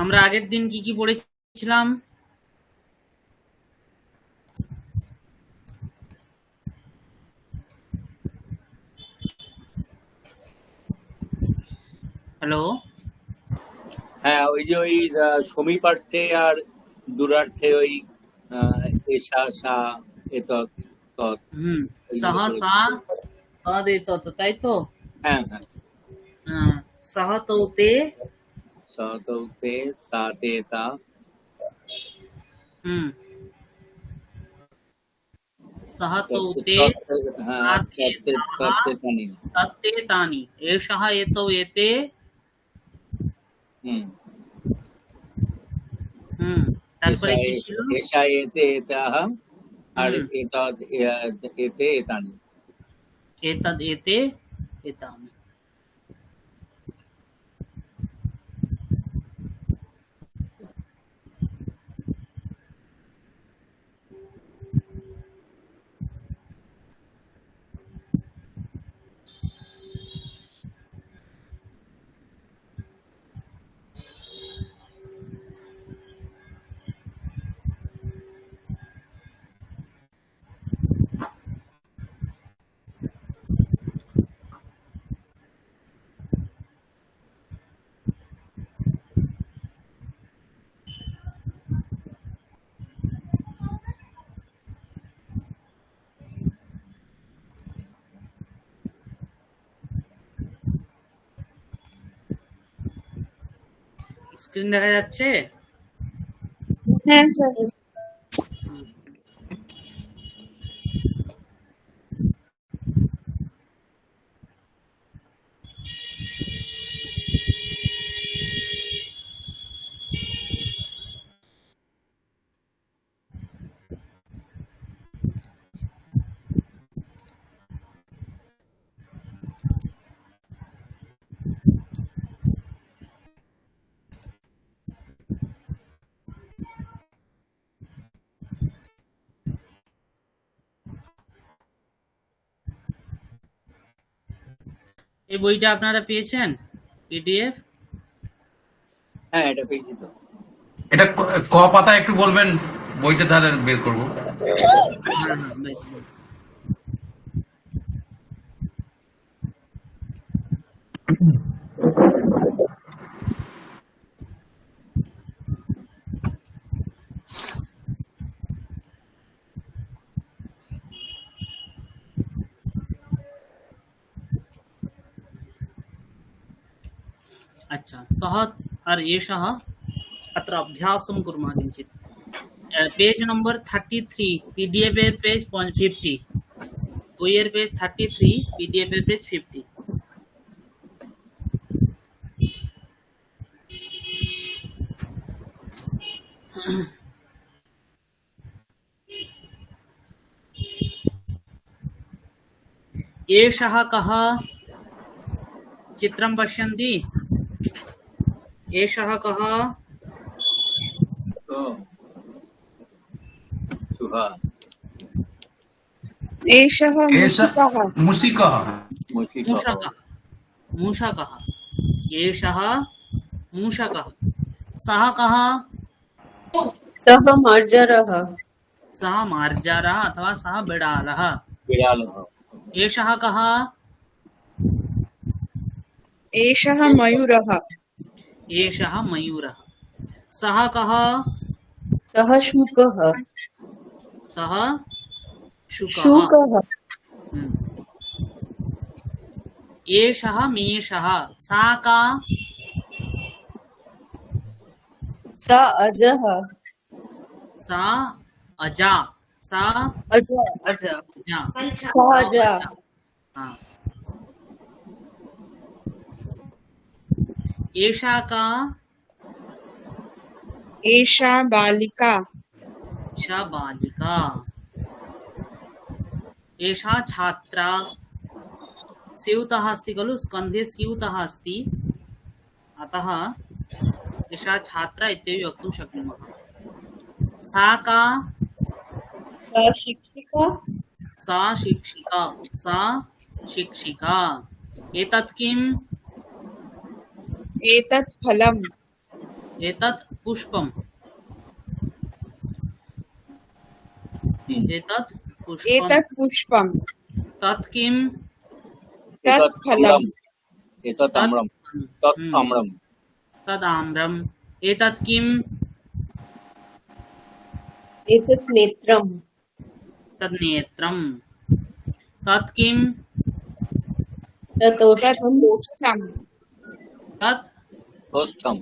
Speaker 1: আমরা আগের দিন কি কি পড়েছিলাম? হ্যালো,
Speaker 2: হ্যাঁ, ওই যে ওই সমীপার্থে আর দূরার্থে ওই এসা সা এতৎ তৎ,
Speaker 1: সহ সা তদ এতৎ, তাই তো?
Speaker 2: হ্যাঁ হ্যাঁ,
Speaker 1: সহ তৌতে
Speaker 2: সতৌতে সাতে তা,
Speaker 1: সহ তৌতে
Speaker 2: হ্যাঁ তত্তে তত্তে তানি,
Speaker 1: তত্তে তানি, এষঃ এতৌ এতে। তারপরে কি ছিল?
Speaker 2: এষা এতে এতাহ আর এতদ এতে এতানি।
Speaker 1: এতদ এতে এতানি। স্ক্রিন দেখা যাচ্ছে?
Speaker 5: হ্যাঁ স্যার।
Speaker 1: এই বইটা আপনারা পেয়েছেন পিডিএফ?
Speaker 2: হ্যাঁ, এটা পেয়েছি তো।
Speaker 3: এটা ক পাতা একটু বলবেন, বইটা তাহলে বের করবো।
Speaker 1: अच्छा, सः और एषः अत्र अभ्यासं कुर्मः किञ्चित्। पेज नंबर 33, पीडीएफ एर पेज 50, বইয়ের পেজ 33, पीडीएफ एर पेज 50। एषः कः? चित्रं पश्यन्ति? एषः कः?
Speaker 5: एषः मूषकः।
Speaker 3: मूषिकः।
Speaker 1: मूषकः। मूषकः। एषः मूषकः सः कः
Speaker 4: सः मार्जारः
Speaker 1: सः मार्जारः अथवा सः बिडालः
Speaker 2: बिडालः
Speaker 1: एषः कः
Speaker 5: एषः मयूरः
Speaker 1: एषः मयूरः सः कः
Speaker 4: सः शुकः
Speaker 1: सः शुकः
Speaker 4: शुकः
Speaker 1: हम्म। एषः मेषः सा का
Speaker 4: सा अजः
Speaker 1: सा अजा सा
Speaker 4: अज अज
Speaker 1: अजा
Speaker 4: सा अजा
Speaker 1: हाँ। एषा का
Speaker 5: एषा बालिका
Speaker 1: एषा बालिका एषा छात्रा स्यूतः अस्ति खलु स्कन्धे स्यूतः अस्ति अतः एषा छात्रा इत्यपि वक्तुं शक्नुमः सा का
Speaker 4: सा शिक्षिका
Speaker 1: सा शिक्षिका सा शिक्षिका एतत् किम्
Speaker 5: एतत् फलम्
Speaker 1: एतत् पुष्पम् एतत् पुष्पम्
Speaker 5: एतत् पुष्पम्
Speaker 1: तत् किम्
Speaker 5: तत् फलम्
Speaker 2: एतत् आम्रम् तत्
Speaker 1: हम्म।
Speaker 2: आम्रम्
Speaker 1: तदाम्रम् एतत् किम्
Speaker 4: एतत् नेत्रम्
Speaker 1: तन्नेत्रम् तत् किम्
Speaker 4: तत्
Speaker 5: तत्
Speaker 4: औषधम्
Speaker 5: ओष्ठम्
Speaker 1: तत्
Speaker 2: ओष्ठम्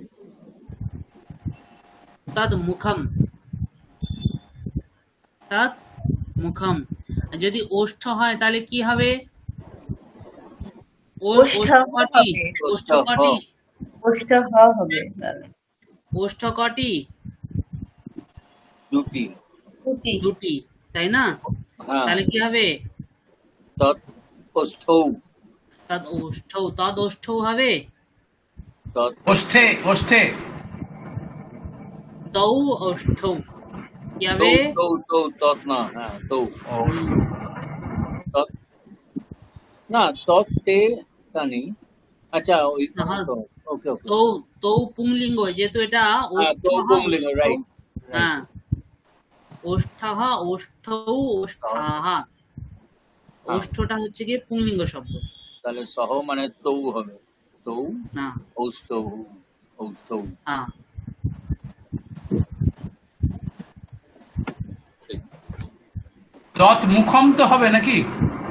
Speaker 1: तद् मुखम् तत् মুখম যদি ওষ্ঠ হয় তাহলে কি হবে ওষ্ঠকটি ওষ্ঠকটি
Speaker 4: ওষ্ঠহ হবে তাহলে
Speaker 1: ওষ্ঠকটি
Speaker 2: দুটি
Speaker 4: দুটি
Speaker 1: দুটি তাই না
Speaker 2: হ্যাঁ
Speaker 1: তাহলে কি হবে
Speaker 2: তৎ ওষ্ঠৌ
Speaker 1: তদ ওষ্ঠৌ হবে
Speaker 2: তৎ
Speaker 3: ওষ্ঠে ওষ্ঠে
Speaker 1: তৌ ওষ্ঠৌ কি হবে
Speaker 2: তৌ তৌ তৎ না হ্যাঁ তৌ তৎ না তৎ তে তা নেই আচ্ছা ওই
Speaker 1: হ্যাঁ।
Speaker 2: ওকে ওকে
Speaker 1: তৌ তৌ পুংলিঙ্গ যেহেতু এটা
Speaker 2: হ্যাঁ তৌ
Speaker 1: ওষ্ঠः,
Speaker 2: পুংলিঙ্গ রাইট
Speaker 1: হ্যাঁ ওষ্ঠः ওষ্ঠৌ ওষ্ঠাः ওষ্ঠটা হচ্ছে গিয়ে পুংলিঙ্গ শব্দ
Speaker 2: তাহলে সহ মানে তৌ হবে তৌ
Speaker 1: না
Speaker 2: ঔষ্ঠৌ ঔষ্ঠৌ
Speaker 1: হ্যাঁ
Speaker 2: ঠিক
Speaker 3: দত মুখম তো হবে নাকি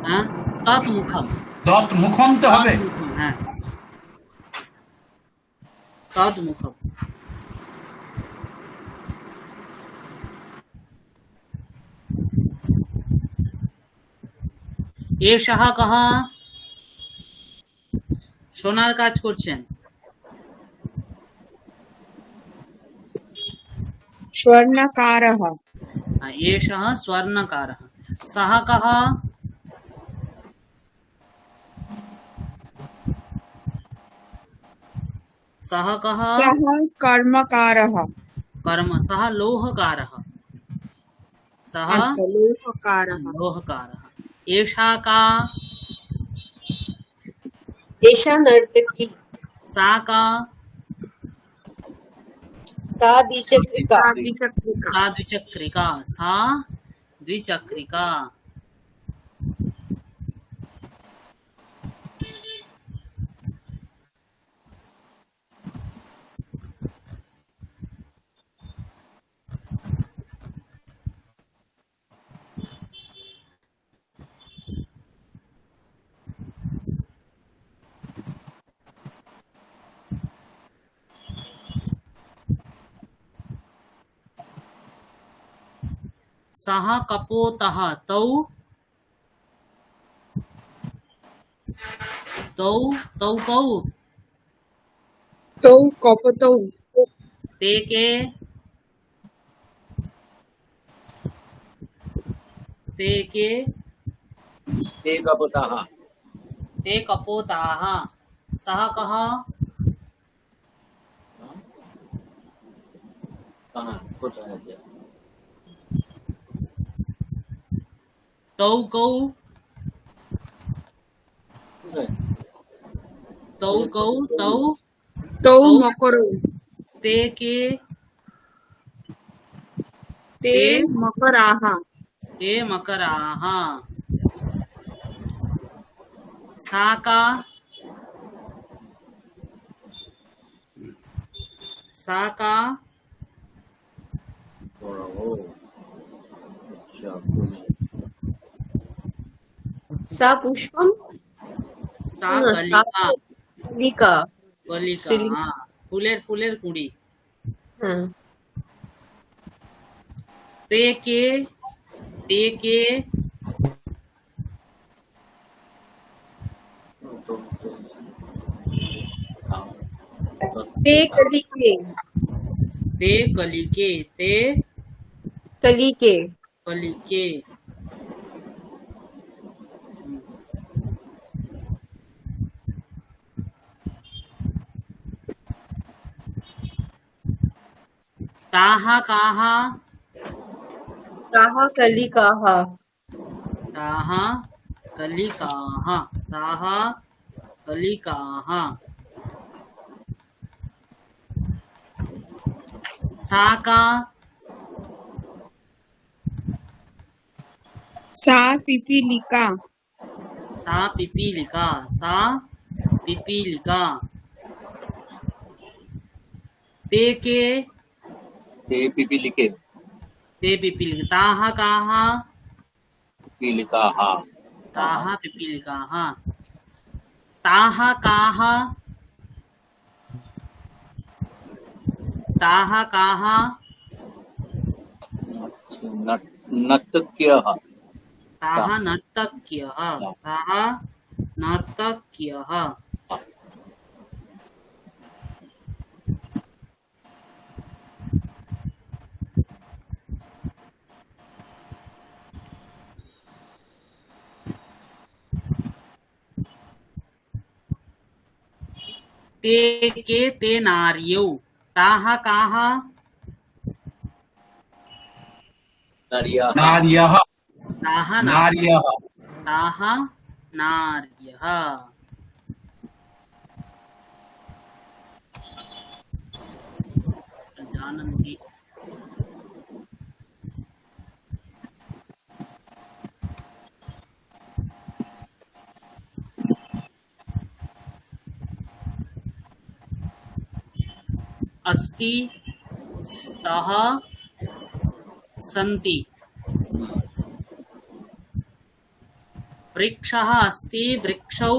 Speaker 1: হ্যাঁ তৎ মুখম
Speaker 3: দত মুখম তো হবে
Speaker 1: হ্যাঁ তৎ মুখম এষः কः সোনার কাজ করছেন
Speaker 5: स्वर्णकारः
Speaker 1: एषः स्वर्णकारः सः कः सः कः
Speaker 5: सः कर्मकारः
Speaker 1: कर्म सः लोहकारः सः
Speaker 5: अच्छा लोहकारः
Speaker 1: लोहकारः एषा का
Speaker 4: एषा नर्तकी
Speaker 1: सा का
Speaker 4: सा द्विचक्रिका
Speaker 5: द्विचक्रिका
Speaker 1: सा द्विचक्रिका सा द्विचक्रिका सः कपोतः तौ तौ तौ कौ
Speaker 5: तौ कपतौ
Speaker 1: ते के ते के
Speaker 2: ते कपतः
Speaker 1: ते कपोताः सः कः
Speaker 2: कहाँ कोথায় আছে
Speaker 1: तौ कौ
Speaker 2: কোথায়
Speaker 1: तौ कौ तौ
Speaker 5: तौ मकरौ
Speaker 1: ते के
Speaker 5: ते मकराः
Speaker 1: ते मकराः सा का
Speaker 4: सा पुष्पम
Speaker 1: सा
Speaker 4: না, सा
Speaker 1: कलिका
Speaker 4: কলিকা
Speaker 1: कलिका
Speaker 4: স্ত্রীলিঙ্গ।
Speaker 1: हाँ फुलेर फुलेर कुड़ी
Speaker 4: হ্যাঁ
Speaker 1: ते के
Speaker 4: ते कलिके
Speaker 1: ते कलिके ते
Speaker 4: कलिके
Speaker 1: कलिके ताहा काहा
Speaker 4: ताः कलिकाः
Speaker 1: ताहा कलिकाः ताहा कलिकाः सा का
Speaker 5: सा पिपीलिका
Speaker 1: सा पिपीलिका ते के
Speaker 2: ते पिपीलिके
Speaker 1: ते पिपीलिका ताहा काहा
Speaker 2: पिपीलिकाः
Speaker 1: ताहा पिपीलिकाः ताहा काहा
Speaker 2: नर्तक्यः
Speaker 1: ताहा नर्तक्यः ते के ते नार्यौ ताहा काहा
Speaker 2: नार्याः
Speaker 3: नार्यः
Speaker 1: ताहा
Speaker 3: नार्यः
Speaker 1: ताहा नार्यः जानन्ति अस्ति स्तः सन्ति वृक्षः अस्ति वृक्षौ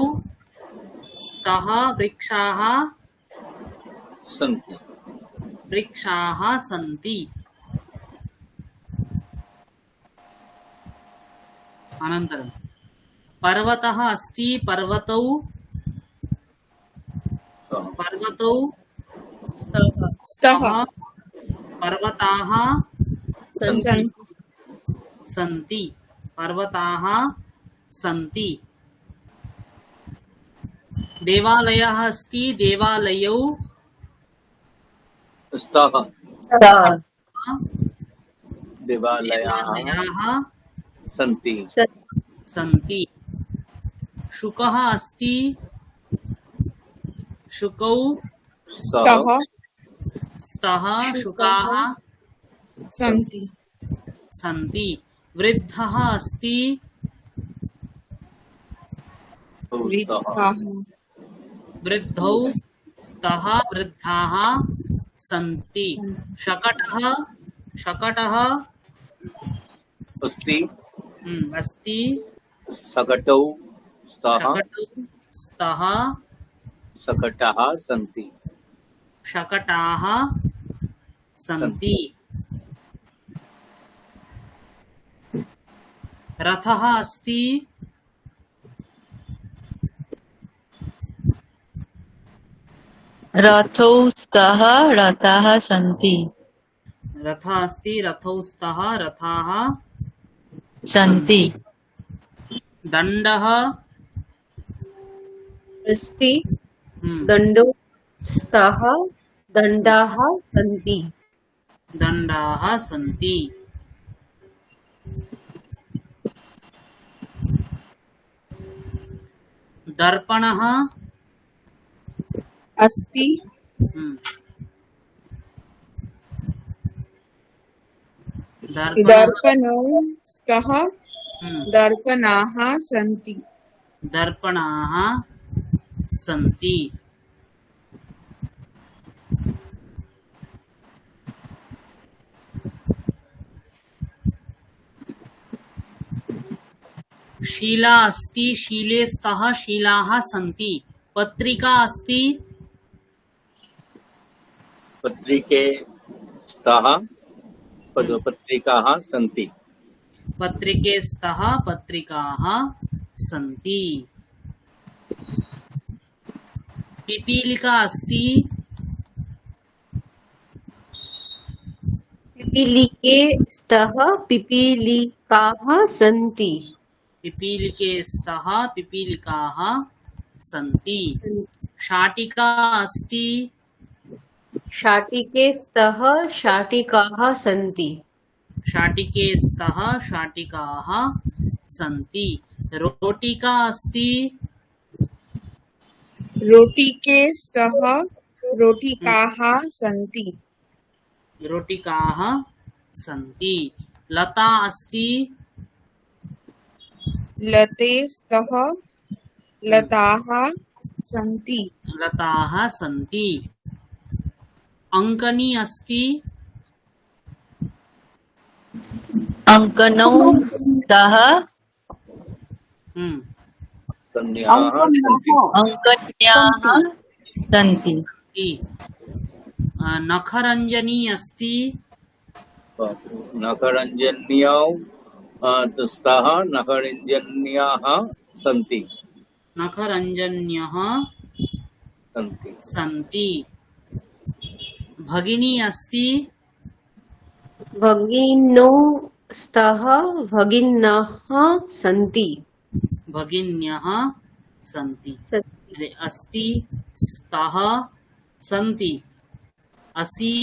Speaker 1: स्तः वृक्षाः
Speaker 2: सन्ति
Speaker 1: सन्ति अनन्तरं पर्वतः अस्ति पर्वतौ
Speaker 4: स्तः
Speaker 5: स्तः
Speaker 1: पर्वताः
Speaker 4: सन्ति
Speaker 1: सन्ति पर्वताः सन्ति देवालयः अस्ति देवालयौ
Speaker 2: स्तः
Speaker 4: स्तः
Speaker 2: देवालयाः सन्ति
Speaker 1: सन्ति शुकः अस्ति शुकौ
Speaker 5: स्तः
Speaker 1: स्तः शुकाः
Speaker 5: सन्ति
Speaker 1: सन्ति वृद्धः अस्ति
Speaker 5: वृद्धाः
Speaker 1: वृद्धौ स्तः वृद्धाः सन्ति शकटः
Speaker 2: अस्ति
Speaker 1: अस्ति
Speaker 2: सकटौ स्तः
Speaker 1: शकटौ स्तः
Speaker 2: सकटाः सन्ति
Speaker 1: शकटाः सन्ति रथः अस्ति
Speaker 6: रथौ स्तः रथाः सन्ति
Speaker 1: रथः अस्ति रथौ स्तः रथाः
Speaker 6: सन्ति
Speaker 1: दण्डः
Speaker 4: अस्ति दण्डौ स्तः दण्डाः सन्ति
Speaker 1: दण्डाः सन्ति दर्पणः
Speaker 5: अस्ति दर्पणौ स्तः दर्पणाः सन्ति
Speaker 1: दर्पणाः सन्ति शीला अस्ति शीले स्तः शीलाः सन्ति पत्रिका अस्ति
Speaker 2: पत्रिके स्तः पत्रिकाः सन्ति
Speaker 1: पत्रिके स्तः पत्रिकाः सन्ति पिपीलिका अस्ति
Speaker 4: पिपीलिके स्तः पिपीलिकाः सन्ति
Speaker 1: पिपीलिके स्तः पिपीलिकाः सन्ति शाटिका अस्ति
Speaker 4: शाटिके स्तः शाटिकाः सन्ति
Speaker 1: शाटिके स्तः शाटिकाः सन्ति रोटिका अस्ति
Speaker 5: रोटिके स्तः रोटिकाः सन्ति
Speaker 1: रोटिकाः सन्ति लता अस्ति
Speaker 5: लते स्तः लताः सन्ति
Speaker 1: लताः सन्ति अङ्कनी अस्ति
Speaker 6: अङ्कनौ स्तः
Speaker 2: कन्याः सन्ति
Speaker 6: अङ्कन्याः सन्ति
Speaker 1: नखरञ्जनी अस्ति
Speaker 2: नखरञ्जन्यौ स्तः नखरञ्जन्याः सन्ति
Speaker 1: नखरञ्जन्यः
Speaker 2: सन्ति
Speaker 1: सन्ति भगिनी अस्ति
Speaker 4: भगिनौ स्तः भगिन्यः सन्ति
Speaker 1: भगिन्यः सन्ति
Speaker 4: सन्ति
Speaker 1: अस्ति स्तः सन्ति असि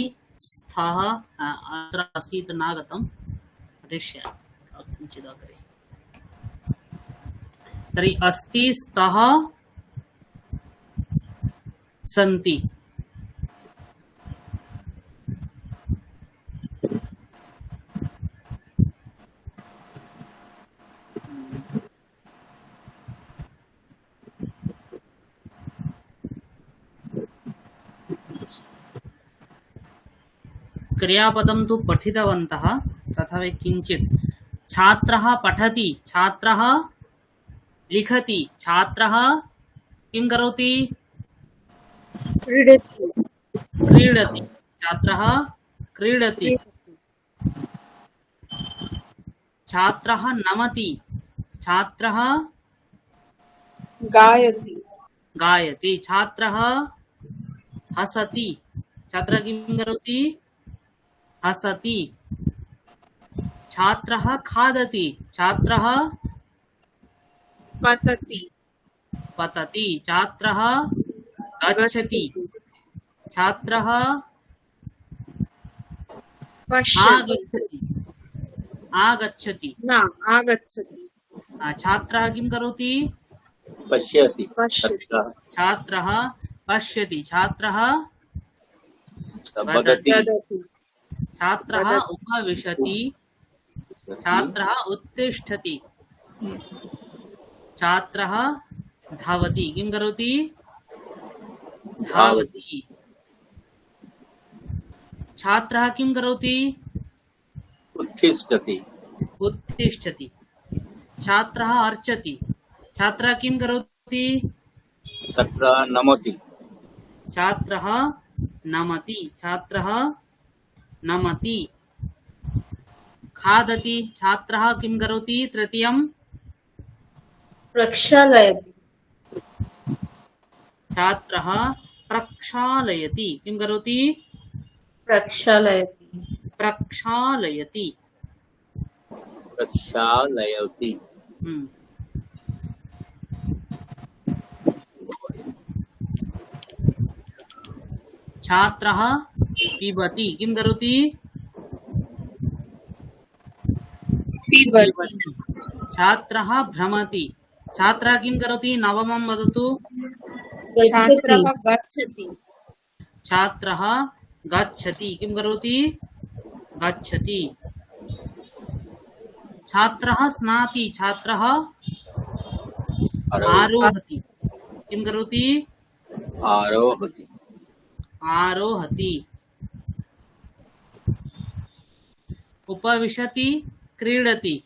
Speaker 1: स्तः अत्र असीत् नागतं पठिष्यामि किञ्चिदग्रे तर्हि अस्ति स्तः सन्ति क्रियापदं तु पठितवन्तः तथापि किञ्चित् छात्रः पठति छात्रः लिखति छात्रः किं करोति
Speaker 4: क्रीडति
Speaker 1: क्रीडति छात्रः क्रीडति छात्रः नमति छात्रः
Speaker 5: गायति
Speaker 1: गायति छात्रः हसति छात्रः किं करोति हसति छात्रः खादति छात्रः
Speaker 5: पतति
Speaker 1: पतति छात्रः गच्छति छात्रः
Speaker 5: पश्यति
Speaker 1: आगच्छति आगच्छति
Speaker 5: न आगच्छति
Speaker 1: छात्रः किं करोति
Speaker 2: पश्यति
Speaker 5: पश्यति
Speaker 1: छात्रः पश्यति छात्रः
Speaker 2: वदति
Speaker 5: ददति
Speaker 1: छात्रः उपविशति छात्रः उत्तिष्ठति छात्रः धावति किं करोति धावति छात्रः किं करोति
Speaker 2: उत्तिष्ठति
Speaker 1: उत्तिष्ठति छात्रः अर्चति छात्रः किं करोति
Speaker 2: छात्रः नमति
Speaker 1: छात्रः नमति छात्रः नमति खादति छात्रः किं करोति तृतीयं
Speaker 4: प्रक्षालयति
Speaker 1: छात्रः प्रक्षालयति किं करोति
Speaker 4: प्रक्षालयति
Speaker 1: प्रक्षालयति
Speaker 2: प्रक्षालयति
Speaker 1: छात्रः पिबति किं करोति
Speaker 5: पिबति
Speaker 1: छात्रः भ्रमति छात्रः किं करोति नवमं वदतु
Speaker 5: छात्रः गच्छति
Speaker 1: छात्रः गच्छति किं करोति गच्छति छात्रः स्नाति छात्रः आरोहति किं करोति
Speaker 2: आरोहति
Speaker 1: आरोहति उपविशति क्रीडति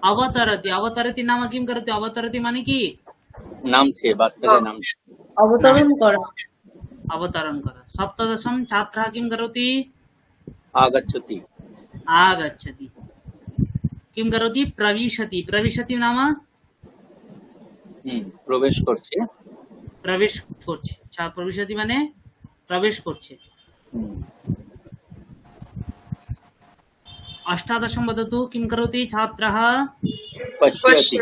Speaker 1: अवतरति अवतरति नाम किं करोति अवतरति माने की
Speaker 2: नाम छे वास्तवे नाम छे
Speaker 4: অবতরণ করা
Speaker 1: अवतरण कर सप्तदशम छात्रः किं करोति
Speaker 2: आगच्छति
Speaker 1: आगच्छति किं करोति प्रविशति प्रविशति नाम
Speaker 2: प्रवेश করছে
Speaker 1: प्रवेश করছে प्रविशति মানে प्रवेश করছে अष्टादशम वदतु किं करोति छात्रः
Speaker 2: पश्यति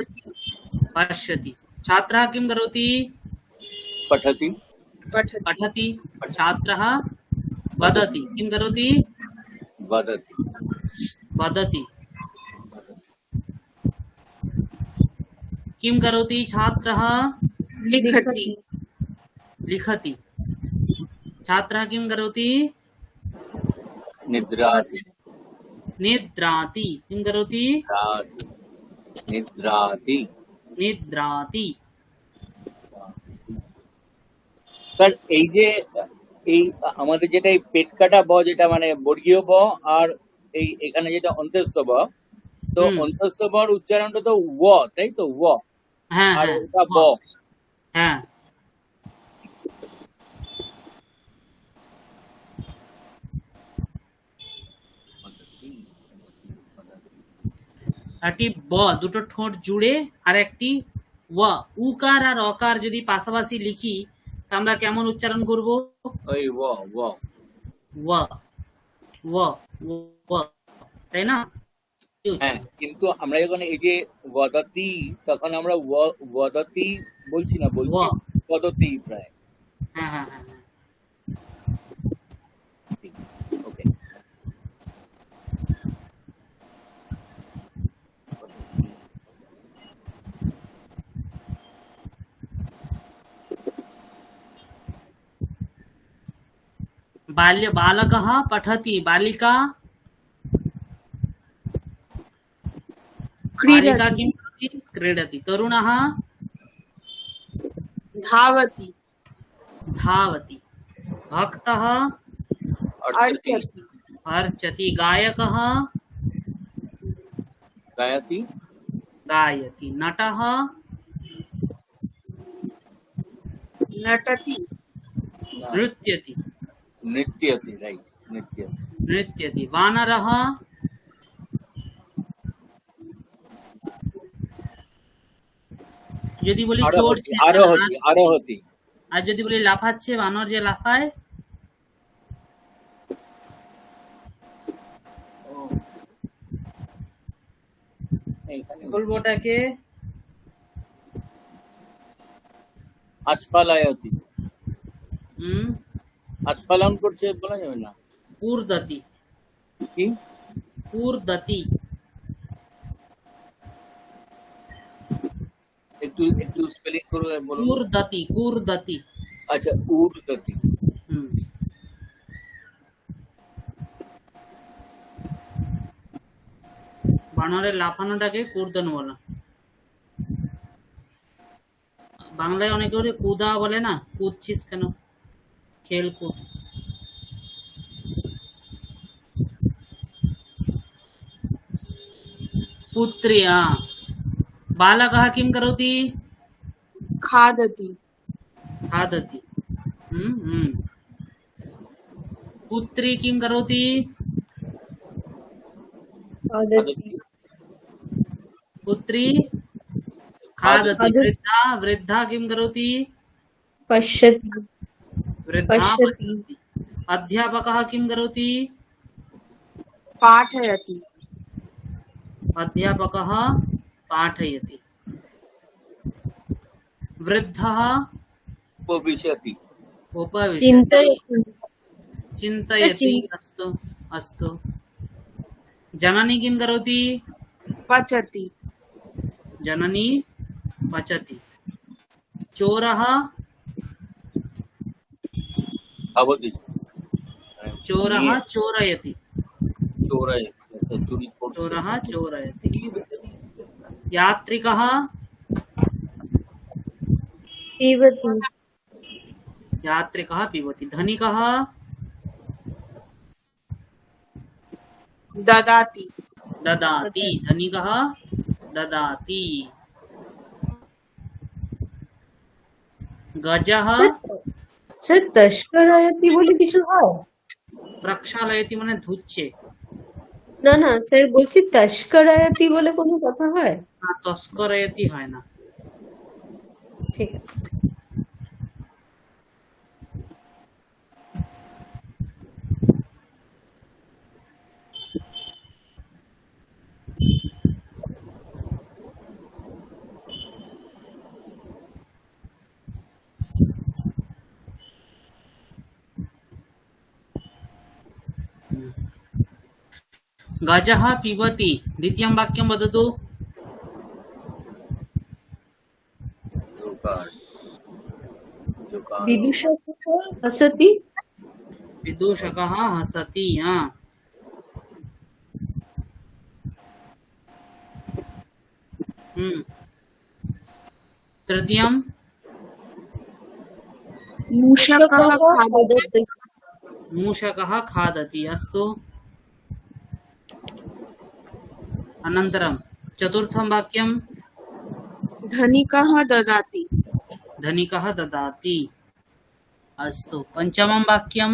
Speaker 1: पश्यति छात्रः किं करोति
Speaker 2: पठति
Speaker 1: पठति छात्रः वदति किं करोति
Speaker 2: वदति
Speaker 1: वदति किं करोति छात्रः
Speaker 5: लिखति
Speaker 1: लिखति छात्रः किं करोति
Speaker 2: निद्राति
Speaker 1: निद्राति किं करोति
Speaker 2: निद्राति
Speaker 1: निद्राति
Speaker 2: স্যার এই যে এই আমাদের যেটা এই পেট কাটা ব যেটা মানে বর্গীয় ব আর এই এখানে যেটা অন্তস্থ ব তো অন্তস্থ বর উচ্চারণটা তো ও তাই তো ও
Speaker 1: হ্যাঁ
Speaker 2: আর
Speaker 1: হ্যাঁ
Speaker 2: ওটা ব
Speaker 1: হ্যাঁ একটি ব দুটো ঠোঁট জুড়ে আর একটি ওয়া উকার আর অকার যদি পাশাপাশি লিখি তা আমরা কেমন উচ্চারণ করব
Speaker 2: ওই ও ও
Speaker 1: ওয়া ওয়া ওয়া তাই না
Speaker 2: হ্যাঁ কিন্তু আমরা যখন এই যে ওয়াদাতি তখন আমরা ওয়াদাতি বলছি না বলছি
Speaker 1: ওয়া।
Speaker 2: পদতি প্রায়
Speaker 1: হ্যাঁ হ্যাঁ হ্যাঁ হ্যাঁ।
Speaker 2: ওকে
Speaker 1: बालकः पठति बालिका बालिका किं करोति क्रीडति तरुणः
Speaker 5: धावति
Speaker 1: धावति भक्तः
Speaker 2: अर्चति
Speaker 5: अर्चति
Speaker 1: अर्चति गायकः
Speaker 2: गायति
Speaker 1: गायति नटः
Speaker 5: नटति
Speaker 1: नृत्यति
Speaker 2: नृत्यति राइट नृत्य
Speaker 1: नृत्यति वानरः যদি বলি চড়ছে
Speaker 2: আরোহতি আরোহতি
Speaker 1: আর যদি বলি লাফাচ্ছে বানর যে লাফায়
Speaker 2: এইখানে
Speaker 1: বলবো ওটাকে
Speaker 2: আসফালায়তি
Speaker 1: হুম
Speaker 2: আস্ফালন করছে বলা যাবে না
Speaker 1: উর্দতি
Speaker 2: কি
Speaker 1: উর্দতি
Speaker 2: একটু একটু স্পেলিং করে বলুন
Speaker 1: কুর্দতি কুর্দতি
Speaker 2: আচ্ছা উর্দতি
Speaker 1: হুম বানরের লাফানোটাকে কুর্দন বলা বাংলায় অনেকে ওরে কুদা বলে না কুদছিস কেন খেল কুদ पुत्र्या बालकः किं करोति
Speaker 5: खादति
Speaker 1: खादति पुत्री किं करोति पुत्री खादति वृद्धा वृद्धा किं करोति
Speaker 4: पश्यति
Speaker 1: वृद्धा
Speaker 4: पश्यति।
Speaker 1: पश्यति अध्यापकः किं करोति
Speaker 5: पाठयति
Speaker 1: अध्यापकः पाठयति वृद्धः
Speaker 2: उपविशति
Speaker 1: उपविशति
Speaker 4: चिन्तयति
Speaker 1: चिन्तयति अस्तु अस्तु जननी किं करोति
Speaker 5: पचति
Speaker 1: जननी पचति चोरः
Speaker 2: भवति
Speaker 1: चोरः
Speaker 2: ये
Speaker 1: चोरयति
Speaker 2: चोर है, अच्छा, चोरी करছে।
Speaker 1: चोरः चोरयति यात्रिकः
Speaker 4: पिबति
Speaker 1: यात्रिकः पिबति धनिकः
Speaker 5: ददाति
Speaker 1: ददाति धनिकः ददाति गजः
Speaker 4: স্যার তস্করায়তি বলে কিছু হয়?
Speaker 1: प्रक्षालयति মানে ধুচ্ছে
Speaker 4: না না স্যার বলছি তস্করায়তি বলে কোনো কথা হয়?
Speaker 1: না তস্করায়তি হয় না
Speaker 4: ঠিক আছে।
Speaker 1: गजः पिबति द्वितीयं वाक्यं वदतु
Speaker 2: जोकार जोकार
Speaker 4: विदूषकः हसति
Speaker 1: विदूषकः हसति हाँ तृतीयं
Speaker 5: मूषकः खादति
Speaker 4: खादति
Speaker 1: मूषकः खादति अस्तु अनन्तरं चतुर्थं वाक्यं
Speaker 5: धनिकः ददाति
Speaker 1: धनिकः ददाति अस्तु पञ्चमं वाक्यं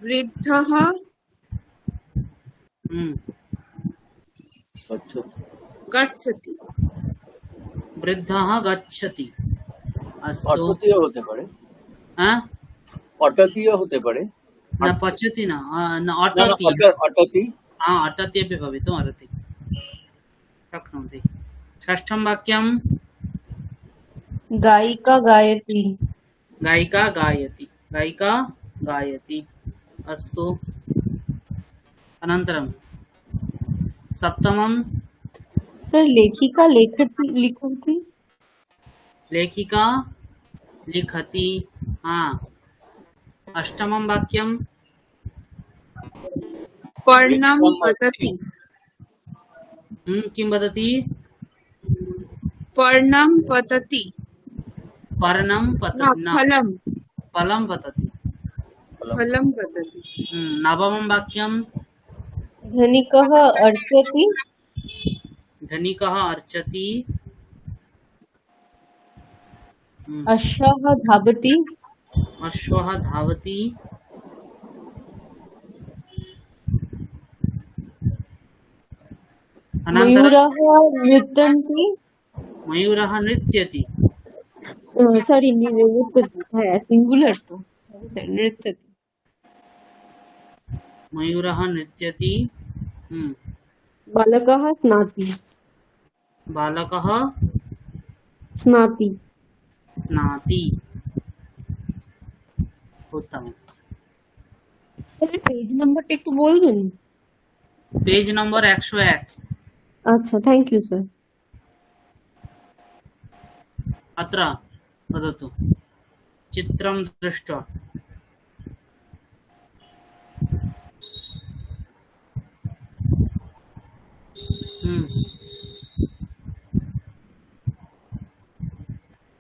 Speaker 5: वृद्धः
Speaker 2: अच्छा
Speaker 5: गच्छति
Speaker 1: वृद्धः गच्छति अस्तु
Speaker 2: অটতীয় হতে পারে
Speaker 1: हाँ
Speaker 2: অটতীয় হতে পারে
Speaker 1: न पचति न न
Speaker 2: না,
Speaker 1: अटति
Speaker 2: অটতি
Speaker 1: हाँ अटति अपि भवितुम् अर्हति शक्नोति षष्ठं वाक्यं
Speaker 4: गायिका गायति
Speaker 1: गायिका गायति गायिका गायति अस्तु अनन्तरं सप्तमं
Speaker 4: सर लेखिका लेखति लिखति
Speaker 1: लेखिका लिखति हाँ अष्टमं वाक्यं
Speaker 5: पर्णं पतति
Speaker 1: किं वदति
Speaker 5: पर्णं पतति
Speaker 1: पर्णं
Speaker 5: न
Speaker 1: पतति न
Speaker 5: फलं
Speaker 1: फलं पतति
Speaker 5: फलं पतति
Speaker 1: नवमं वाक्यं
Speaker 4: धनिकः अर्चति
Speaker 1: धनिकः अर्चति
Speaker 4: अश्वः धावति
Speaker 1: अश्वः धावति अनन्तरं
Speaker 4: मयूरः नृत्यन्ति
Speaker 1: मयूरः नृत्यति
Speaker 4: सॉरी नृत्यति है सिंगुलर तो नृत्यति
Speaker 1: मयूरः नृत्यति
Speaker 4: बालकः स्नाति
Speaker 1: बालकः
Speaker 4: स्नाति
Speaker 1: स्नाति उत्तम
Speaker 4: पेज नंबरটা একটু বলবেন?
Speaker 1: पेज नंबर 101
Speaker 4: আচ্ছা থ্যাংক ইউ স্যার।
Speaker 1: अत्र वदतु चित्रं दृष्ट्वा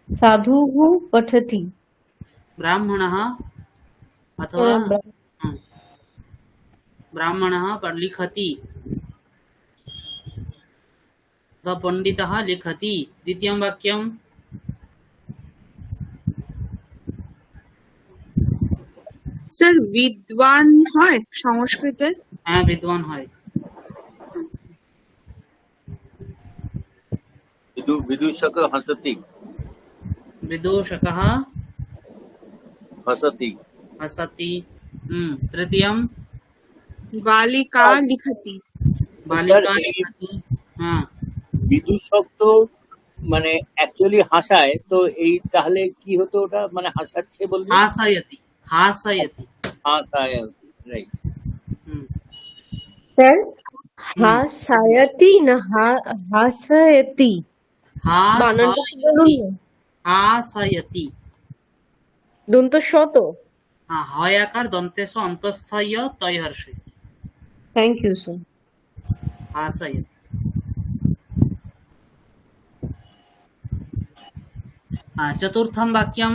Speaker 4: साधुः पठति
Speaker 1: ब्राह्मणः अथवा ब्राह्मणः लिखति अथवा पण्डितः लिखति द्वितीयं वाक्यं
Speaker 5: স্যার বিদ্বান হয় সংস্কৃতে
Speaker 1: হ্যাঁ বিদ্বান হয়
Speaker 2: विदूषक हसति
Speaker 1: विदूषकः
Speaker 2: हसति
Speaker 1: हसति तृतीयं
Speaker 5: बालिका लिखति
Speaker 1: बालिका
Speaker 2: স্যার, এই
Speaker 1: लिखति हाँ
Speaker 2: বিদূষক তো মানে অ্যাকচুয়ালি হাসায়, তো এই তাহলে কি হতো ওটা, মানে হাসাচ্ছে বললে
Speaker 1: हासयति हासयति
Speaker 2: হাসায়, রাইট।
Speaker 4: सर हासयति ना हासयति বানানটা কি বলুন
Speaker 1: हासयति
Speaker 4: না?
Speaker 1: हासयति
Speaker 4: দন্ত স তো?
Speaker 1: হ্যাঁ, হয় আকার দন্তেশ অন্তস্থ ইয় তয় হর্ষই
Speaker 4: থ্যাংক ইউ স্যার।
Speaker 1: হাসয়তি। চতুর্থম বাক্যম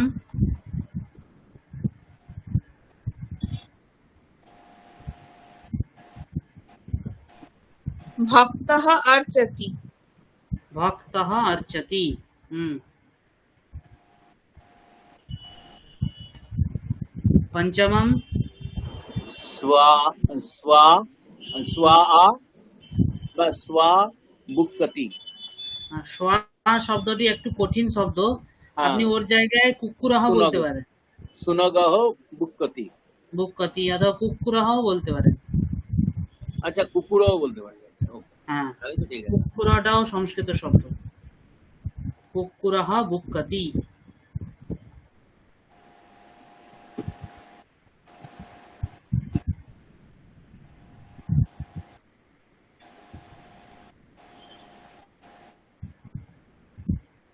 Speaker 5: भक्तः अर्चति।
Speaker 1: ভক্তঃ অর্চতি। পঞ্চমম
Speaker 2: স্বা স্বা স্বা বা স্বা বুক্কতি।
Speaker 1: সোয়া শব্দটি একটু কঠিন শব্দ,
Speaker 2: হ্যাঁ।
Speaker 1: আপনি ওর জায়গায় কুকুরহ
Speaker 2: সুনগ।
Speaker 1: বলতে পারেন,
Speaker 2: সুনগহ বুক্কতি।
Speaker 1: বুককতি অথবা কুকুরহ বলতে পারেন।
Speaker 2: আচ্ছা, কুকুরও বলতে পারি।
Speaker 1: হ্যাঁ,
Speaker 2: তাহলে তো ঠিক আছে।
Speaker 1: কুকুরটাও সংস্কৃত শব্দ। কুকুরহ বুককতি।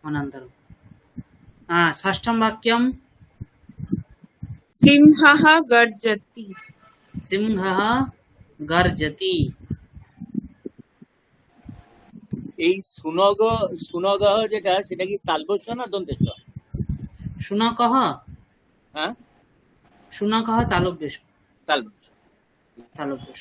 Speaker 1: अनन्तरं षष्ठं वाक्यं
Speaker 5: सिंहः गर्जति।
Speaker 1: सिंहः गर्जति।
Speaker 2: এই সুনগ যেটা, সেটা কি তালবস্য না দন্তেশ?
Speaker 1: शुनकः
Speaker 2: হ্যাঁ,
Speaker 1: शुनकः तालव्यश
Speaker 2: তালবস্য।
Speaker 1: तालव्यश।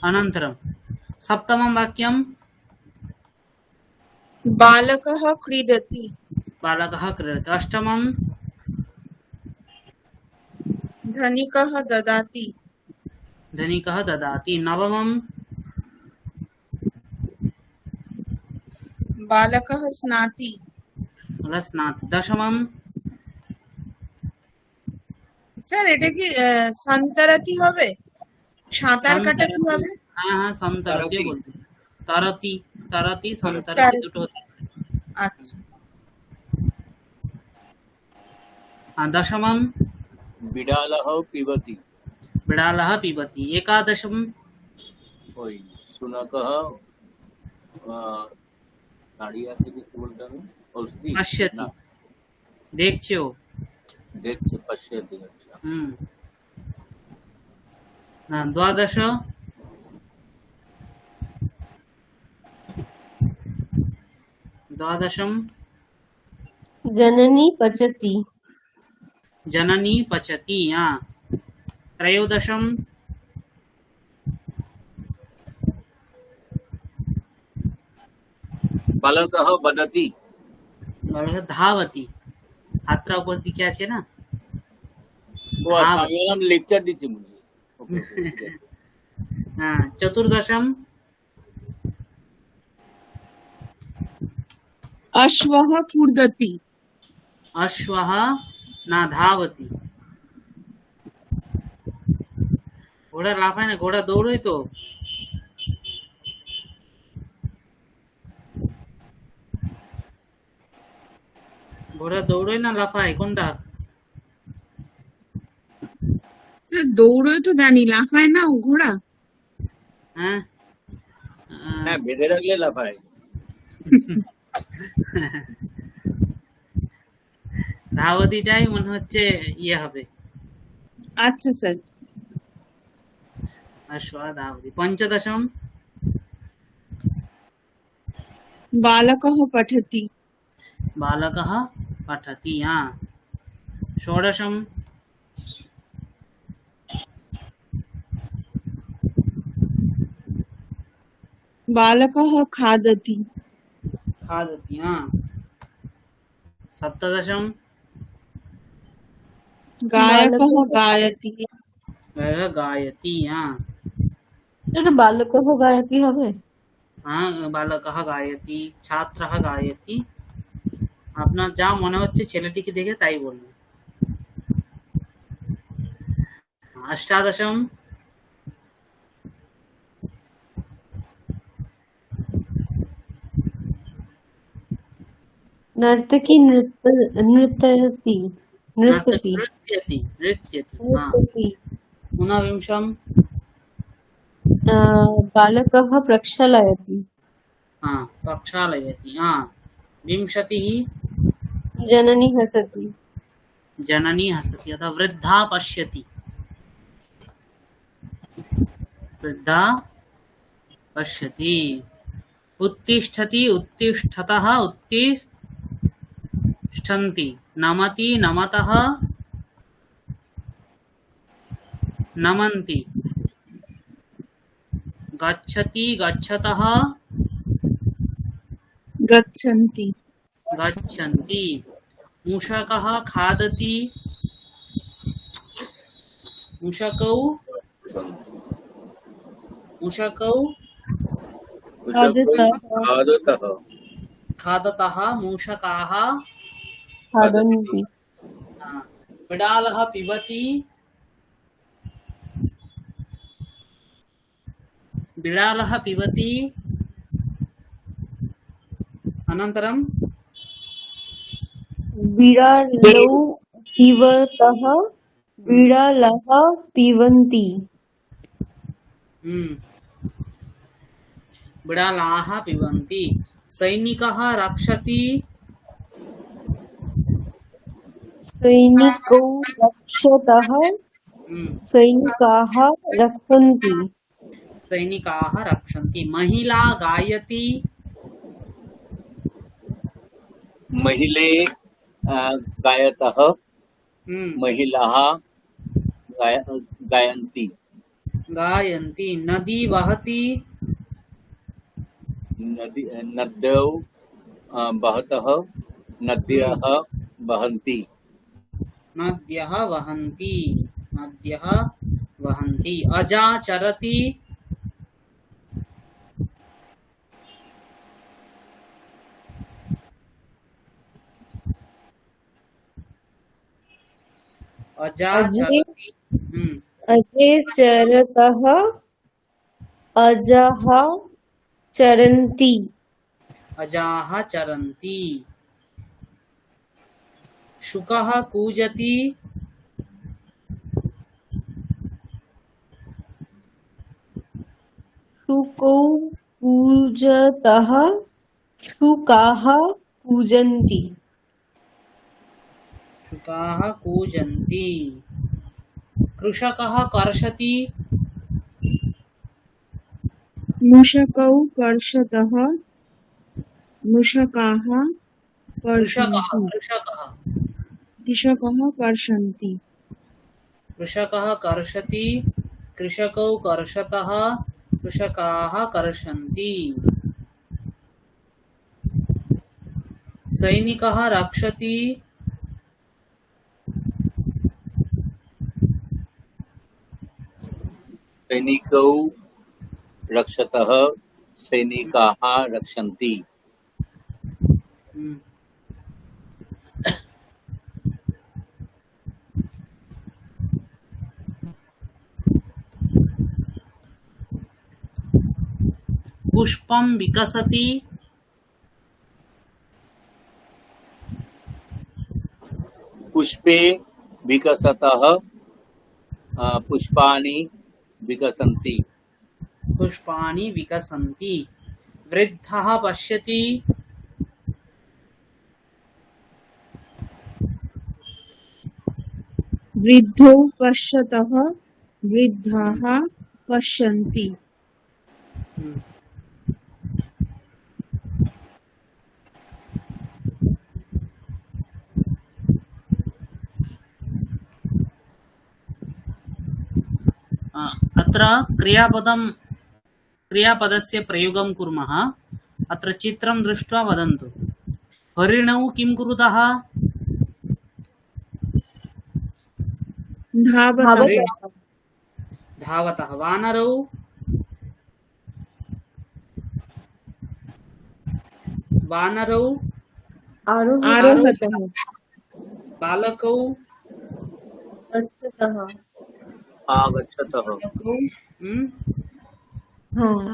Speaker 1: अनन्तरं सप्तमं वाक्यं
Speaker 5: बालकः क्रीडति।
Speaker 1: बालकः क्रीडति। अष्टमं
Speaker 5: धनिकः ददाति।
Speaker 1: धनिकः ददाति। नवमं
Speaker 5: बालकः स्नाति।
Speaker 1: रस्नाति। दशमं
Speaker 5: স্যার এটা কি সন্তরতি হবে? সাঁতার কাটা কি হবে?
Speaker 1: हाँ हाँ संतरति
Speaker 2: तरति।
Speaker 1: बोलते हैं। तरति तरति संतरति
Speaker 5: तरति।
Speaker 1: দুটো হতে পারে।
Speaker 5: আচ্ছা।
Speaker 1: दशमं
Speaker 2: বিড়ালহ পিবতি।
Speaker 1: बिडालः पिबति। एकादशं
Speaker 2: ওই সুনকহ দাঁড়িয়ে আছে, কি বলতে হবে? অস্থি
Speaker 1: पश्यति
Speaker 2: না,
Speaker 1: देखছে ও।
Speaker 2: দেখছে, পশ্যতি। আচ্ছা,
Speaker 1: द्वादश द्वादशं
Speaker 4: জননী পচতি।
Speaker 1: जननी पचति। त्रयोदशं
Speaker 2: বালকহ বদতি।
Speaker 1: धावति। হাতটা উপর দিকে আছে না?
Speaker 2: ও আচ্ছা, আমি বললাম লেকচার দিচ্ছি বুঝি।
Speaker 1: चतुर्दशं
Speaker 5: अश्वः कूर्दति।
Speaker 1: अश्वः न धावति। ঘোড়া লাফায় না, ঘোড়া দৌড়ই তো। ঘোড়া দৌড়ই না লাফায়, কোনটা?
Speaker 5: স্যার দৌড়ই তো জানি, লাফায় না ও ঘোড়া।
Speaker 1: হ্যাঁ
Speaker 2: হ্যাঁ, বেঁধে রাখলে লাফায়।
Speaker 1: ধাবতিটাই মনে হচ্ছে ইয়ে হবে।
Speaker 5: আচ্ছা স্যার।
Speaker 1: अश्व धावति। पञ्चदशं
Speaker 5: बालकः पठति।
Speaker 1: बालकः पठति। षोडशं
Speaker 5: बालकः खादति।
Speaker 1: खादति। सप्तदशं
Speaker 5: गायकः गायति।
Speaker 1: गायति।
Speaker 4: এটা বালকহ গায়কী হবে?
Speaker 1: বালকः গায়তি, ছাত্রः গায়তি। আপনার যা মনে হচ্ছে ছেলেটিকে দেখে তাই বলবেন। অষ্টাদশম
Speaker 4: नर्तकी नृत्यति नृत्यति
Speaker 1: नृत्यति नृत्यति
Speaker 4: नृत्यति
Speaker 1: ऊनविंशम्
Speaker 4: बालकः प्रक्षालयति
Speaker 1: प्रक्षालयति विंशतिः
Speaker 4: जननी हसति
Speaker 1: जननी हसति अथवा वृद्धा पश्यति वृद्धा पश्यति उत्तिष्ठति उत्तिष्ठतः उत्तिष्ठन्ति नमति नमतः नमन्ति गच्छति गच्छतः
Speaker 5: गच्छन्ति
Speaker 1: गच्छन्ति मूषकः खादति मूषकौ
Speaker 2: खादतः
Speaker 1: खादतः मूषकाः
Speaker 4: खादन्ति
Speaker 1: बिडालः पिबति बिडालः पिबति अनन्तरं
Speaker 4: बिडालौ पिबतः बिडालः पिबन्ति
Speaker 1: बिडालाः पिबन्ति सैनिकः रक्षति
Speaker 4: सैनिकौ रक्षतः सैनिकाः रक्षन्ति
Speaker 1: सैनिकाः रक्षन्ति महिला गायति
Speaker 2: महिले गायतः महिलाः गायन्ति
Speaker 1: गायन्ति नदी वहति
Speaker 2: नद्यौ बहतः नद्यः वहन्ति
Speaker 1: नद्यः वहन्ति अजा चरति अजा चरति
Speaker 4: अजे चरतः अजाः चरन्ति
Speaker 1: अजाः चरन्ति शुकः कूजति
Speaker 4: शुकौ कूजतः शुकाः कूजन्ति
Speaker 1: शुकाः कूजन्ति कृषकः कर्षति
Speaker 5: मूषकौ कर्षतः मूषकाः
Speaker 1: कृषकः
Speaker 5: कृषकः कर्षन्ति
Speaker 1: कृषकः कर्षति कृषकौ कर्षतः कृषकाः कर्षन्ति सैनिकः रक्षति
Speaker 2: सैनिकौ रक्षतः सैनिकाः रक्षन्ति
Speaker 1: पुष्पं विकसति
Speaker 2: पुष्पे विकसतः पुष्पाणि विकसन्ति
Speaker 1: पुष्पाणि विकसन्ति वृद्धः पश्यति
Speaker 5: वृद्धौ पश्यतः वृद्धाः पश्यन्ति
Speaker 1: अत्र क्रियापदस्य प्रयोगं कुर्मः अत्र चित्रं दृष्ट्वा वदन्तु हरिणौ किं कुरुतः धावतः वानरौ
Speaker 5: आरोहतः
Speaker 1: बालकौ
Speaker 2: आगच्छतः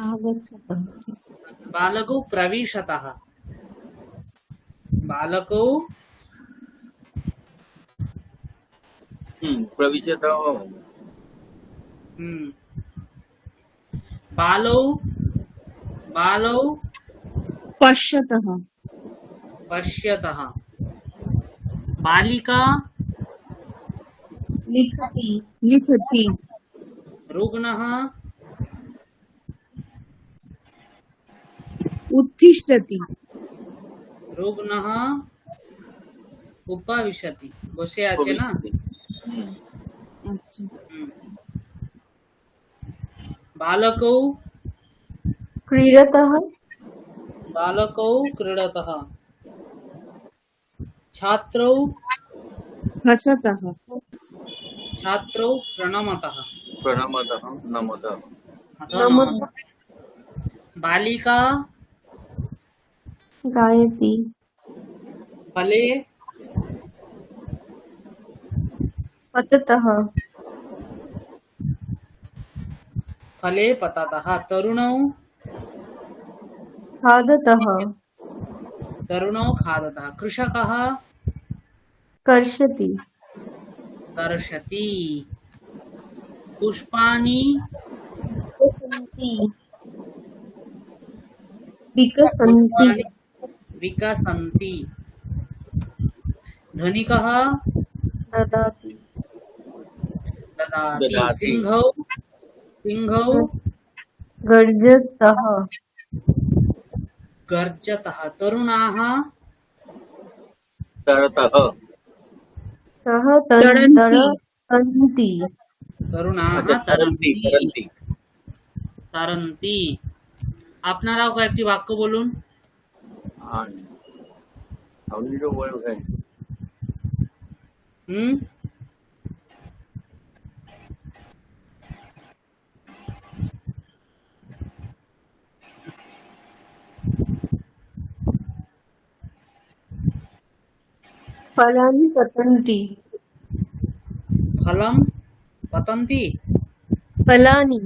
Speaker 4: आगच्छतः
Speaker 1: बालकौ प्रविशतः बालकौ
Speaker 2: प्रविशतः
Speaker 1: हम्म, बालौ बालौ
Speaker 5: पश्यतः
Speaker 1: पश्यतः बालिका
Speaker 4: लिखति
Speaker 5: लिखति
Speaker 1: रुग्णः
Speaker 5: उत्तिष्ठति
Speaker 1: रुग्णः उपविशति বসে আছে না
Speaker 5: अच्छा
Speaker 1: হুম। बालकौ
Speaker 4: क्रीडतः
Speaker 1: बालकौ क्रीडतः छात्रौ
Speaker 5: हसतः
Speaker 1: छात्रौ प्रणमतः
Speaker 2: प्रणमतः नमतः
Speaker 1: अथवा नमः। बालिका
Speaker 4: गायति
Speaker 1: फले
Speaker 4: पततः
Speaker 1: फले पततः तरुणौ
Speaker 4: खादतः
Speaker 1: तरुणौ खादतः कृषकः
Speaker 4: कर्षति
Speaker 1: कर्षति पुष्पाणि
Speaker 4: विकसन्ति विकसन्ति
Speaker 1: पुष्पाणि विकसन्ति धनिकः
Speaker 4: ददाति
Speaker 1: ददाति
Speaker 2: ददाति।
Speaker 1: सिंहौ सिंहौ
Speaker 4: गर्जतः
Speaker 1: गर्जतः तरुणाः
Speaker 2: तरतः
Speaker 4: सः
Speaker 5: तरन्ति।
Speaker 4: तरन्ति
Speaker 1: तरुणाः
Speaker 2: अच्छा, तरन्ति
Speaker 1: तरन्ति
Speaker 2: तरन्ति
Speaker 1: तरन्ति আপনারাও কয়েকটি বাক্য বলুন
Speaker 2: and how did you word that?
Speaker 1: হুম
Speaker 4: फलानि पतन्ति
Speaker 1: फलं पतन्ति
Speaker 4: फलानि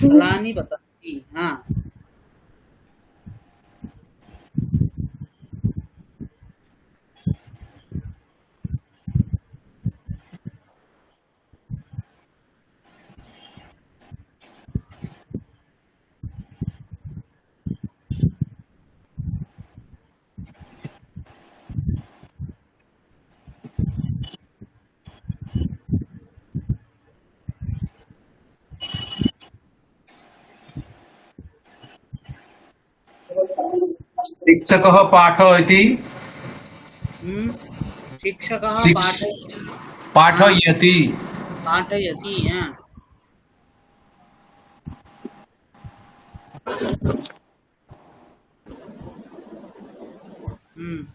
Speaker 1: फलानि पतन्ति हाँ
Speaker 3: शिक्षकः पाठयति
Speaker 1: शिक्षकः
Speaker 3: पाठयति
Speaker 1: पाठयति हाँ हम्म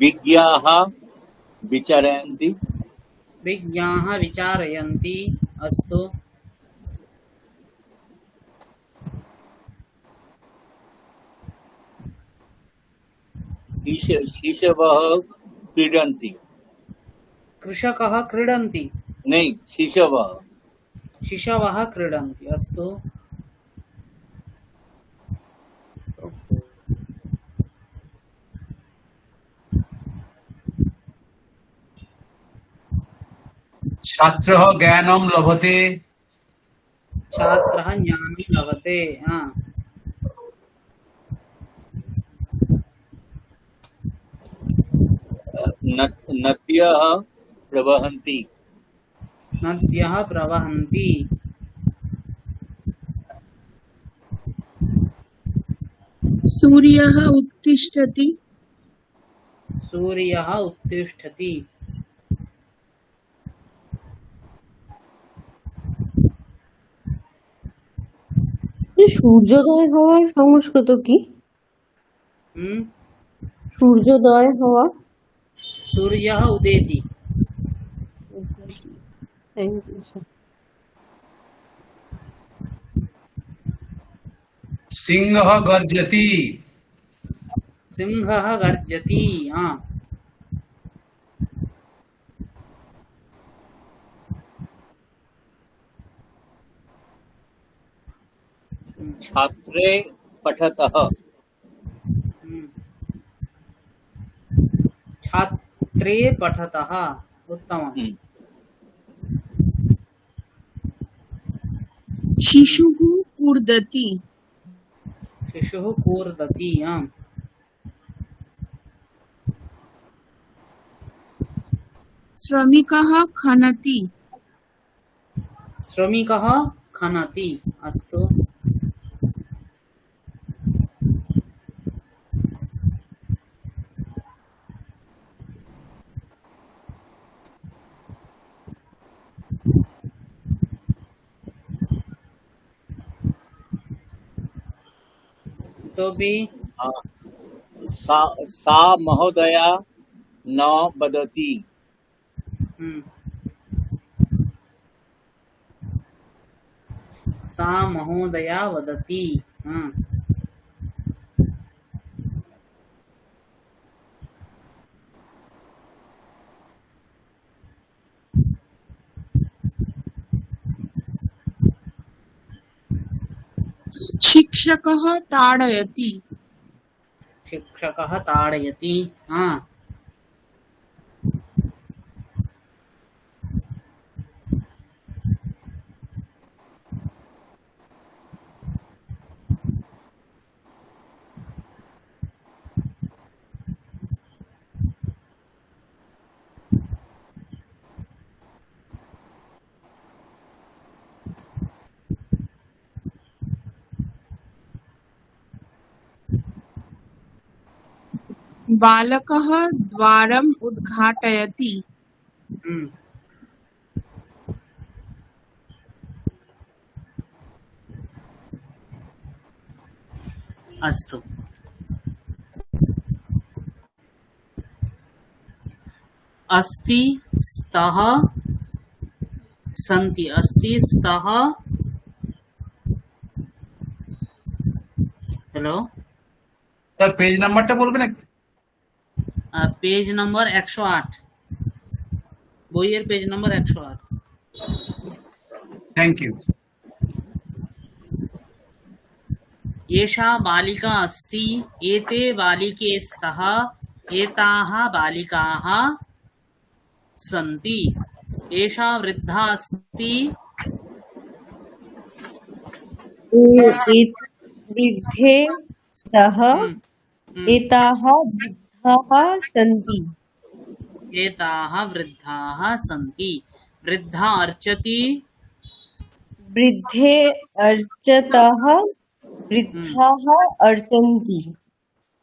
Speaker 2: विज्ञाः विचारयन्ति
Speaker 1: विज्ञाः विचारयन्ति अस्तु
Speaker 2: शिशवः क्रीडन्ति
Speaker 1: कृषकः क्रीडन्ति
Speaker 2: नहीं शिशवः
Speaker 1: शिशवः क्रीडन्ति अस्तु
Speaker 3: छात्रः ज्ञानं लभते
Speaker 1: छात्रः ज्ञानं लभते हाँ
Speaker 2: नद्यः प्रवहन्ति
Speaker 1: नद्यः प्रवहन्ति
Speaker 5: सूर्यः उत्तिष्ठति
Speaker 1: सूर्यः उत्तिष्ठति
Speaker 4: সূর্যোদয় হওয়ার সংস্কৃত কি
Speaker 1: हम्म
Speaker 4: সূর্যোদয় হওয়া
Speaker 1: सूर्यः उदेति
Speaker 4: Thank you, sir.
Speaker 3: सिंहः गर्जति
Speaker 1: सिंहः गर्जति हाँ
Speaker 2: छात्रे पठतः।
Speaker 1: छात्रे पठतः उत्तमम्।
Speaker 5: शिशुः कूर्दति।
Speaker 1: शिशुः कूर्दति। आम्।
Speaker 5: श्रमिकः खनति।
Speaker 1: श्रमिकः खनति। अस्तु। तो भी
Speaker 2: सा महोदया न वदति।
Speaker 1: सा महोदया वदति।
Speaker 5: शिक्षकः ताडयति।
Speaker 1: शिक्षकः ताडयति।
Speaker 5: बालकः द्वारम् उद्घाटयति।
Speaker 1: अस्तु। अस्ति स्तः सन्ति। अस्ति स्तः। हेलो
Speaker 3: স্যার পেজ নাম্বারটা বলবেন একটু?
Speaker 1: পেজ নম্বর 108, বইয়ের পেজ নম্বর 108।
Speaker 3: Thank you.
Speaker 1: एषा बालिका अस्ति। एते बालिके स्तः। एताः बालिकाः सन्ति। एषा वृद्धा अस्ति।
Speaker 4: वृद्धे स्तः। एताः वृद्धाः सन्ति।
Speaker 1: एताः वृद्धाः सन्ति। वृद्धा अर्चति।
Speaker 4: वृद्धे अर्चतः। वृद्धाः अर्चन्ति।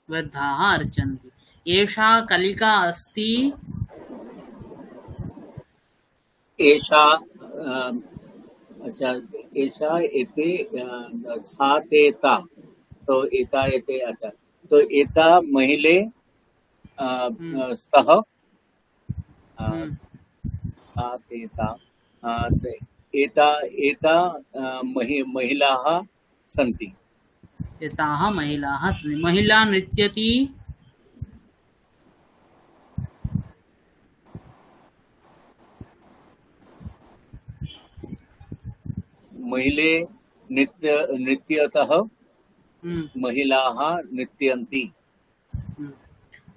Speaker 1: वृद्धाः अर्चन्ति। एषा कलिका अस्ति।
Speaker 2: एषा अच्छा एषा एते सातेता। तो एता एते अच्छा तो एता महिले स्तः। सातेता एता एता महिलाः सन्ति।
Speaker 1: एताः महिलाः सन्ति। महिला नृत्यति।
Speaker 2: महिले नृत्यतः महिलाः नृत्यन्ति।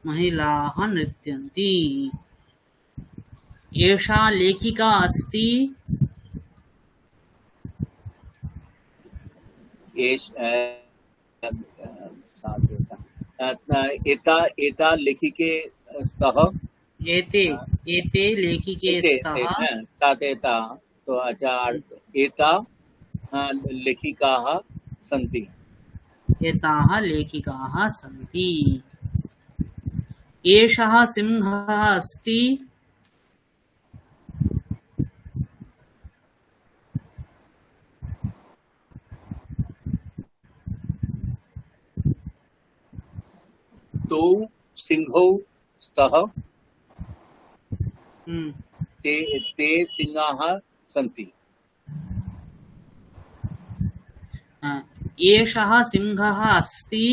Speaker 1: महिलाः नृत्यन्ति। एषा लेखिका अस्ति।
Speaker 2: एता एता लेखिके स्तः।
Speaker 1: एते एते लेखिके स्तः।
Speaker 2: सातेता तो अच्छा एता लेखिकाः सन्ति।
Speaker 1: एताः लेखिकाः सन्ति। एषः सिंहः अस्ति।
Speaker 2: तौ सिंहौ स्तः। ते सिंहाः सन्ति।
Speaker 1: एषः सिंहः अस्ति।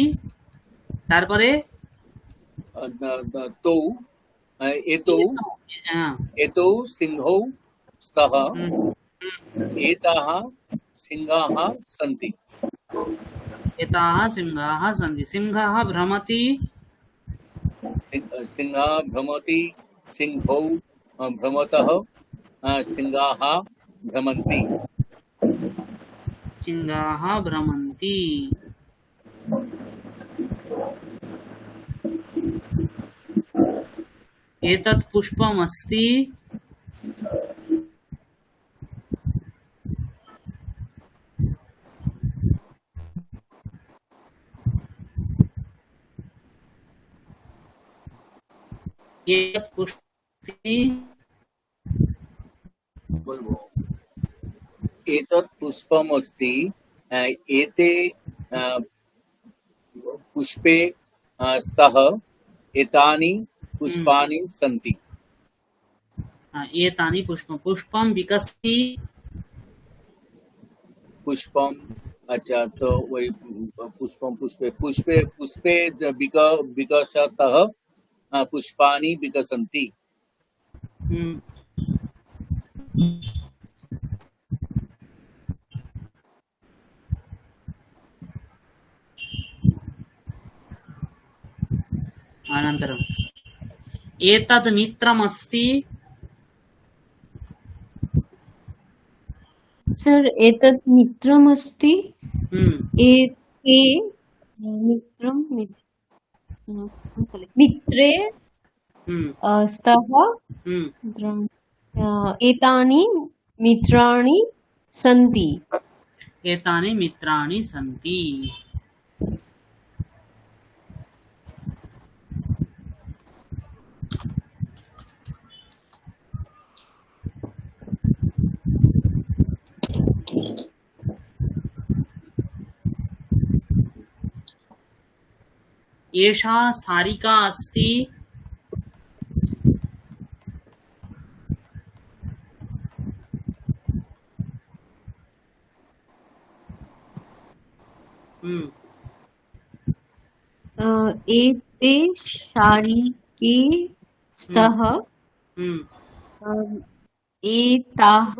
Speaker 1: तारपरे
Speaker 2: तौ एतौ सिंहौ स्तः। एताः सिंहाः सन्ति।
Speaker 1: एताः सिंहाः सन्ति सिंहः भ्रमति
Speaker 2: सिंहः भ्रमति सिंहौ भ्रमतः सिंहाः भ्रमन्ति
Speaker 1: सिंहाः भ्रमन्ति एतत् पुष्पमस्ति एतत् पुष्पमस्ति
Speaker 2: एतत् पुष्पमस्ति एते पुष्पे स्तः एतानि पुष्पाणि सन्ति
Speaker 1: एतानि पुष्पं विकसति
Speaker 2: पुष्पम अच्छा तो वही पुष्पम पुष्पे पुष्पे पुष्पे विकसतः पुष्पाणि विकसन्ति
Speaker 1: हम्म, अनन्तरम् एतद् मित्रमस्ति
Speaker 4: सर एतत् मित्रमस्ति
Speaker 1: हम्म,
Speaker 4: एते मित्रं मित्रे स्तः मित्रं, एतानि मित्राणि सन्ति
Speaker 1: एतानि मित्राणि सन्ति एषा सारिका अस्ति
Speaker 4: एते शारिके स्तः एताः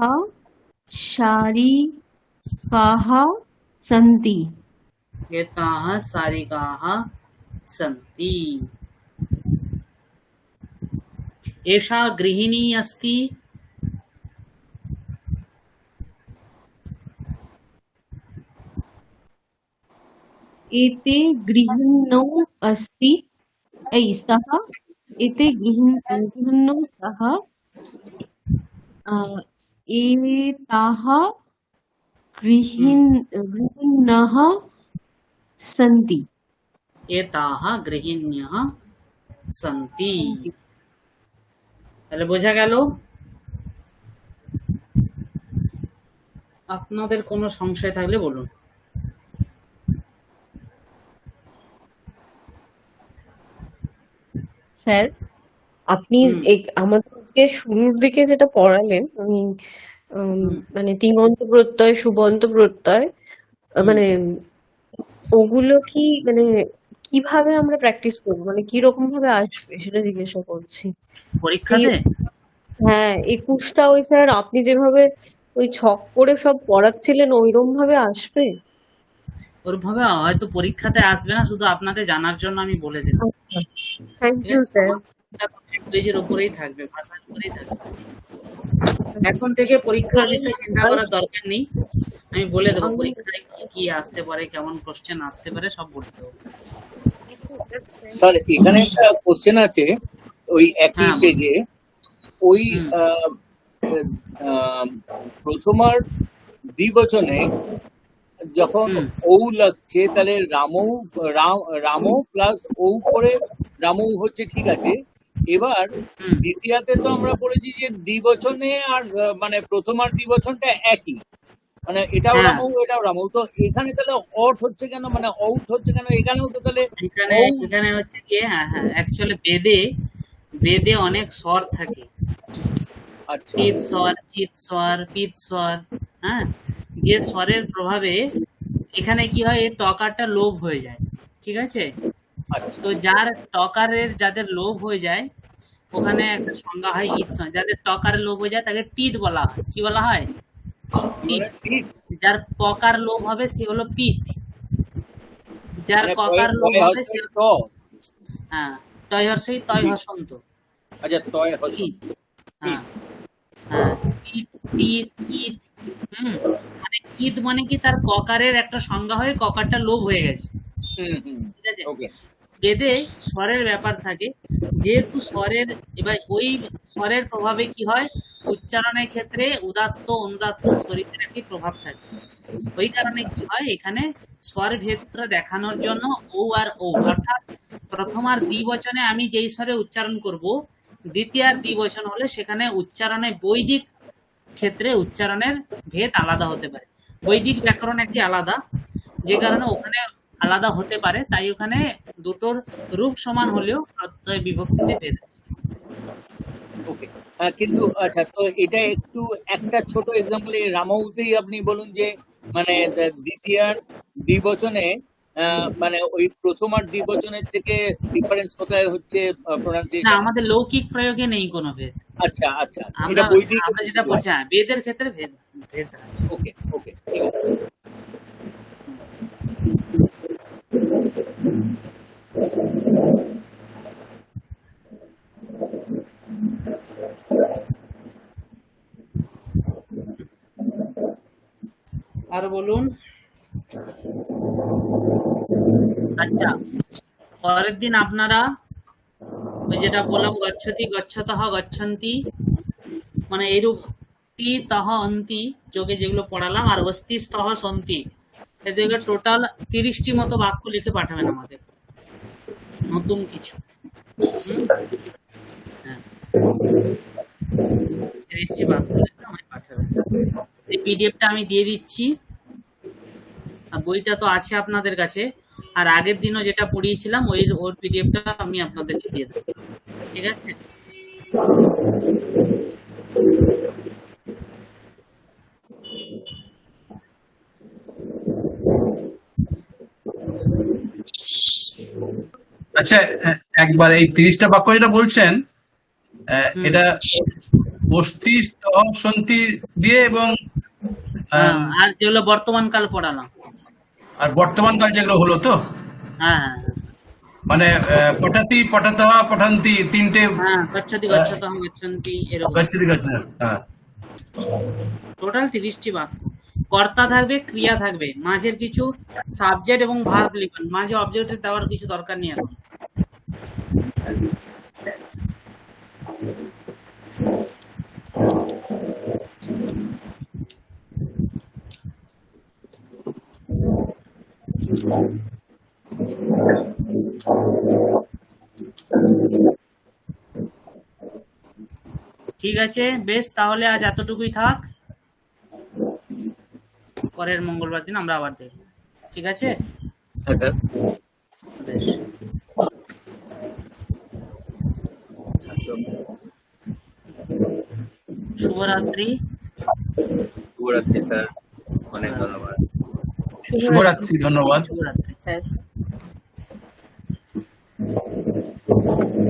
Speaker 4: शारिकाः सन्ति
Speaker 1: एताः सारिकाः सन्ति एषा गृहिणी अस्ति
Speaker 4: एते गृहिणौ अस्ति स्तः एते गृहिणौ स्तः एताः गृहिण्यः सन्ति
Speaker 1: एताः गृहिण्यः सन्ति তাহলে বোঝা গেল আপনাদের কোনো সংশয় থাকলে বলুন
Speaker 4: স্যার আপনি আমাদেরকে শুরুর দিকে যেটা পড়ালেন আমি মানে তিঙন্ত প্রত্যয় সুবন্ত প্রত্যয় মানে ওগুলো কি মানে কিভাবে আমরা প্র্যাকটিস করবো মানে কি রকম ভাবে আসবে সেটা জিজ্ঞাসা করছি
Speaker 1: পরীক্ষাতে
Speaker 4: হ্যাঁ 21টা ওই স্যার আপনি যেভাবে ওই ছক করে সব পড়াচ্ছিলেন ওইরকম ভাবে আসবে
Speaker 1: ওরভাবে হয়তো পরীক্ষাতে আসবে না শুধু আপনাদের জানার জন্য আমি বলে দিলাম
Speaker 4: থ্যাংক ইউ স্যার
Speaker 1: ল্যাঙ্গুয়েজের উপরেই থাকবে ভাষার উপরেই থাকবে এখন থেকে পরীক্ষার বিষয়ে চিন্তা করার দরকার নেই আমি বলে দেবো পরীক্ষায় কি কি আসতে পারে কেমন কোশ্চেন আসতে পারে সব বলে দেবো
Speaker 2: স্যার এখানে একটা কোশ্চেন আছে ওই একই
Speaker 1: হ্যাঁ,
Speaker 2: পেজে ওই প্রথমার দ্বিবচনে যখন ঔ লাগছে তাহলে রামও প্লাস ঔ করে রামৌ হচ্ছে ঠিক আছে এবার দ্বিতীয়াতে তো আমরা পড়েছি যে দ্বিবচনে আর মানে প্রথমার দ্বিবচনটা একই মানে এটাও
Speaker 1: হ্যাঁ।
Speaker 2: রামৌ তো এখানে তাহলে অট হচ্ছে কেন মানে আউট হচ্ছে কেন এখানেও তো তাহলে
Speaker 1: এখানে হচ্ছে কি হ্যাঁ অ্যাকচুয়ালি বেদে অনেক স্বর থাকে
Speaker 2: আচ্ছা
Speaker 1: চিৎ স্বর চিৎ স্বর পিত স্বর হ্যাঁ যে স্বরের প্রভাবে এখানে কি হয় এই টকারটা লোভ হয়ে যায় ঠিক আছে
Speaker 2: আচ্ছা
Speaker 1: তো যাদের লোভ হয়ে যায় ওখানে একটা সংজ্ঞা হয় ইৎ স্বর যাদের টকারের লোভ হয়ে যায় তাকে টিত বলা হয় কি বলা হয় টিত
Speaker 2: ঠিক
Speaker 1: যার পকার লোভ হবে সে হলো পিত যার
Speaker 2: মানে
Speaker 1: ককার লোভ
Speaker 2: তয়
Speaker 1: হবে
Speaker 2: হস্যই
Speaker 1: সে,
Speaker 2: ত।
Speaker 1: হ্যাঁ, টয় হর্ষই তয় হসন্ত।
Speaker 2: আচ্ছা, তয় হস্য।
Speaker 1: ঈদ, হ্যাঁ হ্যাঁ, ঈদ, ঈদ, ঈদ, হুম, মানে ঈদ মানে কি তার ককারের একটা সংজ্ঞা হয়ে ককারটা লোভ হয়ে গেছে,
Speaker 2: হুম।
Speaker 1: ঠিক আছে।
Speaker 2: ওকে।
Speaker 1: বেদে স্বরের ব্যাপার থাকে, যেহেতু স্বরের, এবার ওই স্বরের প্রভাবে কি হয়, উচ্চারণের ক্ষেত্রে উদাত্ত অনুদাত্ত স্বরিতের একটি প্রভাব থাকে। ওই কারণে কি হয়, এখানে স্বর ভেদটা দেখানোর জন্য ও আর ও, অর্থাৎ প্রথম আর দ্বিবচনে আমি যেই স্বরে উচ্চারণ করব, দ্বিতীয় আর দ্বিবচন হলে সেখানে উচ্চারণে বৈদিক ক্ষেত্রে উচ্চারণের ভেদ আলাদা হতে পারে। বৈদিক ব্যাকরণ একটি আলাদা, যে কারণে ওখানে আলাদা হতে পারে, তাই ওখানে দুটোর রূপ সমান হলেও প্রত্যয় বিভক্তিতে ভেদ আছে।
Speaker 2: ওকে। কিন্তু আচ্ছা, তো এটা একটু একটা ছোট এক্সাম্পল রামৌতেই আপনি বলুন যে মানে দ্বিতীয়ার দ্বিবচনে মানে ওই প্রথম আর দ্বিবচনের থেকে ডিফারেন্স কোথায় হচ্ছে
Speaker 1: না,
Speaker 2: প্রোনাউন্সিয়েশন?
Speaker 1: আমাদের লৌকিক প্রয়োগে নেই কোনো ভেদ।
Speaker 2: আচ্ছা আচ্ছা,
Speaker 1: আমরা
Speaker 2: এটা বৈদিক।
Speaker 1: আমরা যেটা বলছি, হ্যাঁ, বেদের ক্ষেত্রে ভেদ ভেদ আছে।
Speaker 2: ওকে ওকে, ঠিক আছে।
Speaker 1: আর বলুন। আচ্ছা, পরের দিন আপনারা ওই যেটা বললাম, গচ্ছতি গচ্ছতঃ গচ্ছন্তি, মানে এইরূপ তি তহ অন্তি যোগে যেগুলো পড়ালাম, আর অস্তি স্তহ সন্তি, এদিকে টোটাল 30টি মতো বাক্য লিখে পাঠাবেন আমাদের, নতুন কিছু। হ্যাঁ, 30টি বাক্য লিখে আমায় পাঠাবেন। এই পিডিএফটা আমি দিয়ে দিচ্ছি, আর বইটা তো আছে আপনাদের কাছে, আর আগের দিনও যেটা পড়িয়েছিলাম ওর পিডিএফটা আমি আপনাদেরকে দিয়ে দেবো, ঠিক আছে।
Speaker 3: আচ্ছা, একবার এই 30টা বাক্য যেটা বলছেন, এটা অস্থি স্তহ সন্ধি দিয়ে এবং
Speaker 1: আর যেগুলো বর্তমান কাল পড়ালাম,
Speaker 3: আর বর্তমান কাল যেগুলো হলো, তো
Speaker 1: হ্যাঁ হ্যাঁ
Speaker 3: মানে পঠাতি পঠাতহ পঠান্তি তিনটে
Speaker 1: হ্যাঁ, গচ্ছতি গচ্ছতঃ গচ্ছন্তি, এরকম
Speaker 3: গচ্ছতি গচ্ছতি, হ্যাঁ।
Speaker 1: টোটাল 30টি বাক্য। কর্তা থাকবে, ক্রিয়া থাকবে, মাঝের কিছু সাবজেক্ট এবং ভার্ব লিখবেন, মাঝে অবজেক্ট দেওয়ার কিছু দরকার নেই এখন। ঠিক আছে, বেশ, তাহলে আজ এতটুকুই থাক, পরের মঙ্গলবার দিন আমরা আবার দেখব, ঠিক আছে।
Speaker 2: হ্যাঁ স্যার।
Speaker 1: বেশ, শুভরাত্রি।
Speaker 2: শুভরাত্রি স্যার, অনেক ধন্যবাদ।
Speaker 3: শুভরাত্রি, ধন্যবাদ।
Speaker 1: শুভরাত্রি।
Speaker 4: স্যার।